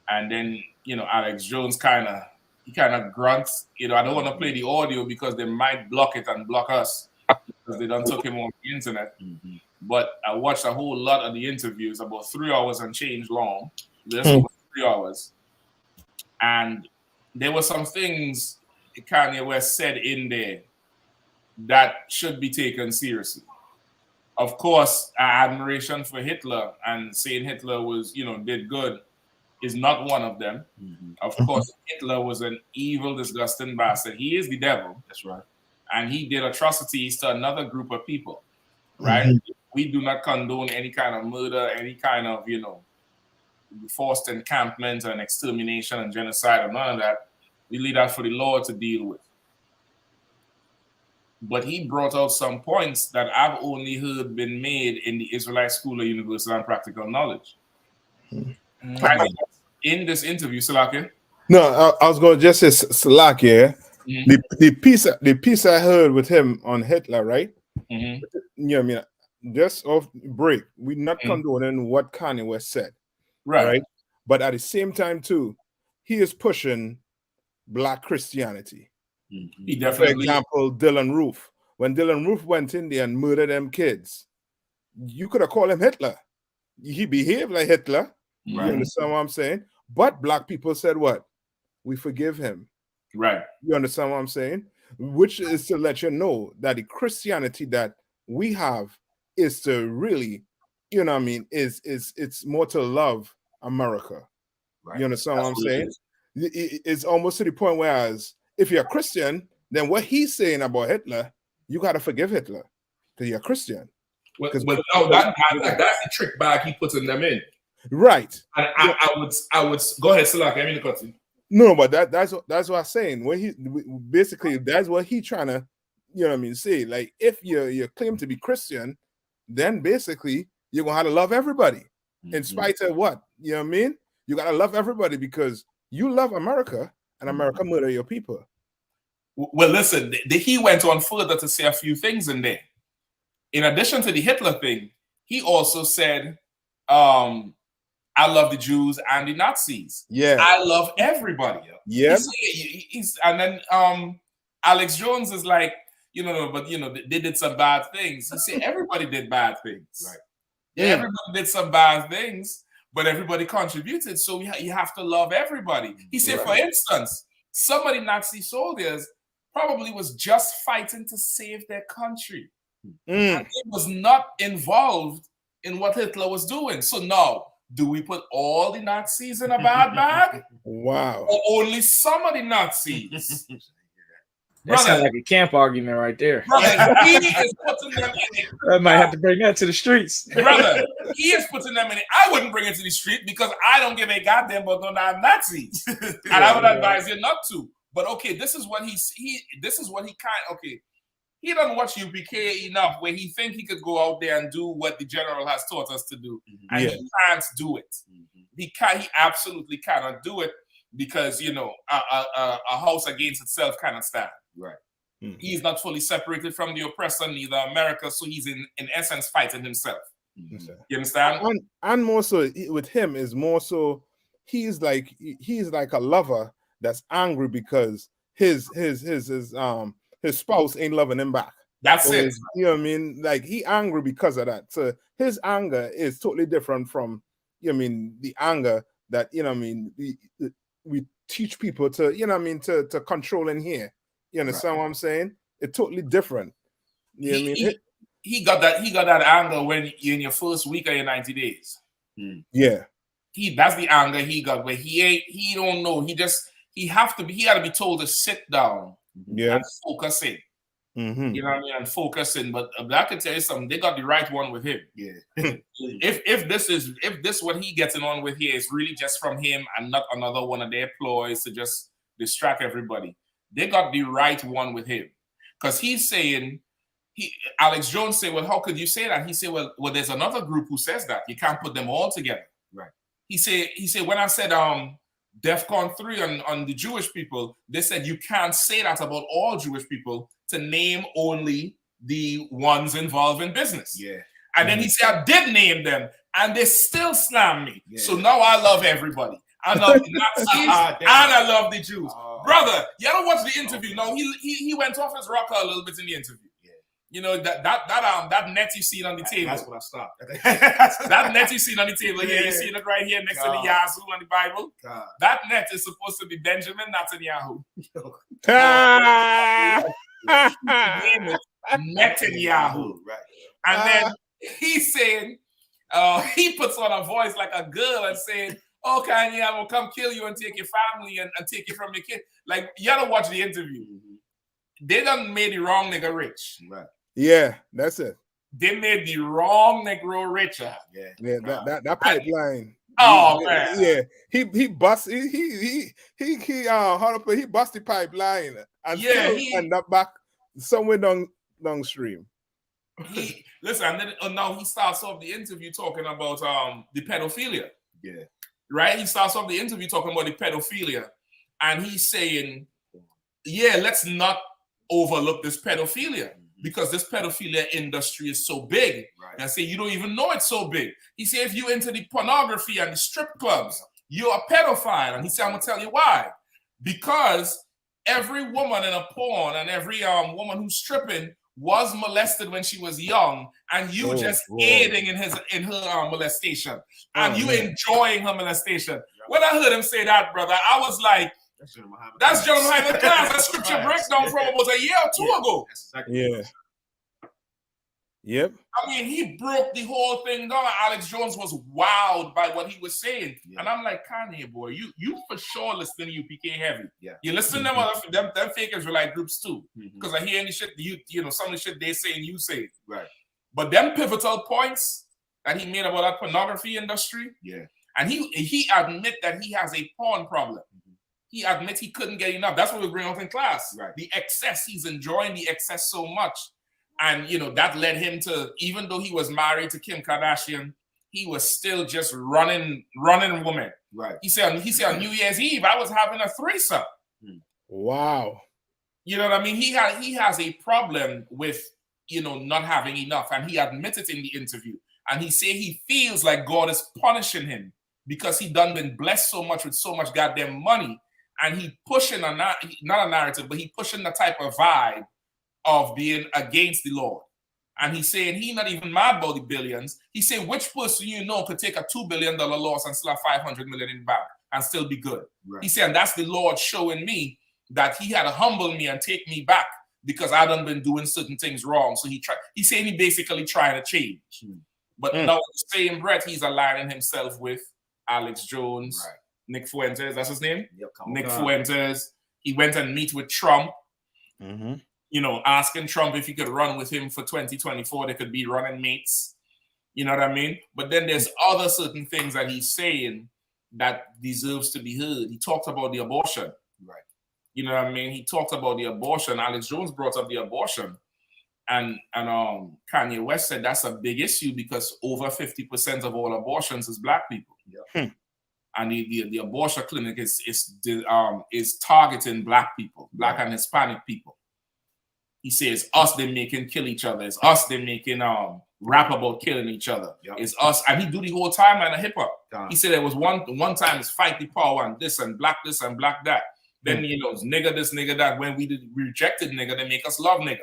and then Alex Jones kind of grunts. I don't want to play the audio because they might block it and block us because they done took him off the internet. But I watched a whole lot of the interviews, about 3 hours and change long. Just over 3 hours, and there were some things Kanye West said in there that should be taken seriously. Of course, admiration for Hitler and saying Hitler was, did good is not one of them. Of course, Hitler was an evil, disgusting bastard. He is the devil. That's right. And he did atrocities to another group of people, right? We do not condone any kind of murder, any kind of, forced encampment and extermination and genocide and none of that. We leave that for the Lord to deal with. But he brought out some points that I've only heard been made in the Israelite School of Universal and Practical Knowledge. In this interview, Salaki? No, I was going to just say Salaki. The piece I heard with him on Hitler, right? Just off break, we're not condoning what Kanye West said, right? But at the same time, too, he is pushing Black Christianity. He definitely. For example, Dylan Roof. When Dylan Roof went in there and murdered them kids, you could have called him Hitler. He behaved like Hitler. You understand what I'm saying? But Black people said what? We forgive him. Right. You understand what I'm saying? Which is to let you know that the Christianity that we have is to really, it's more to love America. You understand what I'm saying? It's almost to the point whereas if you're a Christian, then what he's saying about Hitler, you got to forgive Hitler because you're a Christian. That's the trick bag he puts in them in. Right. And I would go ahead, Salak. I mean to cut you. No, but that's what I'm saying. When he basically that's what he trying to, you know what I mean, say. Like if you claim to be Christian, then basically you're gonna have to love everybody, in spite of what, you know what I mean. You gotta love everybody because you love America and America murder your people. Well, listen, he went on further to say a few things in there. In addition to the Hitler thing, he also said, I love the Jews and the Nazis. Yeah. I love everybody. Yeah. And then Alex Jones is like, but they did some bad things. He said everybody did bad things. Right. Yeah, everybody did some bad things, but everybody contributed. So you have to love everybody. He said, for instance, somebody Nazi soldiers probably was just fighting to save their country. And it was not involved in what Hitler was doing. So now, do we put all the Nazis in a bad bag? Wow. Or only some of the Nazis? That sounds like a camp argument right there. Brother, he is putting them in it. I might have to bring that to the streets. Brother, he is putting them in it. I wouldn't bring it to the street because I don't give a goddamn about no Nazis. And I would advise you not to. But okay, this is what he he doesn't watch UPK enough where he think he could go out there and do what the general has taught us to do. And he can't do it. He absolutely cannot do it because, a house against itself cannot stand. Right. He's not fully separated from the oppressor, neither America. So he's in essence fighting himself. You understand? And more so with him is more so he's like a lover that's angry because his spouse ain't loving him back. That's it. You know what I mean? Like he angry because of that. So his anger is totally different from, the anger that, we teach people to, to control in here. You understand what I'm saying? It's totally different. You know what I mean? He got that anger when you're in your first week of your 90 days. Yeah. That's the anger he got, but he don't know. He got to be told to sit down and focus in. You know what I mean? And focus in. But I can tell you something, they got the right one with him. Yeah. if this what he getting on with here is really just from him and not another one of their ploys to just distract everybody, they got the right one with him. Because he's saying, Alex Jones said, well, how could you say that? He said, well, there's another group who says that. You can't put them all together. Right. He said, when I said DEFCON 3 on the Jewish people, they said you can't say that about all Jewish people to name only the ones involved in business. Yeah. And then he said, I did name them, and they still slammed me. Yeah. So now I love everybody. I love the Nazis, and I love the Jews. Brother, you ever watch the interview? No, he went off his rocker a little bit in the interview. Yeah. That net you see on the table. That's when I stopped. That net you see on the table here, you see it right here next to the Yazoo on the Bible. That net is supposed to be Benjamin Netanyahu. Netanyahu. Right. And then he's saying, he puts on a voice like a girl and saying, oh, Kanye, I'm gonna come kill you and take your family and take you from your kid. Like, you gotta watch the interview. They done made the wrong nigga rich. Right. Yeah, that's it. They made the wrong Negro richer. Yeah, that pipeline. Man. Yeah, he bust he bust the pipeline and he end up back somewhere downstream. Listen, and then now he starts off the interview talking about the pedophilia. Yeah. Right? He starts off the interview talking about the pedophilia. And he's saying, let's not overlook this pedophilia because this pedophilia industry is so big. Right. And I say, you don't even know it's so big. He said, if you're into the pornography and the strip clubs, you're a pedophile. And he said, I'm going to tell you why. Because every woman in a porn and every woman who's stripping was molested when she was young, and you aiding in her molestation, and you enjoying her molestation. When I heard him say that, brother, I was like, that's John Muhammad class. That scripture breakdown from almost a year or two ago. Yeah. Yep. I mean, he broke the whole thing down. Alex Jones was wowed by what he was saying. Yeah. And I'm like, Kanye, boy, you for sure listen to UPK heavy. Yeah. You listen to them fake Israelite groups too. Because I hear any shit, some of the shit they say and you say. Right. But them pivotal points that he made about that pornography industry. Yeah. And he admit that he has a porn problem. he admits he couldn't get enough. That's what we bring out in class. Right. The excess, he's enjoying the excess so much. And, you know, that led him to, even though he was married to Kim Kardashian, he was still just running women. Right. He said on New Year's Eve, I was having a threesome. Wow. You know what I mean? He has a problem with, you know, not having enough. And he admitted in the interview. And he said he feels like God is punishing him because he done been blessed so much with so much goddamn money. And he pushing not a narrative, but he pushing the type of vibe of being against the Lord. And he's saying he not even mad about the billions. He said, which person you know could take a $2 billion loss and still have 500 million in the bank and still be good? Right. He said, and that's the Lord showing me that he had to humble me and take me back because I done been doing certain things wrong. So he's saying he basically trying to change. But now in the same breath, he's aligning himself with Alex Jones, right. Nick Fuentes, that's his name? Yep, Nick Fuentes. He went and meet with Trump. You know, asking Trump if he could run with him for 2024. They could be running mates. You know what I mean? But then there's other certain things that he's saying that deserves to be heard. He talked about the abortion. Right. You know what I mean? He talked about the abortion. Alex Jones brought up the abortion. And Kanye West said that's a big issue because over 50% of all abortions is black people. Yeah. And the abortion clinic is targeting black people, black and Hispanic people. He says, us, they making kill each other. It's us, they making rap about killing each other. Yep. It's us. And he do the whole timeline of hip hop. He said there was one time it's fight the power and this and black that. Then, you know, it's nigga this, nigga that. When we rejected nigga, they make us love nigga.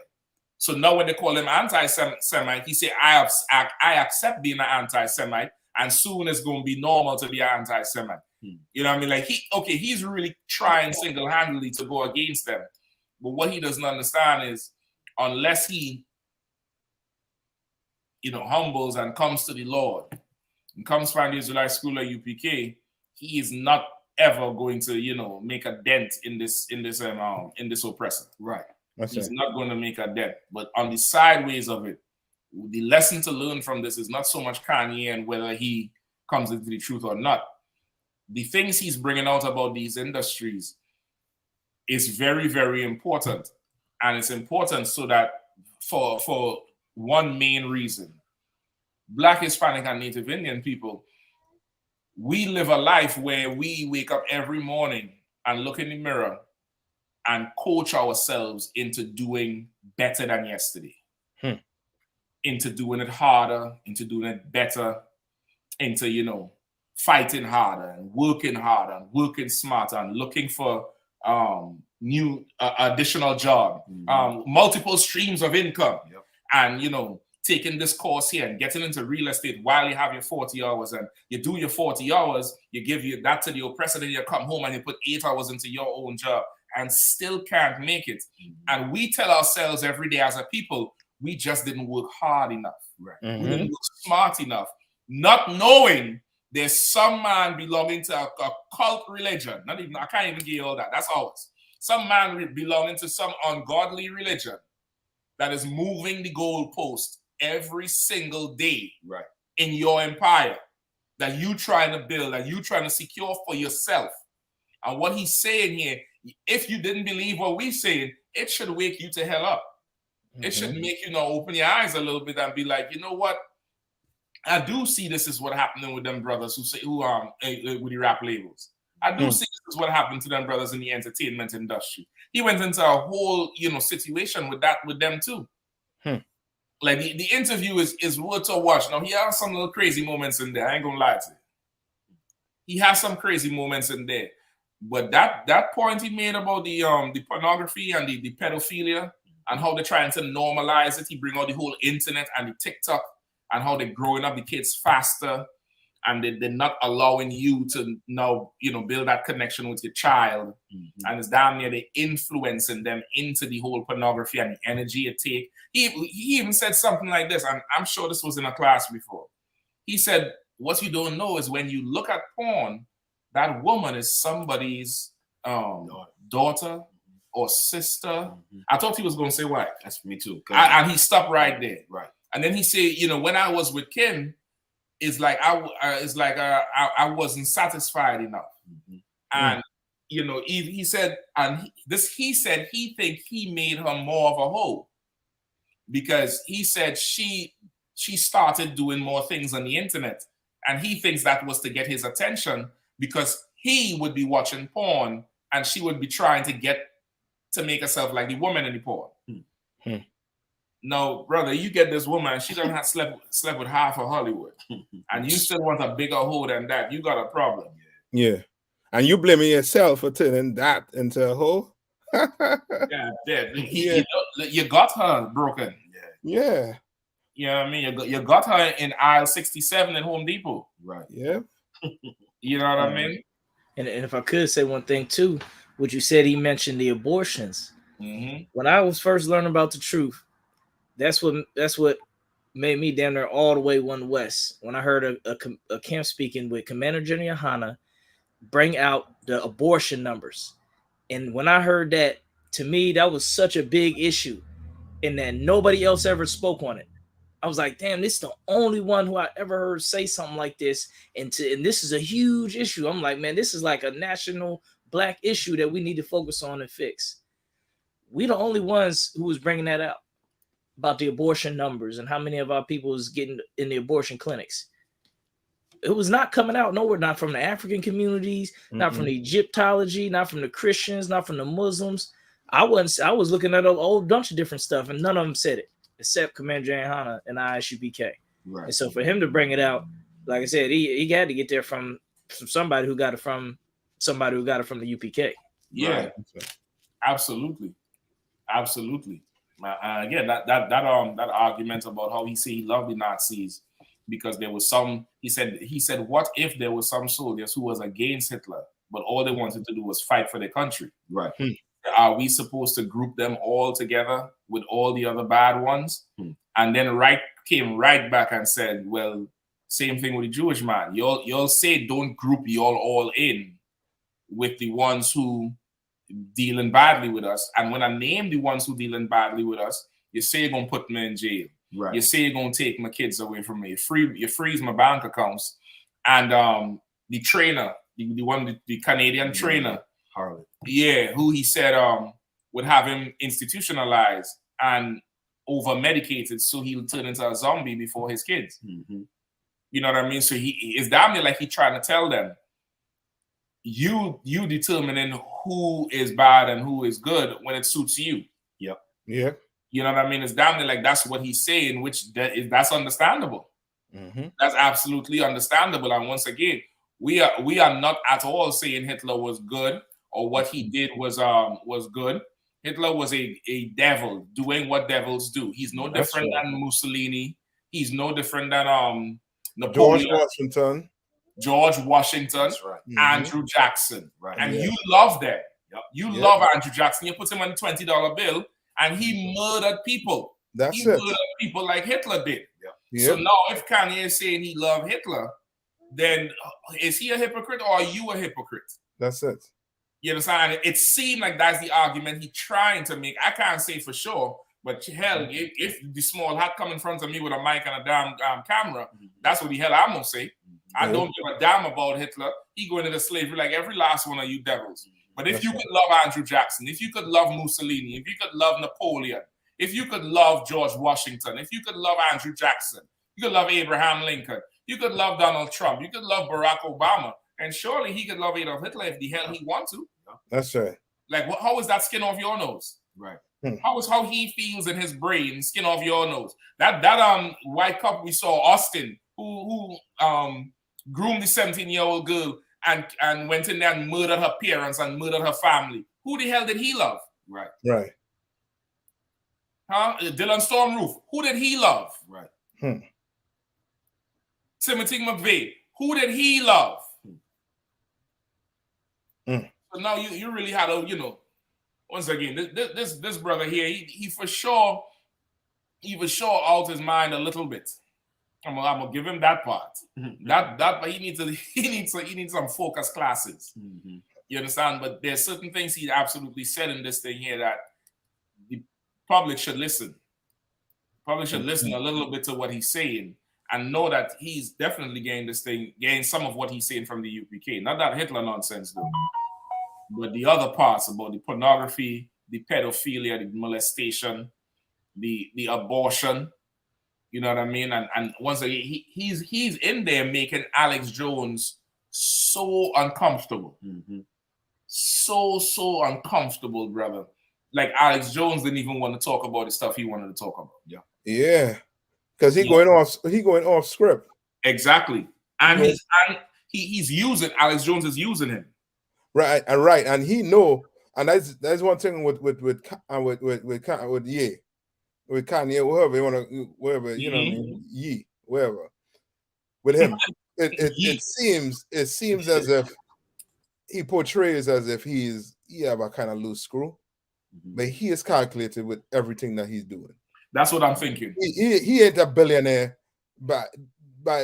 So now when they call him anti-Semite, he said, I accept being an anti-Semite, and soon it's going to be normal to be an anti-Semite. You know what I mean? Like, he's really trying single-handedly to go against them. But what he doesn't understand is unless he, you know, humbles and comes to the Lord and comes from the Israelite school at UPK, he is not ever going to, you know, make a dent in this oppressor. Right. He's not going to make a dent. But on the sideways of it, the lesson to learn from this is not so much Kanye and whether he comes into the truth or not. The things he's bringing out about these industries is very, very important. And it's important so that for one main reason, Black, Hispanic, and Native Indian people, we live a life where we wake up every morning and look in the mirror and coach ourselves into doing better than yesterday, into doing it harder, into doing it better, into, you know, fighting harder and working smarter and looking for new additional job, multiple streams of income, and, you know, taking this course here and getting into real estate while you have your 40 hours and you do your 40 hours, you give that to the oppressor, then you come home and you put 8 hours into your own job and still can't make it. And we tell ourselves every day as a people, we just didn't work hard enough. Right. We didn't work smart enough, not knowing there's some man belonging to a cult religion. I can't even give you all that. That's ours. Some man belonging to some ungodly religion that is moving the goalpost every single day, right, in your empire that you trying to build, that you trying to secure for yourself. And what he's saying here, if you didn't believe what we're saying, it should wake you to hell up. It should make you know, open your eyes a little bit and be like, you know what? I do see this is what happening with them brothers with the rap labels. I do see this is what happened to them brothers in the entertainment industry. He went into a whole, you know, situation with them too. Like the interview is worth a watch. Now he has some little crazy moments in there. I ain't gonna lie to you. He has some crazy moments in there. But that point he made about the pornography and the pedophilia and how they're trying to normalize it, he bring out the whole internet and the TikTok and how they're growing up the kids faster and they're not allowing you to now, you know, build that connection with your child. And it's damn near they influencing them into the whole pornography and the energy it take. He even said something like this, and I'm sure this was in a class before. He said, what you don't know is when you look at porn, that woman is somebody's daughter or sister. I thought he was going to say wife. That's me too. And he stopped right there. Right. And then he said, you know, when I was with Kim, it's like I wasn't satisfied enough. And you know, he said, and he said he think he made her more of a hoe because he said she started doing more things on the internet, and he thinks that was to get his attention because he would be watching porn and she would be trying to make herself like the woman in the porn. No, brother, you get this woman, she doesn't have slept with half of Hollywood, and you still want a bigger hoe than that. You got a problem. Yeah. And you blaming yourself for turning that into a hoe? Yeah, you got her broken. Yeah. You know what I mean? You got her in aisle 67 in Home Depot. Right. Yeah. You know what I mean? And if I could say one thing too, what you said, he mentioned the abortions. When I was first learning about the truth, that's what made me down there all the way one west. When I heard a camp speaking with Commander GEN.YAHANNA bring out the abortion numbers. And when I heard that, to me, that was such a big issue and that nobody else ever spoke on it. I was like, damn, this is the only one who I ever heard say something like this. And this is a huge issue. I'm like, man, this is like a national Black issue that we need to focus on and fix. We the only ones who was bringing that out about the abortion numbers and how many of our people is getting in the abortion clinics. It was not coming out nowhere, not from the African communities, not from the Egyptology, not from the Christians, not from the Muslims. I was looking at a whole bunch of different stuff, and none of them said it, except Commander GEN.YAHANNA and I.S.U.P.K. Right. And so for him to bring it out, like I said, he had to get there from somebody who got it from the UPK. Yeah, right. Absolutely. Again, that argument about how he said he loved the Nazis because there was some. He said, what if there was some soldiers who was against Hitler, but all they wanted to do was fight for their country? Right. Are we supposed to group them all together with all the other bad ones? And then came right back and said, well, same thing with the Jewish man. Y'all say don't group y'all all in with the ones who dealing badly with us. And when I name the ones who dealing badly with us, you say you're gonna put me in jail. Right. You say you're gonna take my kids away from me. You freeze my bank accounts. And the trainer, the Canadian trainer, Harley. Yeah, who he said would have him institutionalized and over medicated so he'll turn into a zombie before his kids. You know what I mean? So he is damn near like he trying to tell them, you determining who is bad and who is good when it suits you. Yep. Yeah. You know what I mean? It's damn near like that's what he's saying, which that's understandable. That's absolutely understandable. And once again, we are not at all saying Hitler was good or what he did was good. Hitler was a devil doing what devils do. He's no different than Mussolini. He's no different than Napoleon. George Washington, that's right. Andrew Jackson. Right. And you love them. Yep. You love Andrew Jackson. You put him on a $20 bill and he murdered people. He murdered people like Hitler did. Yep. So now if Kanye is saying he loved Hitler, then is he a hypocrite or are you a hypocrite? That's it. You understand? It seemed like that's the argument he's trying to make. I can't say for sure, but hell, if the small hat come in front of me with a mic and a damn camera, that's what the hell I'm gonna say. I don't give a damn about Hitler. He going into slavery like every last one of you devils. But if you could love Andrew Jackson, if you could love Mussolini, if you could love Napoleon, if you could love George Washington, if you could love Andrew Jackson, you could love Abraham Lincoln, you could love Donald Trump, you could love Barack Obama, and surely he could love Adolf Hitler if the hell he wants to. That's right. Like, how is that skin off your nose? Right. How is how he feels in his brain skin off your nose? That white couple we saw, Austin, who groomed the 17-year-old girl and went in there and murdered her parents and murdered her family. Who the hell did he love? Right. Right. Huh? Dylan Stormroof. Who did he love? Right. Timothy McVeigh. Who did he love? So now you really had to, once again, this brother here, he for sure out his mind a little bit. I'm gonna give him that part. But he needs some focus classes. You understand? But there's certain things he absolutely said in this thing here that the public should listen. Public should listen a little bit to what he's saying and know that he's definitely getting some of what he's saying from the UPK. Not that Hitler nonsense though. But the other parts about the pornography, the pedophilia, the molestation, the abortion, you know what I mean? And once again, he's in there making Alex Jones so uncomfortable. So uncomfortable, brother. Like Alex Jones didn't even want to talk about the stuff he wanted to talk about. Yeah. Because going off script. Exactly. And he's using Alex Jones is using him. Right, and he know, and that's one thing with Kanye, whoever you know, what I mean, whatever. With him, it seems as if he portrays as if he have a kind of loose screw, but he is calculated with everything that he's doing. That's what I'm thinking. He ain't a billionaire, by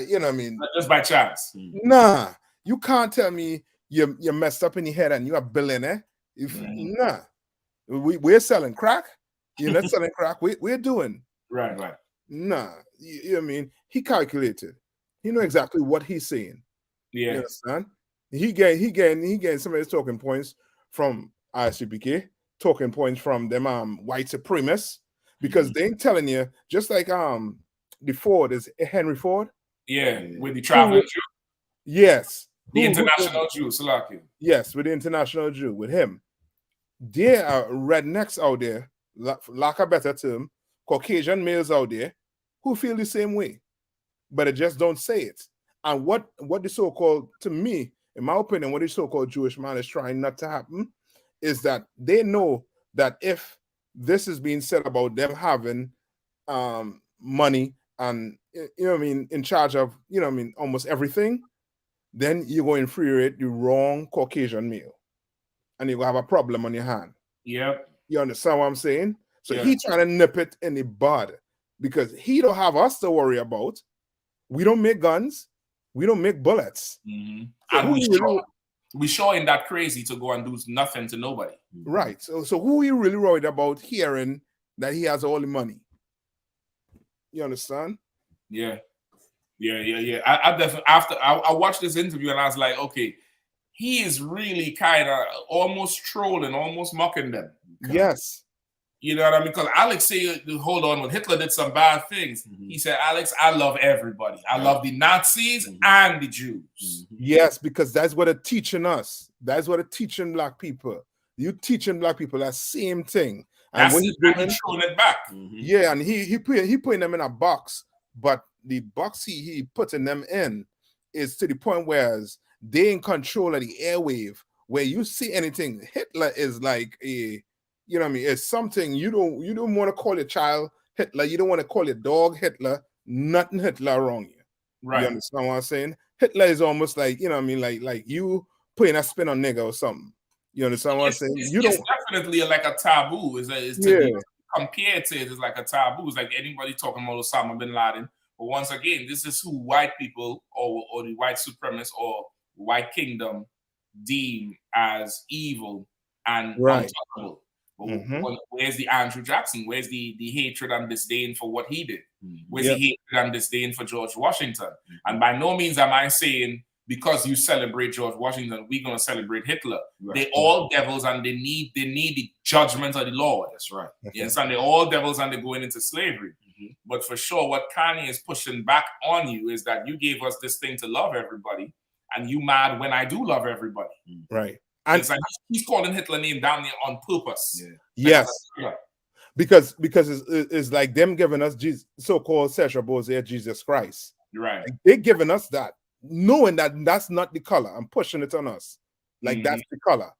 you know what I mean, just by chance. Nah, you can't tell me you're messed up in your head and you're a billionaire. Nah, we're selling crack. You're not selling crack. We're doing right. Nah, you know what I mean. He calculated. He know exactly what he's saying. Yeah, you understand? He gained some of his talking points from I.S.U.P.K, talking points from them white supremacists, because they ain't telling you, just like the Ford is Henry Ford. Yeah, with the traveling Jew. Yes. The international Jew, Salaki. Yes, with the international Jew, with him. There are rednecks out there, lack a better term, Caucasian males out there who feel the same way, but they just don't say it. And what the so-called, to me, in my opinion, what the so-called Jewish man is trying not to happen is that they know that if this is being said about them having money and, you know what I mean, in charge of, you know what I mean, almost everything, then you're going to infuriate the wrong Caucasian male. And you're going to have a problem on your hand. Yep. You understand what I'm saying? So Yeah. he trying to nip it in the bud because he don't have us to worry about. We don't make guns. We don't make bullets. Mm-hmm. So and we showing that crazy to go and do nothing to nobody. Right. So who are you really worried about hearing that he has all the money? You understand? Yeah. I definitely, after I watched this interview and I was like, okay, he is really kind of almost trolling, almost mocking them. Yes. You know what I mean? Because Alex said, hold on, when Hitler did some bad things, he said, Alex, I love everybody. I love the Nazis and the Jews. Yes, because that's what they're teaching us. That's what they're teaching black people. You teaching black people that same thing. And That's when he's throwing it back. Yeah, and he putting them in a box, but the box he putting them in is to the point where they in control of the airwave. Where you see anything, Hitler is like a, you know what I mean, it's something you don't want to call your child Hitler, you don't want to call your dog Hitler, nothing Hitler around you. Right. You understand what I'm saying? Hitler is almost like, you know what I mean, like you putting a spin on nigga or something. You understand what I'm saying? It's definitely like a taboo. Compared to it, it's like a taboo. It's like anybody talking about Osama bin Laden. But once again, this is who white people or the white supremacists or white kingdom deem as evil and untouchable. But where's the Andrew Jackson? Where's the hatred and disdain for what he did? Where's the hatred and disdain for George Washington? And by no means am I saying because you celebrate George Washington, we're gonna celebrate Hitler. They're all devils and they need the judgment of the Lord. That's right. Yes, and they're all devils and they're going into slavery. But for sure, what Kanye is pushing back on you is that you gave us this thing to love everybody, and you mad when I do love everybody. Right. And it's like he's calling Hitler name down there on purpose. Yes. Because it's like them giving us Jesus, so-called Sasha Bozier, Jesus Christ. Right. Like they're giving us that, knowing that that's not the color. I'm pushing it on us. Like that's the color.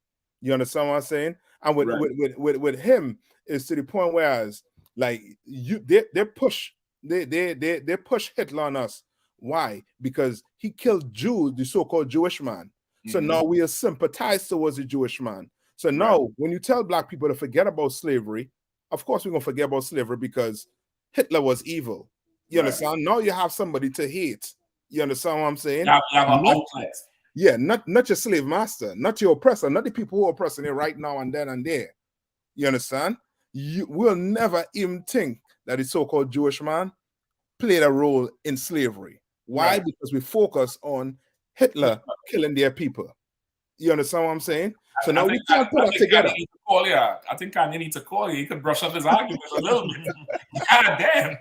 You understand what I'm saying? And with him, it's to the point where like they push Hitler on us. Why? Because he killed Jews, the so-called Jewish man. So now we are sympathized towards the Jewish man. So now when you tell black people to forget about slavery, of course we're gonna forget about slavery because Hitler was evil. You understand? Now you have somebody to hate. You understand what I'm saying? Not your slave master, not your oppressor, not the people who are oppressing you right now and then and there. You understand? You will never even think that the so-called Jewish man played a role in slavery. Why? Because we focus on Hitler killing their people. You understand what I'm saying? So now we can't put that together. I think Kanye needs to call you. He could brush up his arguments a little bit. God damn.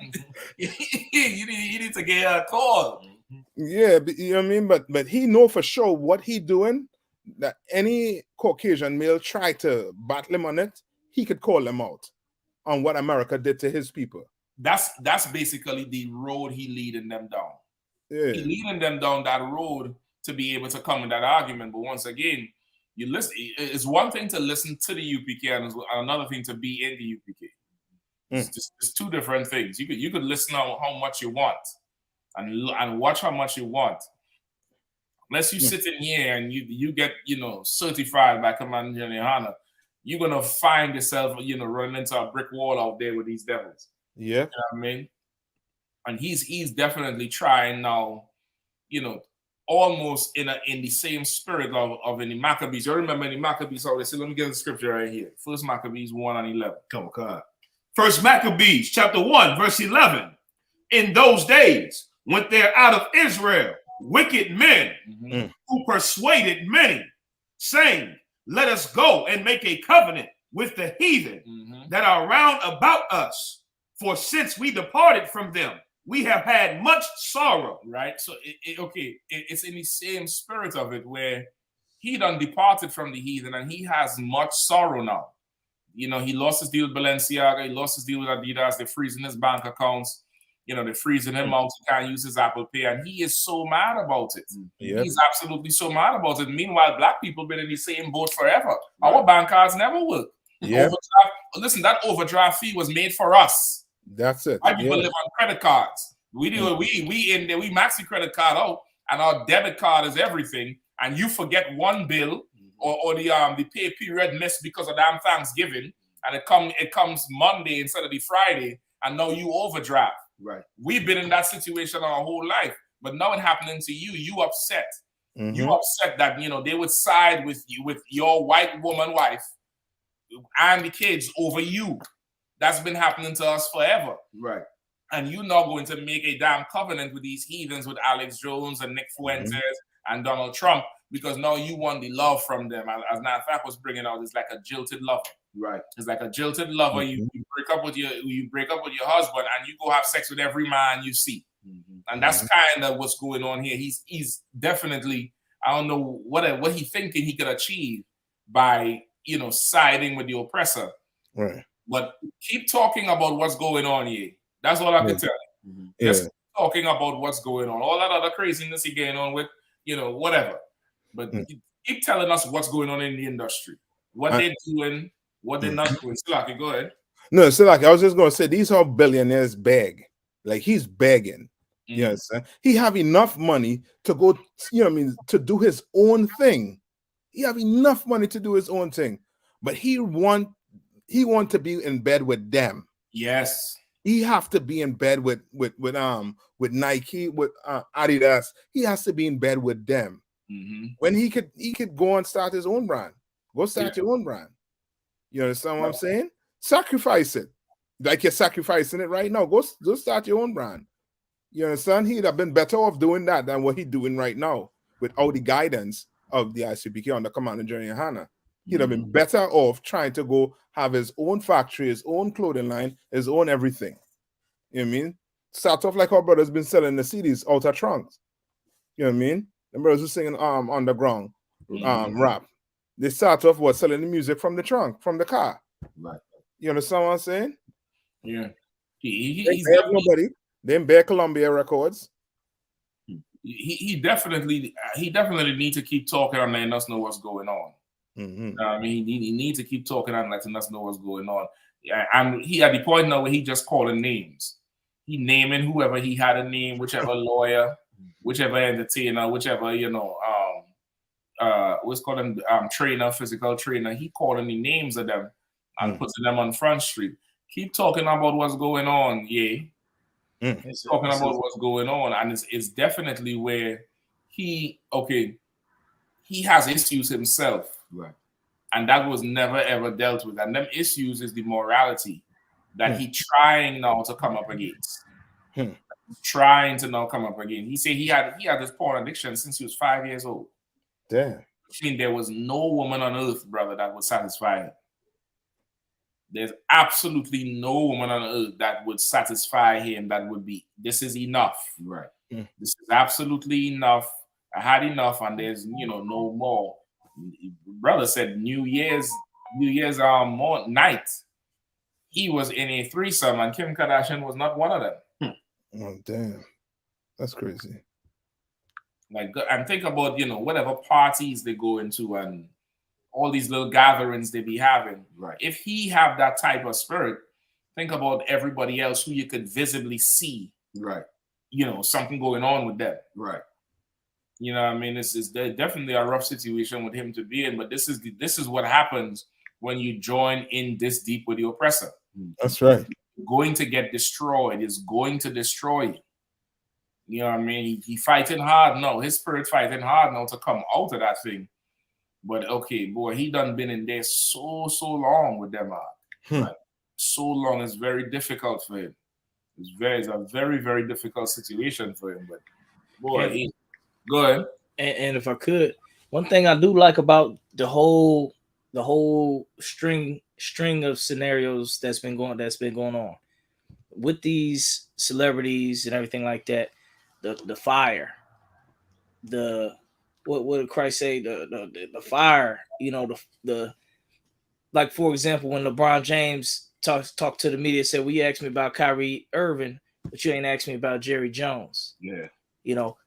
you need to get a call. Yeah, you know what I mean? But he know for sure what he doing, that any Caucasian male try to battle him on it, he could call them out on what America did to his people. That's basically the road he leading them down. Yeah. He leading them down that road to be able to come in that argument. But once again, you listen. It's one thing to listen to the UPK and another thing to be in the UPK. It's two different things. You could listen on how much you want and watch how much you want. Unless you sit in here and you get certified by Commander GEN.YAHANNA, you're gonna find yourself running into a brick wall out there with these devils. Yeah, you know what I mean. And he's definitely trying now, almost in the same spirit of in the Maccabees. You remember in the Maccabees, let me get the scripture right here. First Maccabees 1:11. Come on. First Maccabees chapter 1, verse 11. In those days went there out of Israel wicked men who persuaded many, saying, let us go and make a covenant with the heathen that are round about us. For since we departed from them, we have had much sorrow. Right? So, it's in the same spirit of it where he done departed from the heathen and he has much sorrow now. He lost his deal with Balenciaga. He lost his deal with Adidas. They're freezing his bank accounts. They're freezing him out. He can't use his Apple Pay. And he is so mad about it. Yep. He's absolutely so mad about it. Meanwhile, black people been in the same boat forever. Right. Our bank cards never work. Yep. Listen, that overdraft fee was made for us. That's it. White people live on credit cards. We do we in there, we max the credit card out, and our debit card is everything. And you forget one bill or the pay period missed because of damn Thanksgiving, and it comes Monday instead of the Friday, and now you overdraft. Right. We've been in that situation our whole life, but now it happening to you. You upset. You upset that they would side with you, with your white woman wife and the kids over you. That's been happening to us forever. Right. And you're not going to make a damn covenant with these heathens, with Alex Jones and Nick Fuentes and Donald Trump, because now you want the love from them. As NAFAC was bringing out, it's like a jilted lover. Right. It's like a jilted lover. You break up with your husband and you go have sex with every man you see. And that's kind of what's going on here. He's definitely, I don't know what he thinking he could achieve by siding with the oppressor. Right. But keep talking about what's going on here. That's all I can tell you. Just keep talking about what's going on. All that other craziness he getting on with, whatever. But keep telling us what's going on in the industry. What they're doing, what they're not doing. Silaki, go ahead. No, Silaki, I was just going to say, these are billionaires beg. Like, he's begging. You understand? He have enough money to go, to do his own thing. He have enough money to do his own thing. But he want to be in bed with them. Yes. He have to be in bed with Nike, with Adidas. He has to be in bed with them. When he could go and start his own brand. Go start your own brand. You understand what I'm saying? Sacrifice it. Like you're sacrificing it right now. Go start your own brand. You understand? He'd have been better off doing that than what he's doing right now without the guidance of the ISUPK under Commander GEN.YAHANNA. He'd have been better off trying to go have his own factory, his own clothing line, his own everything. You know what I mean? Start off like our brother's been selling the CDs out of trunks. You know what I mean? The brothers who singing underground rap. They start off selling the music from the trunk, from the car. Right. You understand what I'm saying? Yeah. Nobody. They didn't bear Columbia Records. He definitely need to keep talking and letting us know what's going on. I mean, he needs to keep talking and letting us know what's going on. And he at the point now where he just calling names. He naming whoever he had a name, whichever lawyer, whichever entertainer, whichever what's called him trainer, physical trainer. He calling the names of them and putting them on Front Street. Keep talking about what's going on, He's talking about what's going on, and it's definitely where he has issues himself. Right. And that was never ever dealt with. And them issues is the morality that he trying now to come up against. Trying to now come up again. He said he had this porn addiction since he was 5 years old. Damn. Which means there was no woman on earth, brother, that would satisfy him. There's absolutely no woman on earth that would satisfy him. That would be, this is enough. Right. This is absolutely enough. I had enough, and there's no more. Brother said New Year's night, he was in a threesome, and Kim Kardashian was not one of them. Oh damn, that's crazy. Like, and think about whatever parties they go into and all these little gatherings they be having. Right. If he have that type of spirit, think about everybody else who you could visibly see. Right. Something going on with them. Right. You know what I mean? This is definitely a rough situation with him to be in, but this is what happens when you join in this deep with the oppressor. That's right. You're going to get destroyed. It's going to destroy you. You know what I mean? He fighting hard now. His spirit fighting hard now to come out of that thing. But okay, boy, he done been in there so long with them. Like, so long. It's very difficult for him. It's a very, very difficult situation for him. But boy, go ahead. And if I could, one thing I do like about the whole string of scenarios that's been going on with these celebrities and everything like that, the fire, what did Christ say? The fire, the like, for example, when LeBron James talked to the media, said, well, you asked me about Kyrie Irving, but you ain't asked me about Jerry Jones. Yeah.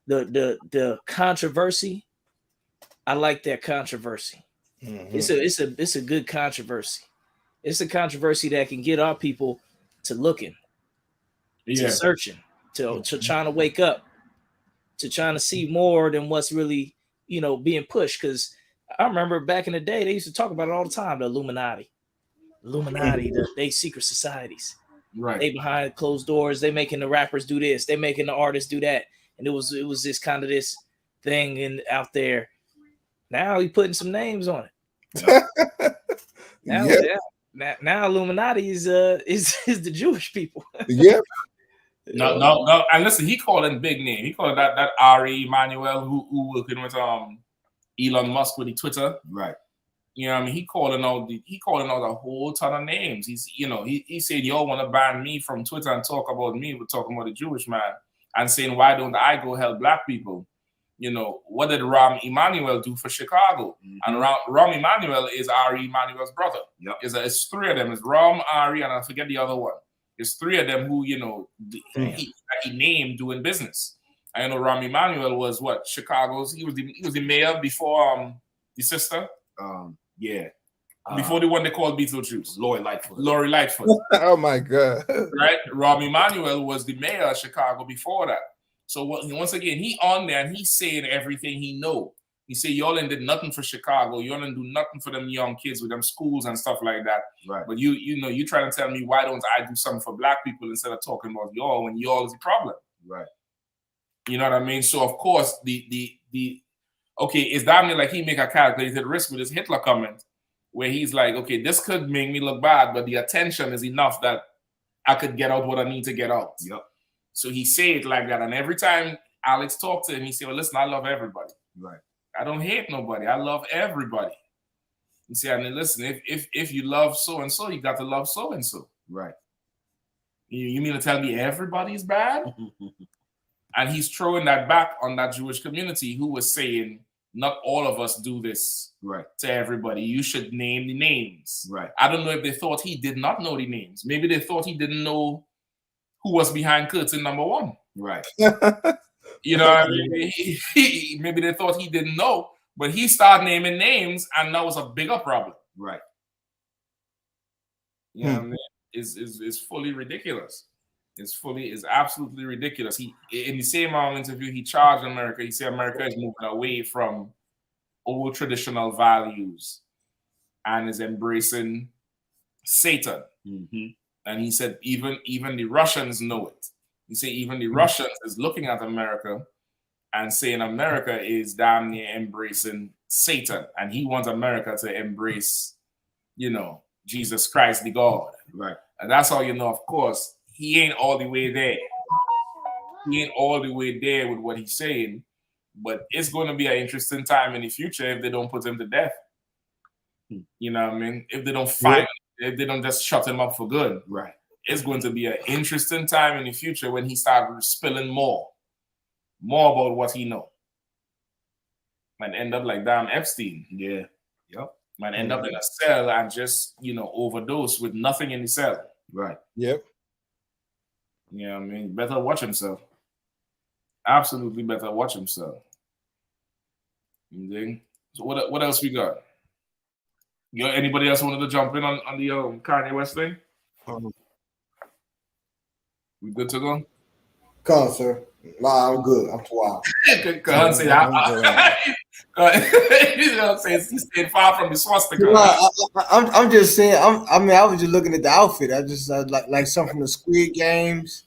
The controversy, I like that controversy. Mm-hmm. It's a good controversy. It's a controversy that can get our people to looking, to searching, to trying to wake up, to trying to see more than what's really, being pushed. Because I remember back in the day, they used to talk about it all the time, the Illuminati, they secret societies. Right. They behind closed doors, they making the rappers do this, they making the artists do that. And it was this kind of this thing out there. Now he putting some names on it. Now Illuminati is the Jewish people. Yep. No. And listen, he calling big name. He called that Ari Emanuel who working with Elon Musk with the Twitter. Right. You know what I mean? He calling out a whole ton of names. He's he said, y'all want to ban me from Twitter and talk about me. We're talking about a Jewish man and saying, why don't I go help black people? What did Rahm Emanuel do for Chicago? Mm-hmm. And Rahm Emanuel is Ari Emanuel's brother. Yep. It's three of them. It's Rahm, Ari, and I forget the other one. It's three of them who, he named doing business. I know Rahm Emanuel was what? Chicago's. He was the mayor before the sister. Yeah. Before the one they called Beetlejuice. Lori Lightfoot. Oh my God. Right? Rahm Emanuel was the mayor of Chicago before that. So once again, he on there and he's saying everything he know. He said, y'all ain't did nothing for Chicago. Y'all ain't do nothing for them young kids with them schools and stuff like that. Right. But you trying to tell me, why don't I do something for black people instead of talking about y'all when y'all is the problem? Right. You know what I mean? So of course it's damn near like he make a calculated risk with his Hitler comment where he's like, okay, this could make me look bad, but the attention is enough that I could get out what I need to get out. Yep. So he say it like that. And every time Alex talked to him, he said, well, listen, I love everybody. Right. I don't hate nobody. I love everybody. He said, and listen, if you love so-and-so, you got to love so-and-so. Right. You mean to tell me everybody's bad? And he's throwing that back on that Jewish community who was saying, not all of us do this to everybody. You should name the names. Right. I don't know if they thought he did not know the names. Maybe they thought he didn't know who was behind curtain number one. Right. You know what I mean? Maybe they thought he didn't know, but he started naming names, and that was a bigger problem. Right. You know what I mean? It's fully ridiculous. It's absolutely ridiculous. He in the same interview, he charged America. He said America is moving away from old traditional values and is embracing Satan. Mm-hmm. And he said even the Russians know it. He said even the Russians is looking at America and saying America is damn near embracing Satan, and he wants America to embrace, Jesus Christ, the God. Right. And that's how of course, he ain't all the way there. He ain't all the way there with what he's saying, But it's going to be an interesting time in the future if they don't put him to death. You know what I mean? If they don't find, if they don't just shut him up for good, right? It's going to be an interesting time in the future when he starts spilling more about what he know. Might end up like damn Epstein. Yeah. Yep. Might end up in a cell and just, you know, overdose with nothing in the cell. Right. Yep. You know what I mean? Better watch himself. Absolutely better watch himself. You think? So what else we got? You got anybody else wanted to jump in on the Kanye West thing? We good to go? Come on, sir. Nah, I'm good. I'm too wild. Cause say he stayed far from the swastika. I'm just saying. I was just looking at the outfit. I just like something from the Squid Games,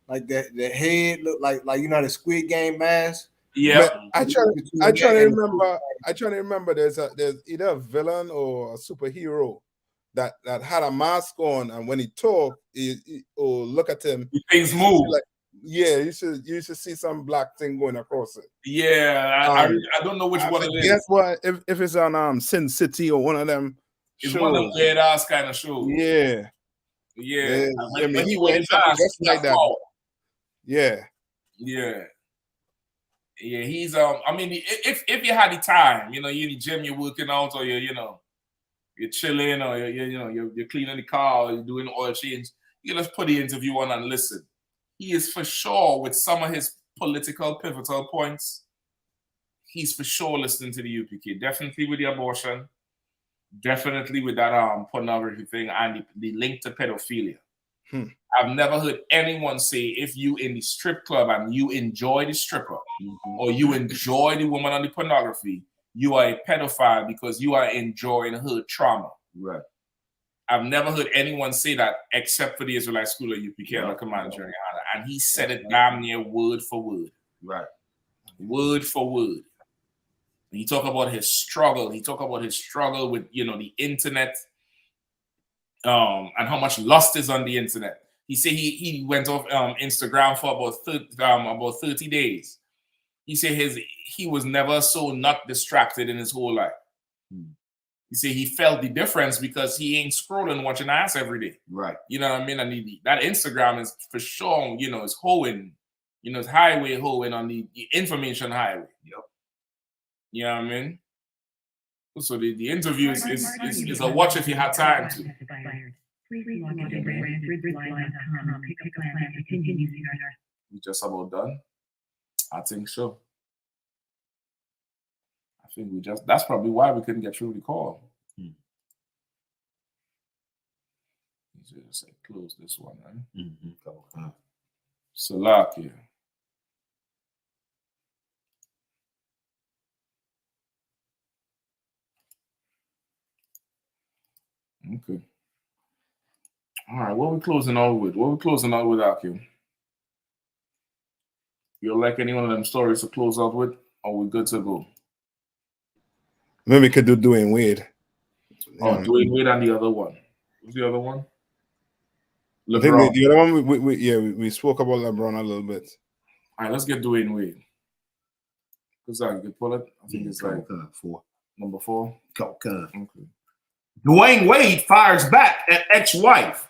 like the head look like you know the Squid Game mask. Yeah, I try to remember. There's either a villain or a superhero that had a mask on, and when he talked, or look at him, things move. Like, yeah, you should see some black thing going across it. Yeah, I don't know which one it is. Guess what? If it's on Sin City or one of them, it's shows. one of them weird ass kind of shows. Yeah. I mean, he went just like that. Yeah. Yeah, he's I mean, if you had the time, you know, you're in the gym, you're working out, or you're chilling, or you're cleaning the car, or you're doing oil change, you just put the interview on and listen. He is for sure, with some of his political pivotal points, he's for sure listening to the UPK. Definitely with the abortion, definitely with that pornography thing, and the link to pedophilia. I've never heard anyone say if you in the strip club and you enjoy the stripper or you enjoy the woman on the pornography, you are a pedophile because you are enjoying her trauma. Right. I've never heard anyone say that except for the Israelite school of UPK under command of GEN.YAHANNA, and he said it damn near word for word. Right. Word for word. He talked about his struggle. He talked about his struggle with, the internet, and how much lust is on the internet. He said he went off Instagram for about 30 days. He said he was never so not distracted in his whole life. He said he felt the difference because he ain't scrolling watching ass every day. Right. You know what I mean? And that Instagram is for sure, it's hoeing, it's highway hoeing on the information highway. Yep. You know what I mean? So the interview is a watch if you have time to. We just about done? I think so. I think that's probably why we couldn't get through the call. Just close this one, right? Salakia. Okay. All right, what we closing out with? Akim? You like any one of them stories to close out with? Or we good to go? Maybe we could do Dwyane Wade. Oh, Dwyane Wade and the other one. What's the other one? LeBron. I think the other one, we spoke about LeBron a little bit. All right, let's get Dwyane Wade. What's that? You can pull it? I think it's like 4. Number 4? Okay. Dwyane Wade fires back at ex-wife,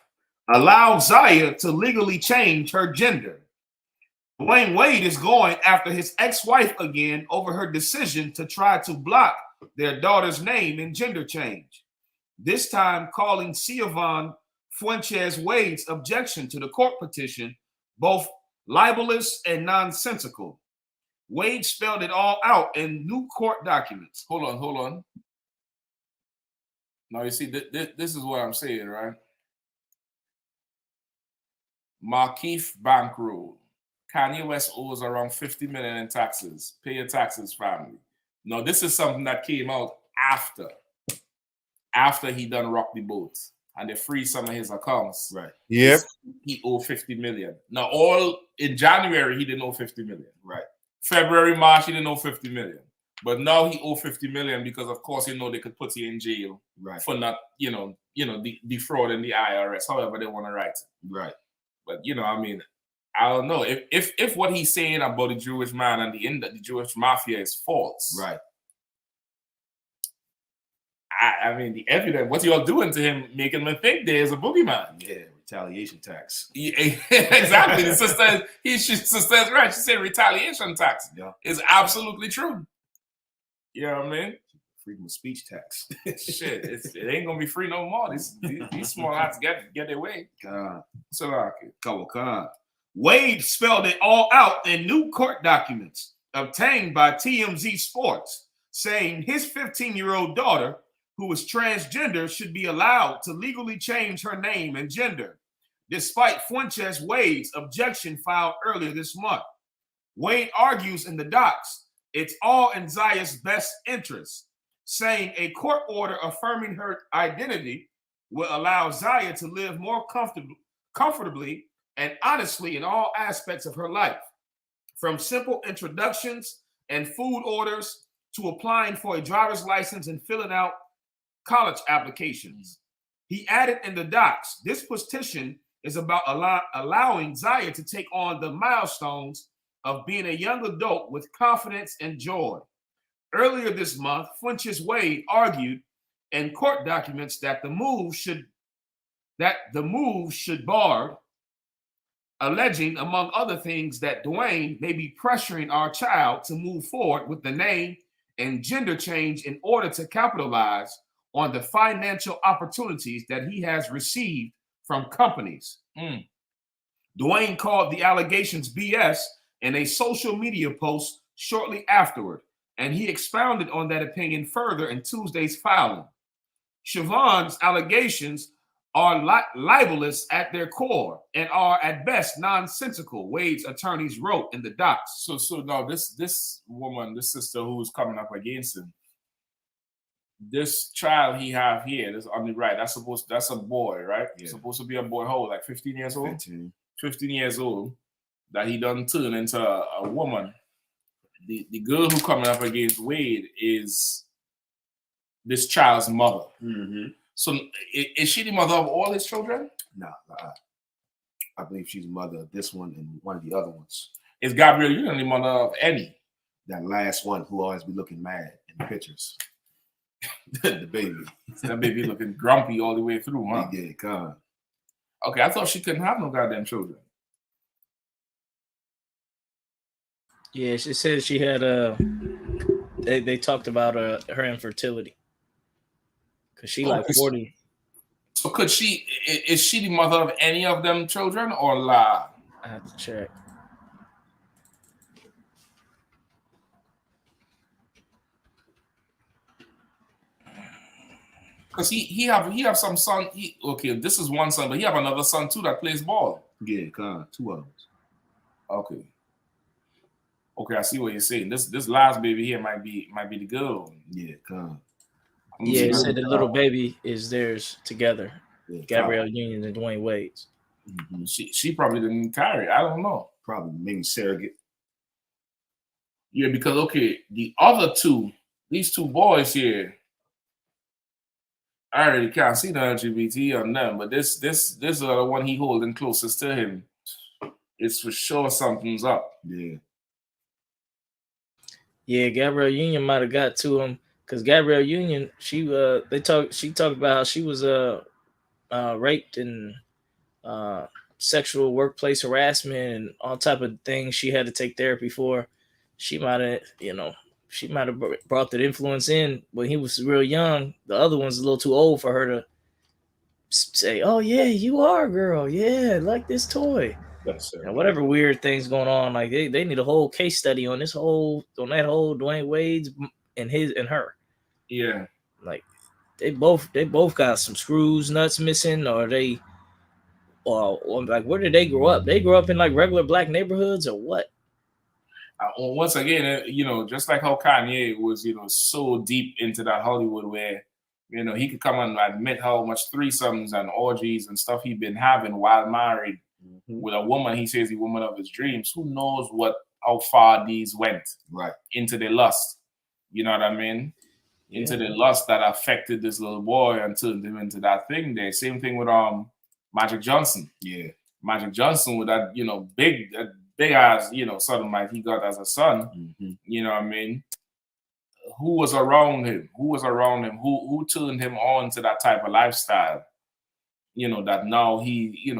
allows Zaya to legally change her gender. Dwyane Wade is going after his ex-wife again over her decision to try to block their daughter's name in gender change. This time calling Siobhan Fuentes Wade's objection to the court petition both libelous and nonsensical. Wade spelled it all out in new court documents. Hold on. Now, you see, this is what I'm saying, right? Markeith bankroll. Kanye West owes around $50 million in taxes. Pay your taxes, family. Now, this is something that came out after he done rock the boat and they freed some of his accounts. Right. Yep. He owed $50 million. Now, all in January, he didn't owe $50 million. Right. February, March, he didn't owe $50 million. But now he owed $50 million because, of course, they could put you in jail for not, defrauding the IRS, however they want to write it. Right. But, I mean, I don't know if what he's saying about the Jewish man and the Jewish mafia is false. Right. I mean, the evidence, what y'all doing to him, making him think there's a boogeyman. Yeah, retaliation tax. Yeah, exactly. The sister's right. She said retaliation tax. Yeah. It's absolutely true. You know what I mean? Freedom of speech tax. Shit, it ain't gonna be free no more. These small hats get their way. So like Wade spelled it all out in new court documents obtained by TMZ Sports, saying his 15-year-old daughter, who is transgender, should be allowed to legally change her name and gender, despite Fuentes Wade's objection filed earlier this month. Wade argues in the docs it's all in Zaya's best interest, saying a court order affirming her identity will allow Zaya to live more comfortably and honestly in all aspects of her life, from simple introductions and food orders to applying for a driver's license and filling out college applications. He added in the docs, this petition is about allowing Zaya to take on the milestones of being a young adult with confidence and joy. Earlier this month, Fuentes Wade argued in court documents that the move should bar, alleging, among other things, that Dwyane may be pressuring our child to move forward with the name and gender change in order to capitalize on the financial opportunities that he has received from companies. Dwyane called the allegations BS in a social media post shortly afterward, and he expounded on that opinion further in Tuesday's filing. Siobhan's allegations are libelous at their core and are at best nonsensical, Wade's attorneys wrote in the docs. So now this woman, this sister who's coming up against him, this child he have here, this on the right, that's a boy, right? Yeah. Supposed to be a boy, how old, like 15 years old? 15 years old, that he done turn into a woman. The girl who coming up against Wade is this child's mother. So is she the mother of all his children? No, I believe she's the mother of this one and one of the other ones. Is Gabrielle Union the mother of any? That last one who always be looking mad in the pictures. The baby. That baby looking grumpy all the way through, huh? Yeah, God. Okay, I thought she couldn't have no goddamn children. Yeah, she said she had they talked about her infertility. Cause she like 40. So could she? Is she the mother of any of them children or la? I have to check. Because he have some son. Okay, this is one son, but he have another son too that plays ball. Yeah, God, two of them. Okay. Okay, I see what you're saying. This last baby here might be the girl. Yeah, God. Yeah, it said the little baby is theirs together. Yeah, Gabrielle Union and Dwyane Wade's. She probably didn't carry. I don't know. Probably maybe surrogate. Yeah, because okay, the other two, these two boys here, I already can't see the LGBT on them, but this other one he holding closest to him, it's for sure something's up. Yeah. Yeah, Gabrielle Union might have got to him. Because Gabrielle Union, she talked about how she was raped and sexual workplace harassment and all type of things she had to take therapy for. She might have brought that influence in when he was real young. The other one's a little too old for her to say, "Oh yeah, you are a girl. Yeah, like this toy." And whatever weird things going on, like they need a whole case study on that whole Dwyane Wade's and her. Yeah, like they both got some screws, nuts missing, or like where did they grow up? They grew up in like regular black neighborhoods or what? Once again, just like how Kanye was, so deep into that Hollywood where, he could come and admit how much threesomes and orgies and stuff he'd been having while married with a woman he says the woman of his dreams. Who knows how far these went into the lust? You know what I mean? Into the lust that affected this little boy and turned him into that thing there. Same thing with Magic Johnson. Yeah. Magic Johnson with that, big ass, sodomite he got as a son. You know what I mean? Who was around him? Who turned him on to that type of lifestyle? That now he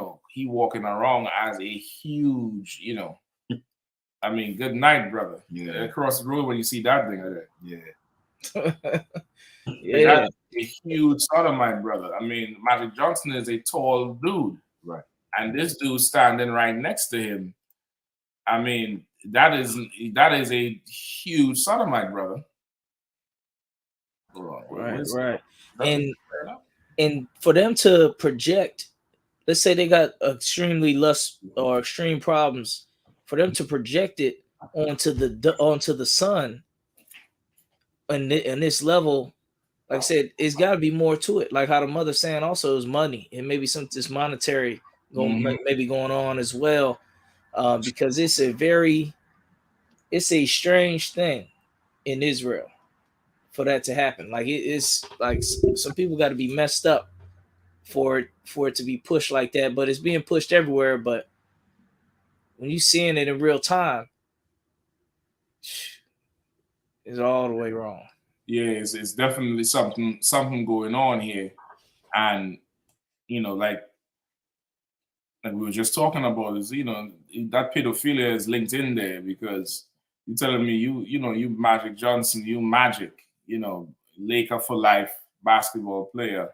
walking around as a huge, I mean, good night, brother. Yeah. Across the road when you see that thing there. Yeah. Yeah. That's a huge sodomite, brother. I mean, Magic Johnson is a tall dude. Right. And this dude standing right next to him. I mean, that is a huge sodomite, brother. Right. And for them to project, let's say they got extremely lust or extreme problems, for them to project it onto the son and this level, like I said, it's got to be more to it. Like how the mother's saying, also is money and maybe some this monetary maybe going on as well, because it's a strange thing in Israel for that to happen. Like it's like some people got to be messed up for it to be pushed like that, but it's being pushed everywhere. But when you seeing it in real time, it's all the way wrong. Yeah, it's definitely something going on here, and like we were just talking about is that pedophilia is linked in there because you're telling me you Magic Johnson, you Magic, Laker for life basketball player,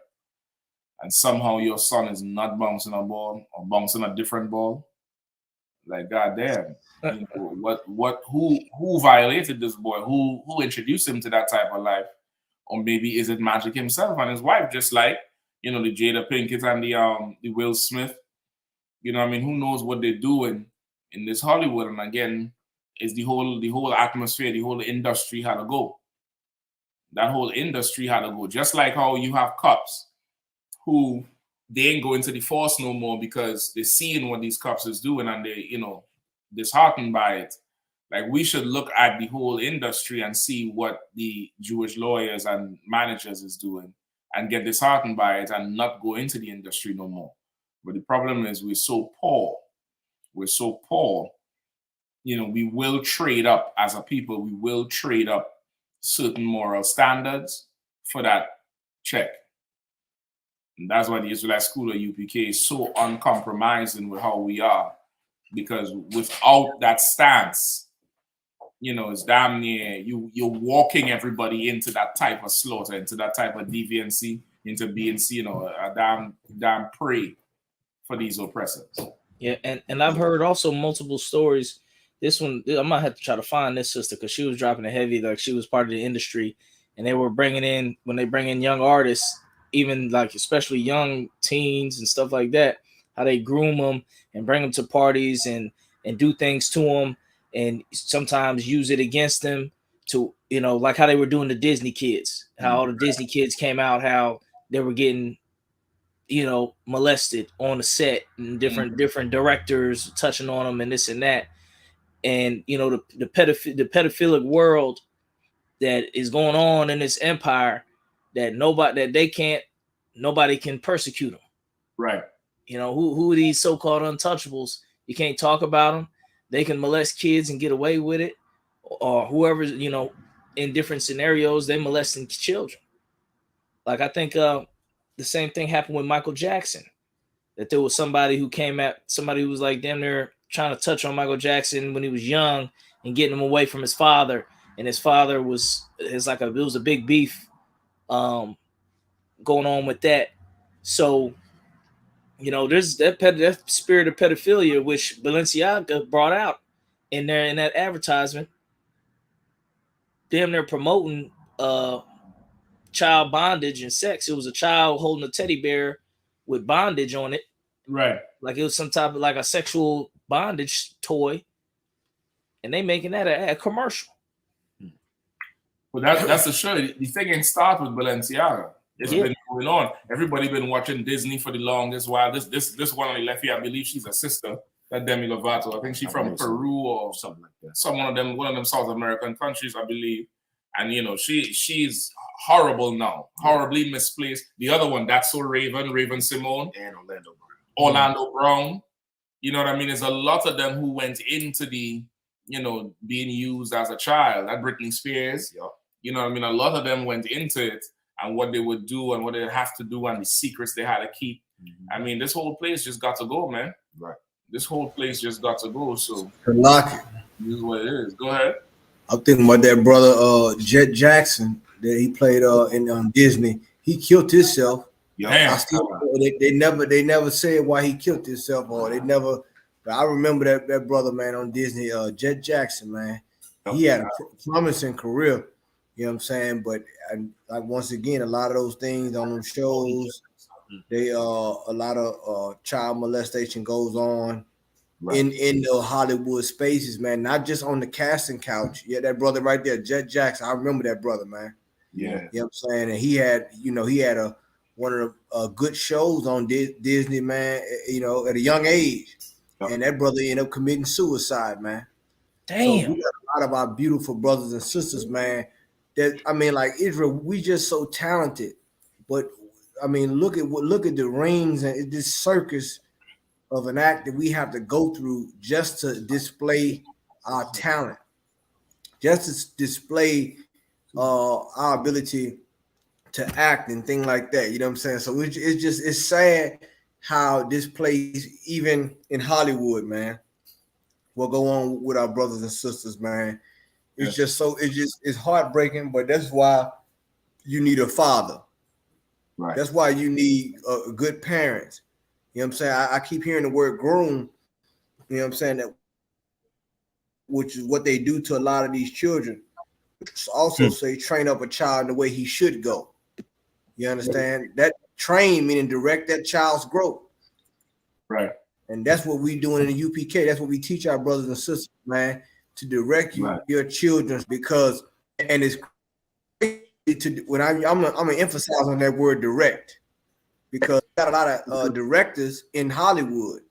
and somehow your son is not bouncing a ball or bouncing a different ball. Like, goddamn, who violated this boy? Who introduced him to that type of life? Or maybe is it Magic himself and his wife? Just like the Jada Pinkett and the Will Smith. You know what I mean? Who knows what they're doing in this Hollywood? And again, is the whole atmosphere, the whole industry had to go. That whole industry had to go. Just like how you have cops who they ain't going to the force no more because they're seeing what these cops is doing and they, disheartened by it. Like, we should look at the whole industry and see what the Jewish lawyers and managers is doing and get disheartened by it and not go into the industry no more. But the problem is we're so poor. We will trade up as a people. We will trade up certain moral standards for that check. And that's why the Israelite school of UPK is so uncompromising with how we are. Because without that stance, it's damn near you're walking everybody into that type of slaughter, into that type of deviancy, into being, a damn prey for these oppressors. Yeah, and I've heard also multiple stories. This one, I might have to try to find this sister because she was dropping it heavy, like she was part of the industry, and they were bringing in, when they bring in young artists, even like especially young teens and stuff like that, how they groom them and bring them to parties and do things to them and sometimes use it against them to, like how they were doing the Disney kids, how all the Disney kids came out, how they were getting, molested on the set and different directors touching on them and this and that. And, the pedophilic world that is going on in this empire that nobody can persecute them. Right. Who are these so-called untouchables? You can't talk about them. They can molest kids and get away with it, or whoever, in different scenarios, they molesting children. Like, I think the same thing happened with Michael Jackson, that there was somebody who was like damn near trying to touch on Michael Jackson when he was young and getting him away from his father. And his father it was a big beef going on with that. So, there's that spirit of pedophilia, which Balenciaga brought out in that advertisement. Damn, they're promoting child bondage and sex. It was a child holding a teddy bear with bondage on it. Right. Like it was some type of like a sexual bondage toy. And they making that a commercial. Well, that's the show. The thing ain't start with Balenciaga. It's been going on. Everybody been watching Disney for the longest while. This one on the left here, I believe she's a sister, that Demi Lovato. I think she's from Peru or something like that. One of them South American countries, I believe. And she's horrible now, horribly misplaced. The other one, That's So Raven Simone, and Orlando Brown. You know what I mean? There's a lot of them who went into the, you know, being used as a child. That Britney Spears, you know what I mean? A lot of them went into it and what they would do and what they have to do and the secrets they had to keep. I mean, this whole place just got to go, man. Right. This whole place just got to go. So Lock it. This is what it is. Go ahead. I'm thinking about that brother Jet Jackson that he played in Disney. He killed himself. Yeah. They never said why he killed himself, or they never. But I remember that brother, man, on Disney, Jet Jackson, man. He had a promising career. You know what I'm saying? But like once again, a lot of those things on them shows, they a lot of child molestation goes on in the Hollywood spaces, man. Not just on the casting couch. Yeah, that brother right there, Jet Jackson. I remember that brother, man. Yeah, you know what I'm saying. And he had one of the good shows on Disney, man. You know, at a young age, and that brother ended up committing suicide, man. Damn. So we got a lot of our beautiful brothers and sisters, man. That I mean, like Israel, we just so talented, but I mean, look at the rings and this circus of an act that we have to go through just to display our talent, just to display our ability to act and things like that. You know what I'm saying? So it's sad how this plays even in Hollywood, man. What go on with our brothers and sisters, man. It's it's heartbreaking, but that's why you need a father. Right. That's why you need good parents. You know what I'm saying? I keep hearing the word groom. You know what I'm saying? That, which is what they do to a lot of these children. Also say train up a child in the way he should go. You understand? That train meaning direct that child's growth. Right. And that's what we doing in the UPK. That's what we teach our brothers and sisters, man, to direct your children, because and it's to when I'm gonna emphasize on that word direct, because we got a lot of directors in Hollywood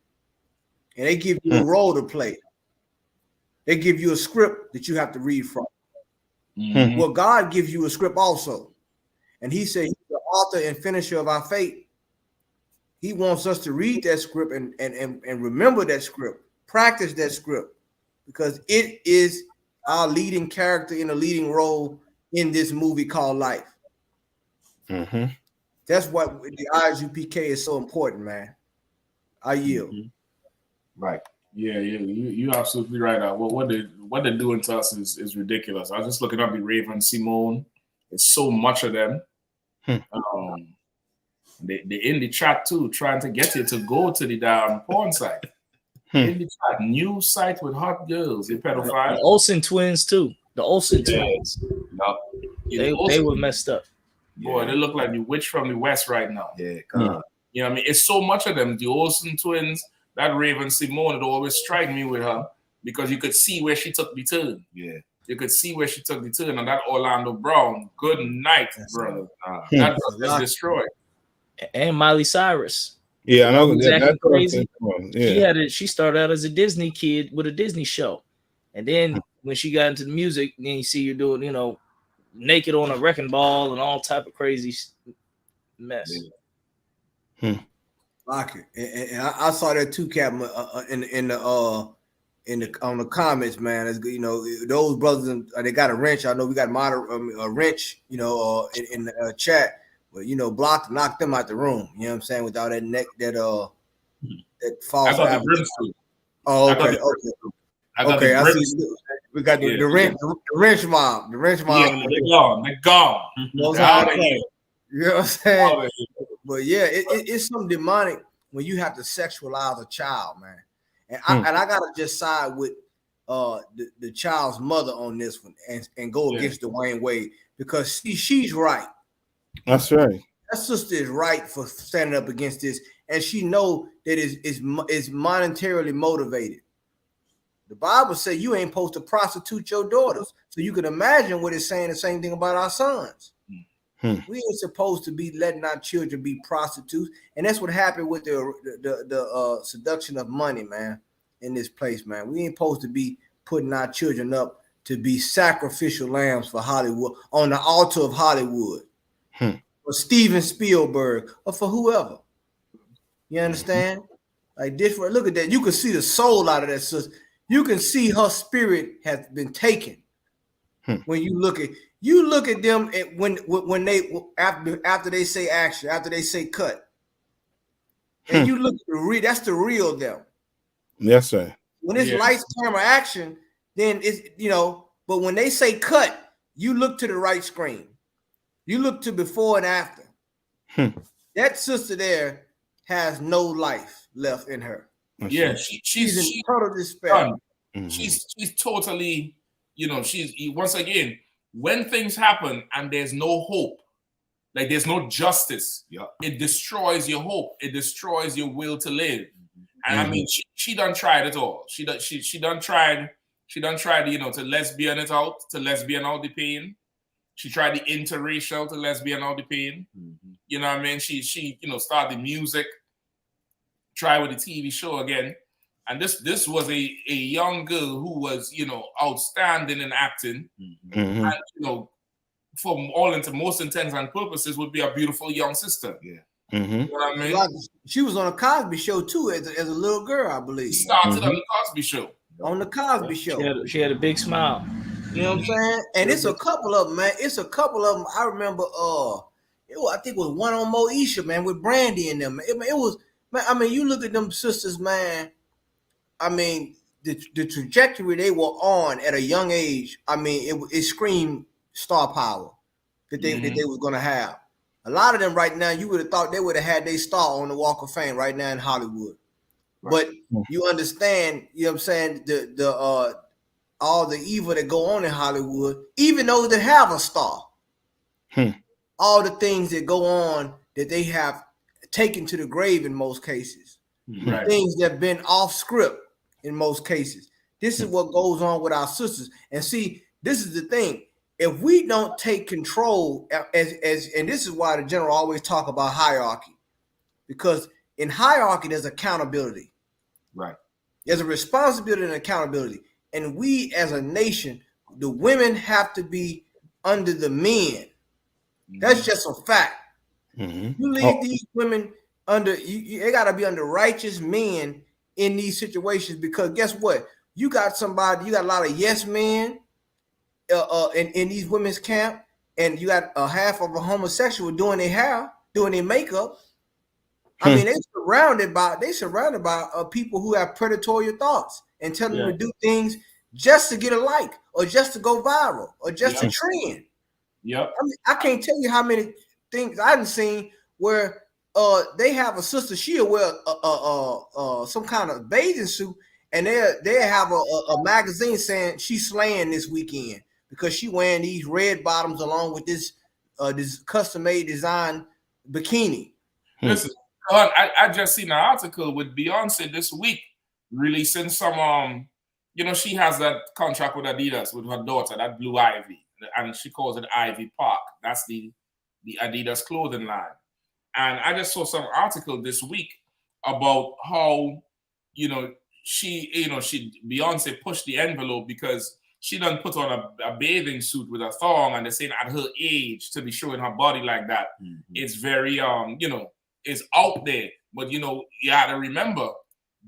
and they give you a role to play. They give you a script that you have to read from. Well, God gives you a script also. And he said he's the author and finisher of our faith. He wants us to read that script and remember that script, practice that script, because it is our leading character in a leading role in this movie called life. That's what the ISUPK is so important, man. I yield. Right. Yeah, you're absolutely right. What they're doing to us is ridiculous. I was just looking up the Raven Simone. There's so much of them. They in the chat too, trying to get you to go to the damn porn site. In the chat, new site with hot girls, the pedophile. The Olsen twins too. The Olsen twins. No. They were messed up. Boy, they look like the witch from the West right now. Yeah, you know what I mean? It's so much of them. The Olsen twins, that Raven Simone, it always strike me with her because you could see where she took the turn. Yeah. You could see where she took the turn. And that Orlando Brown, good night, brother. That was destroyed. And Miley Cyrus. Yeah, I know. Exactly crazy. Yeah. She started out as a Disney kid with a Disney show. And then when she got into the music, then you see you doing, you know, naked on a wrecking ball and all type of crazy mess. Like it. And I saw that too, Captain, on the comments, man. As you know, those brothers, they got a wrench. I know we got a wrench, you know, in the chat. But you know, knock them out the room. You know what I'm saying? Without that neck, that false. Oh, okay. I see. We got the wrench mob. The wrench mob. Yeah, they're gone. They're gone. You know what I'm saying? But yeah, it's some demonic when you have to sexualize a child, man. And I gotta just side with the child's mother on this one and go against Dwyane Wade, because she's right. That's right. That sister is right for standing up against this, and she know that is monetarily motivated. The Bible says you ain't supposed to prostitute your daughters, so you can imagine what it's saying. The same thing about our sons. We ain't supposed to be letting our children be prostitutes, and that's what happened with the seduction of money, man. In this place, man, we ain't supposed to be putting our children up to be sacrificial lambs for Hollywood, on the altar of Hollywood, for Steven Spielberg, or for whoever. You understand? Like different. Look at that. You can see the soul out of that sister. You can see her spirit has been taken. When you look at them when they after they say action, after they say cut, and you look at that's the real them. Yes, sir. When it's lights, camera, action, then it's But when they say cut, you look to the right screen. You look to before and after. That sister there has no life left in her. Yeah, she's in total despair. She's totally, she's once again, when things happen and there's no hope, like there's no justice, it destroys your hope, it destroys your will to live. And I mean, she done tried it all. She done tried, to lesbian it out, to lesbian out the pain. She tried the interracial to lesbian out the pain. You know what I mean? She started the music, try with the TV show again. And this was a young girl who was, outstanding in acting. And, for most intents and purposes, would be a beautiful young sister. Yeah. You know what I mean? She was on a Cosby Show too as a little girl, I believe. She started on the Cosby Show. On the Cosby Show. She had a big smile. You know what I'm saying? And it's a couple of them, man. It's a couple of them. I remember I think it was one on Moesha, man, with Brandy in them. It was, man, I mean, you look at them sisters, man. I mean, the trajectory they were on at a young age, I mean, it screamed star power that they was gonna have. A lot of them right now, you would have thought they would have had their star on the Walk of Fame right now in Hollywood. Right. But you understand, you know what I'm saying, the all the evil that go on in Hollywood, even those that have a star, all the things that go on that they have taken to the grave in most cases, things that have been off script in most cases. This is what goes on with our sisters. And see, this is the thing. If we don't take control, as and this is why the general always talk about hierarchy, because in hierarchy there's accountability. Right. There's a responsibility and accountability. And we as a nation, the women have to be under the men. That's just a fact. You leave these women under, they got to be under righteous men in these situations, because guess what? You got a lot of yes men in these women's camp, and you got a half of a homosexual doing their hair, doing their makeup. I mean, they surrounded by people who have predatory thoughts and telling them to do things just to get a like, or just to go viral, or just to trend. Yep. I mean, I can't tell you how many things I've seen where they have a sister, she'll wear some kind of bathing suit, and they have a magazine saying she's slaying this weekend because she wearing these red bottoms along with this custom made design bikini. Listen, I just seen an article with Beyonce this week releasing some she has that contract with Adidas with her daughter, that Blue Ivy, and she calls it I.S.U.P.K. That's the Adidas clothing line. And I just saw some article this week about how Beyonce pushed the envelope because she done put on a bathing suit with a thong, and they're saying at her age to be showing her body like that, it's very it's out there. But you had to remember,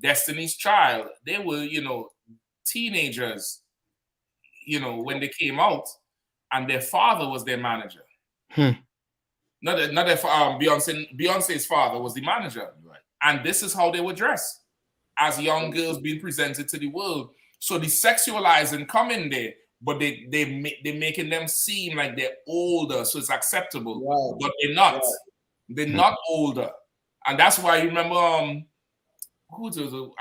Destiny's Child, they were teenagers when they came out, and their father was their manager. Not their Beyonce's father was the manager, right? And this is how they were dressed as young girls being presented to the world. So the sexualizing come in there, but they're making them seem like they're older, so it's acceptable. But they're not. Right. They're not older, and that's why you remember I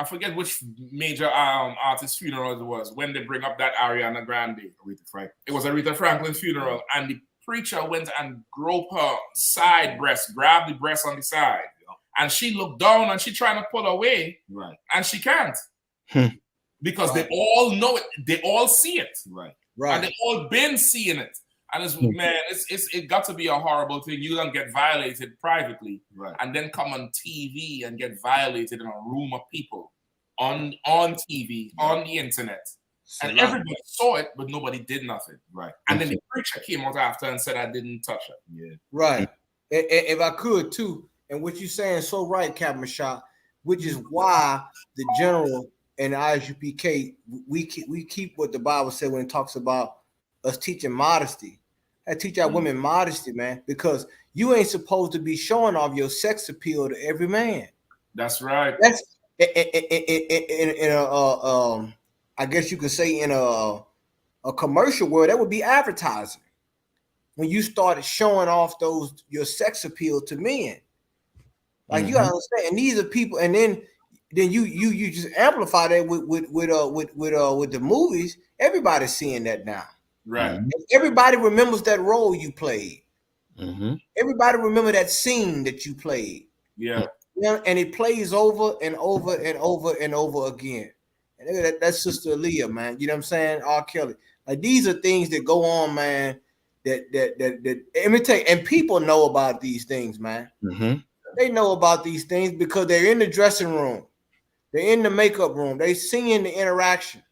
forget which major artist funeral it was when they bring up that Ariana Grande. It was Aretha Franklin's funeral, and the preacher went and groped her side breast, grabbed the breast on the side, and she looked down and she trying to pull away, right? And she can't because they all know it, they all see it, right? And they all been seeing it, and it got to be a horrible thing. You don't get violated privately, right? And then come on TV and get violated in a room of people on TV, on the internet. And everybody saw it, but nobody did nothing. Right. And then the preacher came out after and said, I didn't touch it. Yeah. Right. If I could too, and what you're saying is so right, Captain Mashah. which is why the general and ISUPK, we keep what the Bible said when it talks about us teaching modesty. I teach our women modesty, man, because you ain't supposed to be showing off your sex appeal to every man. That's right. That's in a I guess you could say in a commercial world, that would be advertising. When you started showing off your sex appeal to men, like you gotta understand, and these are people, and then you just amplify that with the movies. Everybody's seeing that now. Right. Everybody remembers that role you played. Everybody remember that scene that you played. Yeah. You know, and it plays over and over and over and over again. And that's Sister Aaliyah, man. You know what I'm saying? R. Kelly. Like these are things that go on, man. That let me tell you, and people know about these things, man. They know about these things because they're in the dressing room, they're in the makeup room, they seeing the interaction.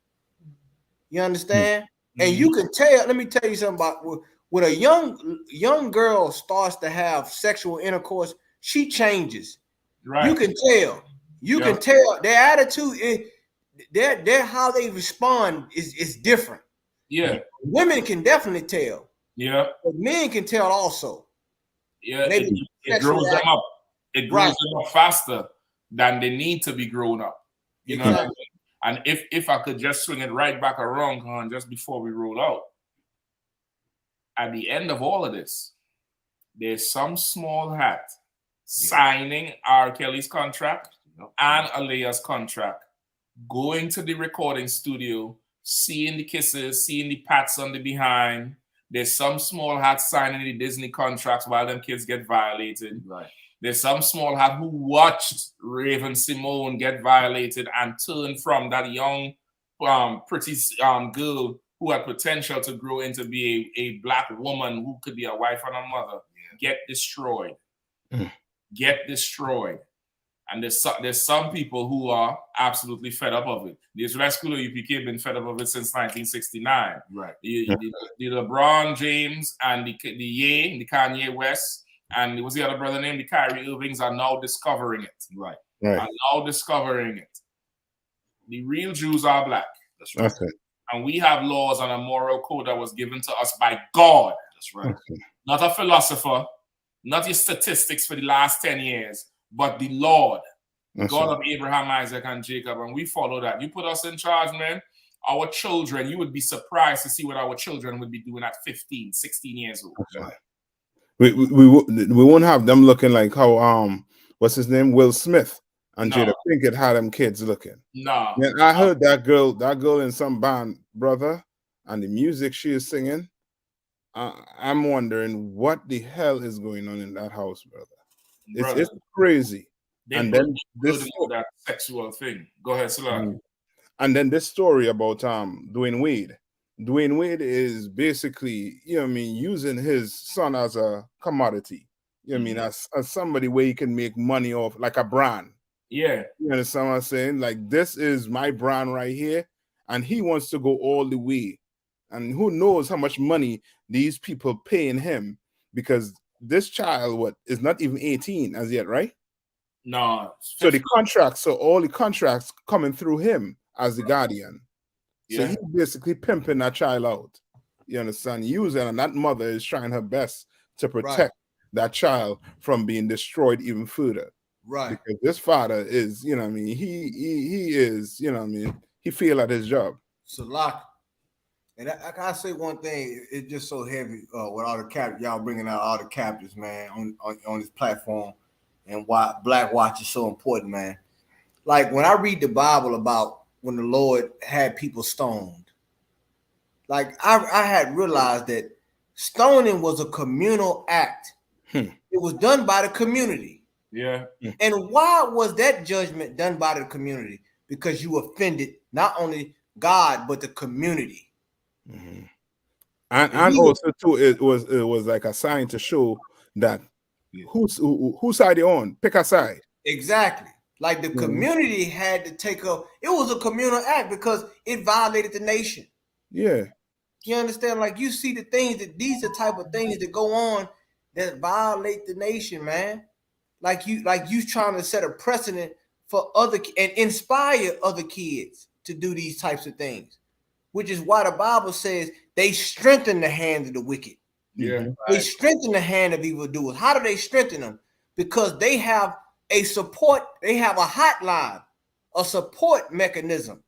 You understand? And you can tell. Let me tell you something about when a young girl starts to have sexual intercourse, she changes. Right. You can tell. You can tell their attitude. Their how they respond is different. Yeah. Women can definitely tell. Yeah. But men can tell also. Yeah. It grows them up. It grows them up faster than they need to be grown up. You know what I mean? And if I could just swing it right back around, Khan, just before we roll out, at the end of all of this, there's some small hat signing R. Kelly's contract and Aaliyah's contract, going to the recording studio, seeing the kisses, seeing the pats on the behind. There's some small hat signing the Disney contracts while them kids get violated. Right. There's some small hat who watched Raven Simone get violated and turned from that young, pretty girl who had potential to grow into be a black woman who could be a wife and a mother, get destroyed. Get destroyed. And there's some people who are absolutely fed up of it. The Israelite school of UPK have been fed up of it since 1969. Right. The LeBron James and the Kanye West, and was the other brother named the Kyrie Irvings are now discovering it. Right. Are now discovering it. The real Jews are black. That's right. Okay. And we have laws and a moral code that was given to us by God. That's right. Okay. Not a philosopher, not your statistics for the last 10 years, but the Lord, God of Abraham, Isaac, and Jacob. And we follow that. You put us in charge, man. Our children, you would be surprised to see what our children would be doing at 15, 16 years old. Okay. We won't have them looking like how what's his name, Will Smith and Jada Pinkett had them kids looking. No, man, I heard that girl in some band, brother, and the music she is singing. I'm wondering what the hell is going on in that house, brother. It's crazy. And then this that sexual thing. Go ahead, Salah. And then this story about Dwyane Wade. Dwyane Wade is basically, you know what I mean, using his son as a commodity. You know what I mean, as somebody where he can make money off, like a brand. Yeah. You understand what I'm saying? Like, this is my brand right here, and he wants to go all the way. And who knows how much money these people paying him, because this child is not even 18 as yet, right? No. So all the contracts coming through him as the guardian. So he's basically pimping that child out. You understand? Using, and that mother is trying her best to protect that child from being destroyed even further. Right. Because this father is, you know what I mean, he is, you know what I mean, he feel at his job. So lock. And I gotta say one thing, it's just so heavy with all the y'all bringing out all the captives, man, on this platform, and why BLACKWATCH is so important, man. Like when I read the Bible about when the Lord had people stoned, like I had realized that stoning was a communal act. It was done by the community. Yeah. And why was that judgment done by the community? Because you offended not only God but the community. And also too, it was like a sign to show that whose side you're on. Pick a side. Exactly. Like the community had to take up. It was a communal act because it violated the nation. Yeah. You understand? Like you see the things these are type of things that go on that violate the nation, man. Like you trying to set a precedent for other and inspire other kids to do these types of things, which is why the Bible says they strengthen the hand of the wicked. Yeah, they strengthen the hand of evildoers. How do they strengthen them? Because they have a support, they have a hotline, a support mechanism.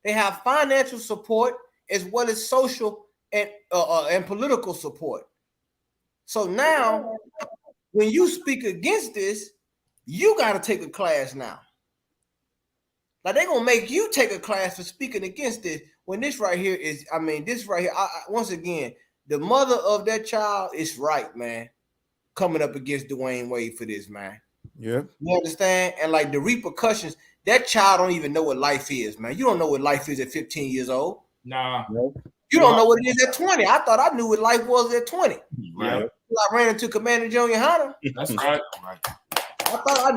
They have financial support as well as social and political support. So now, when you speak against this, you got to take a class now. Like they're gonna make you take a class for speaking against this. When this right here is, I mean, this right here. Once again, the mother of that child is right, man. Coming up against Dwyane Wade for this, man. Yeah, you understand? And like the repercussions, that child don't even know what life is, man. You don't know what life is at 15 years old. Nah. You don't know what it is at 20. I thought I knew what life was at 20. Right. I ran into Commander GEN.YAHANNA. That's right. I thought I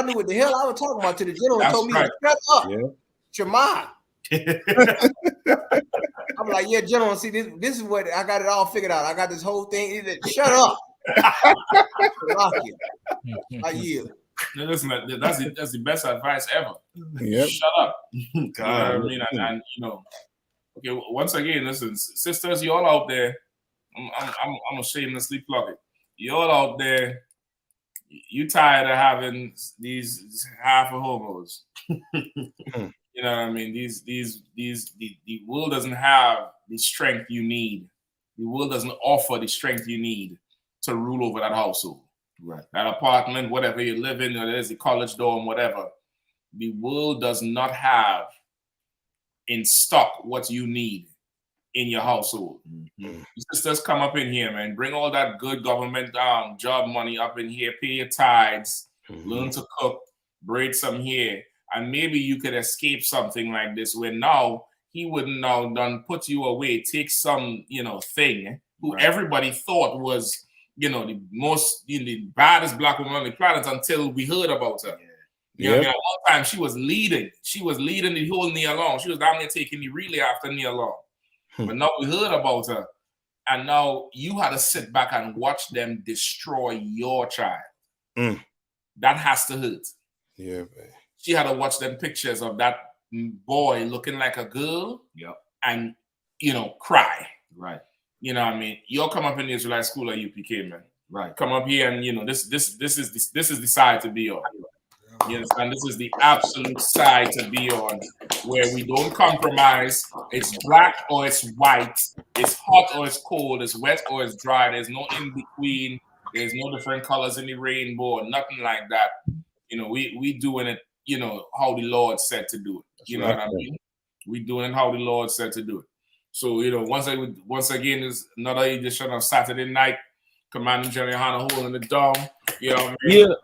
knew what the hell I was talking about. To the gentleman told me to shut up. Shema. I'm like, yeah, gentlemen, see, this is what I got it all figured out. I got this whole thing. Shut up. I yield. Listen, that's the best advice ever. Yep. Shut up. You know what I mean? And you know, okay, once again, listen, sisters, you all out there, I'm gonna shamelessly plug it. You all out there, you tired of having these half of homos. You know what I mean? The world doesn't have the strength you need. The world doesn't offer the strength you need to rule over that household. Right. That apartment, whatever you live in, or there's a college dorm, whatever. The world does not have in stock what you need in your household. Mm-hmm. Sisters, come up in here, man. Bring all that good government job money up in here. Pay your tithes. Mm-hmm. Learn to cook. Braid some hair. And maybe you could escape something like this where now he wouldn't now done put you away, take some, thing who everybody thought was, the most, the baddest black woman on the planet until we heard about her. You know what I mean? At one time she was leading. She was leading the whole Nia Long. She was down there taking the relay after Nia Long. But now we heard about her. And now you had to sit back and watch them destroy your child. That has to hurt. Yeah, man. She had to watch them pictures of that boy looking like a girl and, cry. Right. You know what I mean? You'll come up in the Israelite school at UPK, man. Right. Come up here and, this is the side to be on. You understand? This is the absolute side to be on where we don't compromise. It's black or it's white. It's hot or it's cold. It's wet or it's dry. There's no in between. There's no different colors in the rainbow. Nothing like that. We doing it, how the Lord said to do it. You know what I mean? We doing it how the Lord said to do it. So, once again, is another edition of Saturday Night. Commander GEN.YAHANNA holding it down. You know what I mean? Yeah.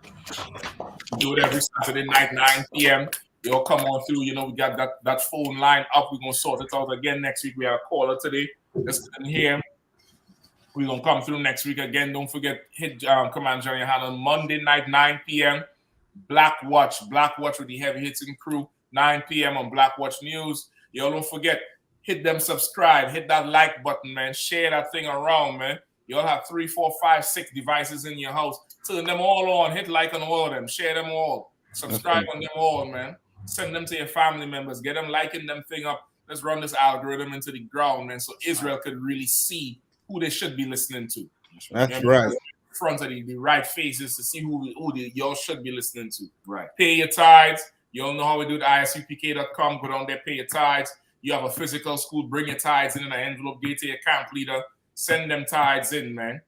Do it every Saturday night, 9 p.m. You'll come on through. We got that phone line up. We're going to sort it out again next week. We have a caller today. Let's hear him. We're going to come through next week again. Don't forget, hit Commander GEN.YAHANNA Monday night, 9 p.m. BLACKWATCH with the heavy hitting crew, 9 p.m. on BLACKWATCH News. Y'all don't forget, hit them subscribe, hit that like button, man. Share that thing around, man. Y'all have 3, 4, 5, 6 devices in your house. Turn them all on. Hit like on all of them. Share them all. Subscribe on them all, man. Send them to your family members. Get them liking them thing up. Let's run this algorithm into the ground, man, so Israel could really see who they should be listening to. That's right. Front of the right faces to see who y'all should be listening to. Right. Pay your tithes. You all know how we do it. ISUPK.com. Go down there, pay your tithes. You have a physical school. Bring your tithes in an envelope. Get to your camp leader. Send them tithes in, man.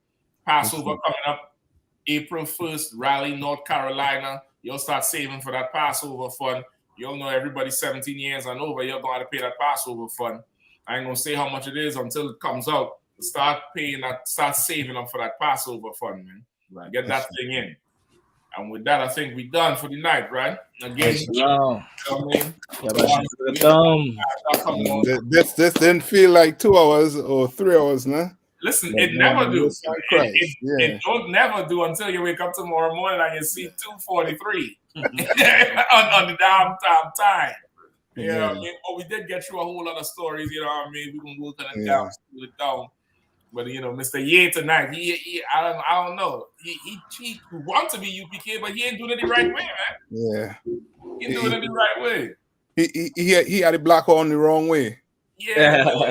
Passover coming up April 1st, Raleigh, North Carolina. You'll start saving for that Passover fund. You'll know everybody 17 years and over, you're going to pay that Passover fund. I ain't going to say how much it is until it comes out. Start paying that, start saving up for that Passover fund, man. Right. Get that thing in. And with that, I think we're done for the night, right? Again, this didn't feel like 2 hours or 3 hours, nah? Listen, it never do. It don't never do until you wake up tomorrow morning and you see 2:43 on the downtime time. You know what I mean? But we did get through a whole lot of stories, you know what I mean? We're going to work on it down, cool it down. But, Mr. Ye tonight, I don't know. He wants to be UPK, but he ain't doing it the right way, man. Yeah. He doing it the right way. He had the black on the wrong way. Yeah. Come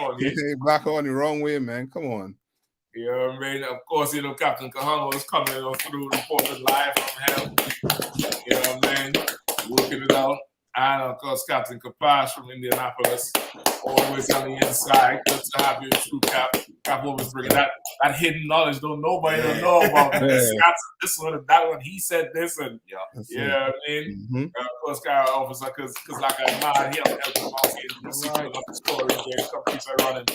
on, man. Black on the wrong way, man. Come on. You know what I mean? Of course, you know, Captain Kahanga was coming through reporting live from hell. You know what I mean? Working it out. And of course, Captain Kapash from Indianapolis, always on the inside. Good to have you, true Cap. Cap always bringing that hidden knowledge. Nobody don't know about this. This one and that one. He said this, and you know what I mean. Of course, Sky officer, because like I man, he helped him out here. The story there, keeps running.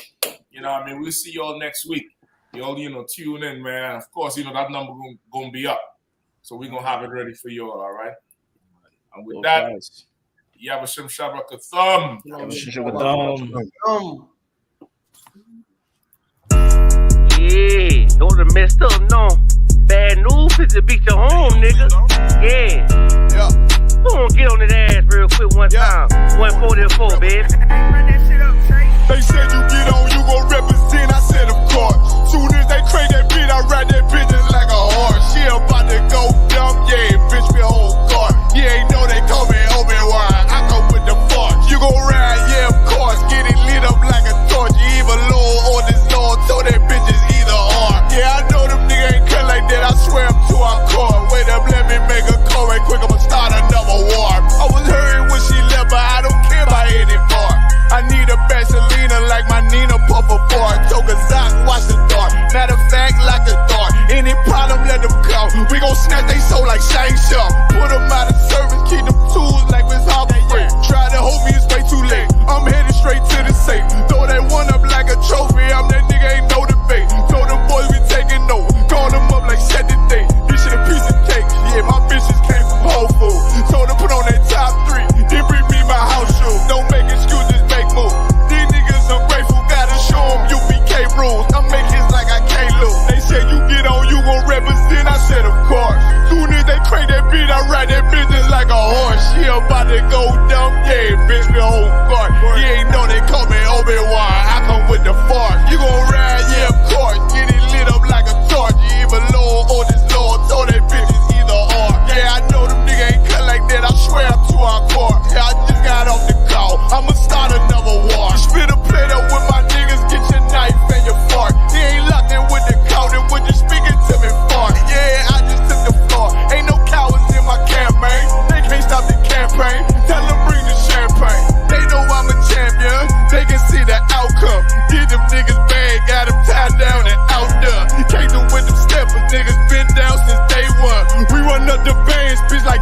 You know what I mean? We'll see y'all next week. Y'all, you know, tune in, man. Of course, you know that number gonna be up, so we're gonna have it ready for y'all. All right. And with that. Yabashim Shabakathum. Yeah, don't have messed up, no. Bad news is to beat your home, nigga. Yeah. Go on, get on that ass real quick one time. 144, baby. They said you get on, you gon' represent. I said, of course. Soon as they crank that beat, I ride that bitch just like a horse. She about to go dumb, yeah, bitch, me a whole car. You ain't know they call me Obi-Wan. I come with the force. You gon' ride, yeah, of course. Get it lit up like a torch. You either low or this low, so that bitch is either or. Yeah, I know them niggas ain't cut like that. I swear I'm to our core. Wait up, let me make a call right quick. I'ma start another war. I was hurting when she left, but I don't care about anymore. I need a Baselina like my Nina Puffer bar. Took a Zoc, watch the dark. Matter of fact, like a dart. Any problem, let them come. We gon' snatch they soul like Shang-Chi. Put them out of service, keep them tools like Miss Hopper Free. Try to hold me, it's way too late. I'm headed straight to the safe. Throw that one up like a trophy. I'm that nigga, ain't no debate. Told them boys we taking over. Call them up like set the date. This shit a piece of cake. Yeah, my bitches came from Whole Foods. Told them put on that top 3. Then bring me my house shoes. Don't make excuses, make moves. These niggas ungrateful, gotta show them U.P.K rules. I'm making like I can't lose. They said you get on, you gon' represent. I said of course. Soon as they crank that beat, I ride that bitch just like a horse. She about to go dumb, yeah, bitch, me a whole car. You ain't know they call me Obi-Wan. I come with the force. You gon' ride, yeah, of course. Get it lit up like a torch. You either low or this low, so that bitch is either or. Yeah, I know them niggas ain't cut like that. I swear I'm to our core. Yeah, I just got off the call. I'ma start another war. Spit a plate up with my niggas, get your knife and your fork. He ain't locked in with the count, and when you speaking to me far. Yeah, I just took the floor. Ain't no cowards in my campaign. They can't stop the campaign. Tell them bring the champagne. They know I'm a champion. They can see the outcome. Get them niggas bad, got them tied down and out there. You can't do with them steppers, niggas been down since day one. We run up the bands, bitch, like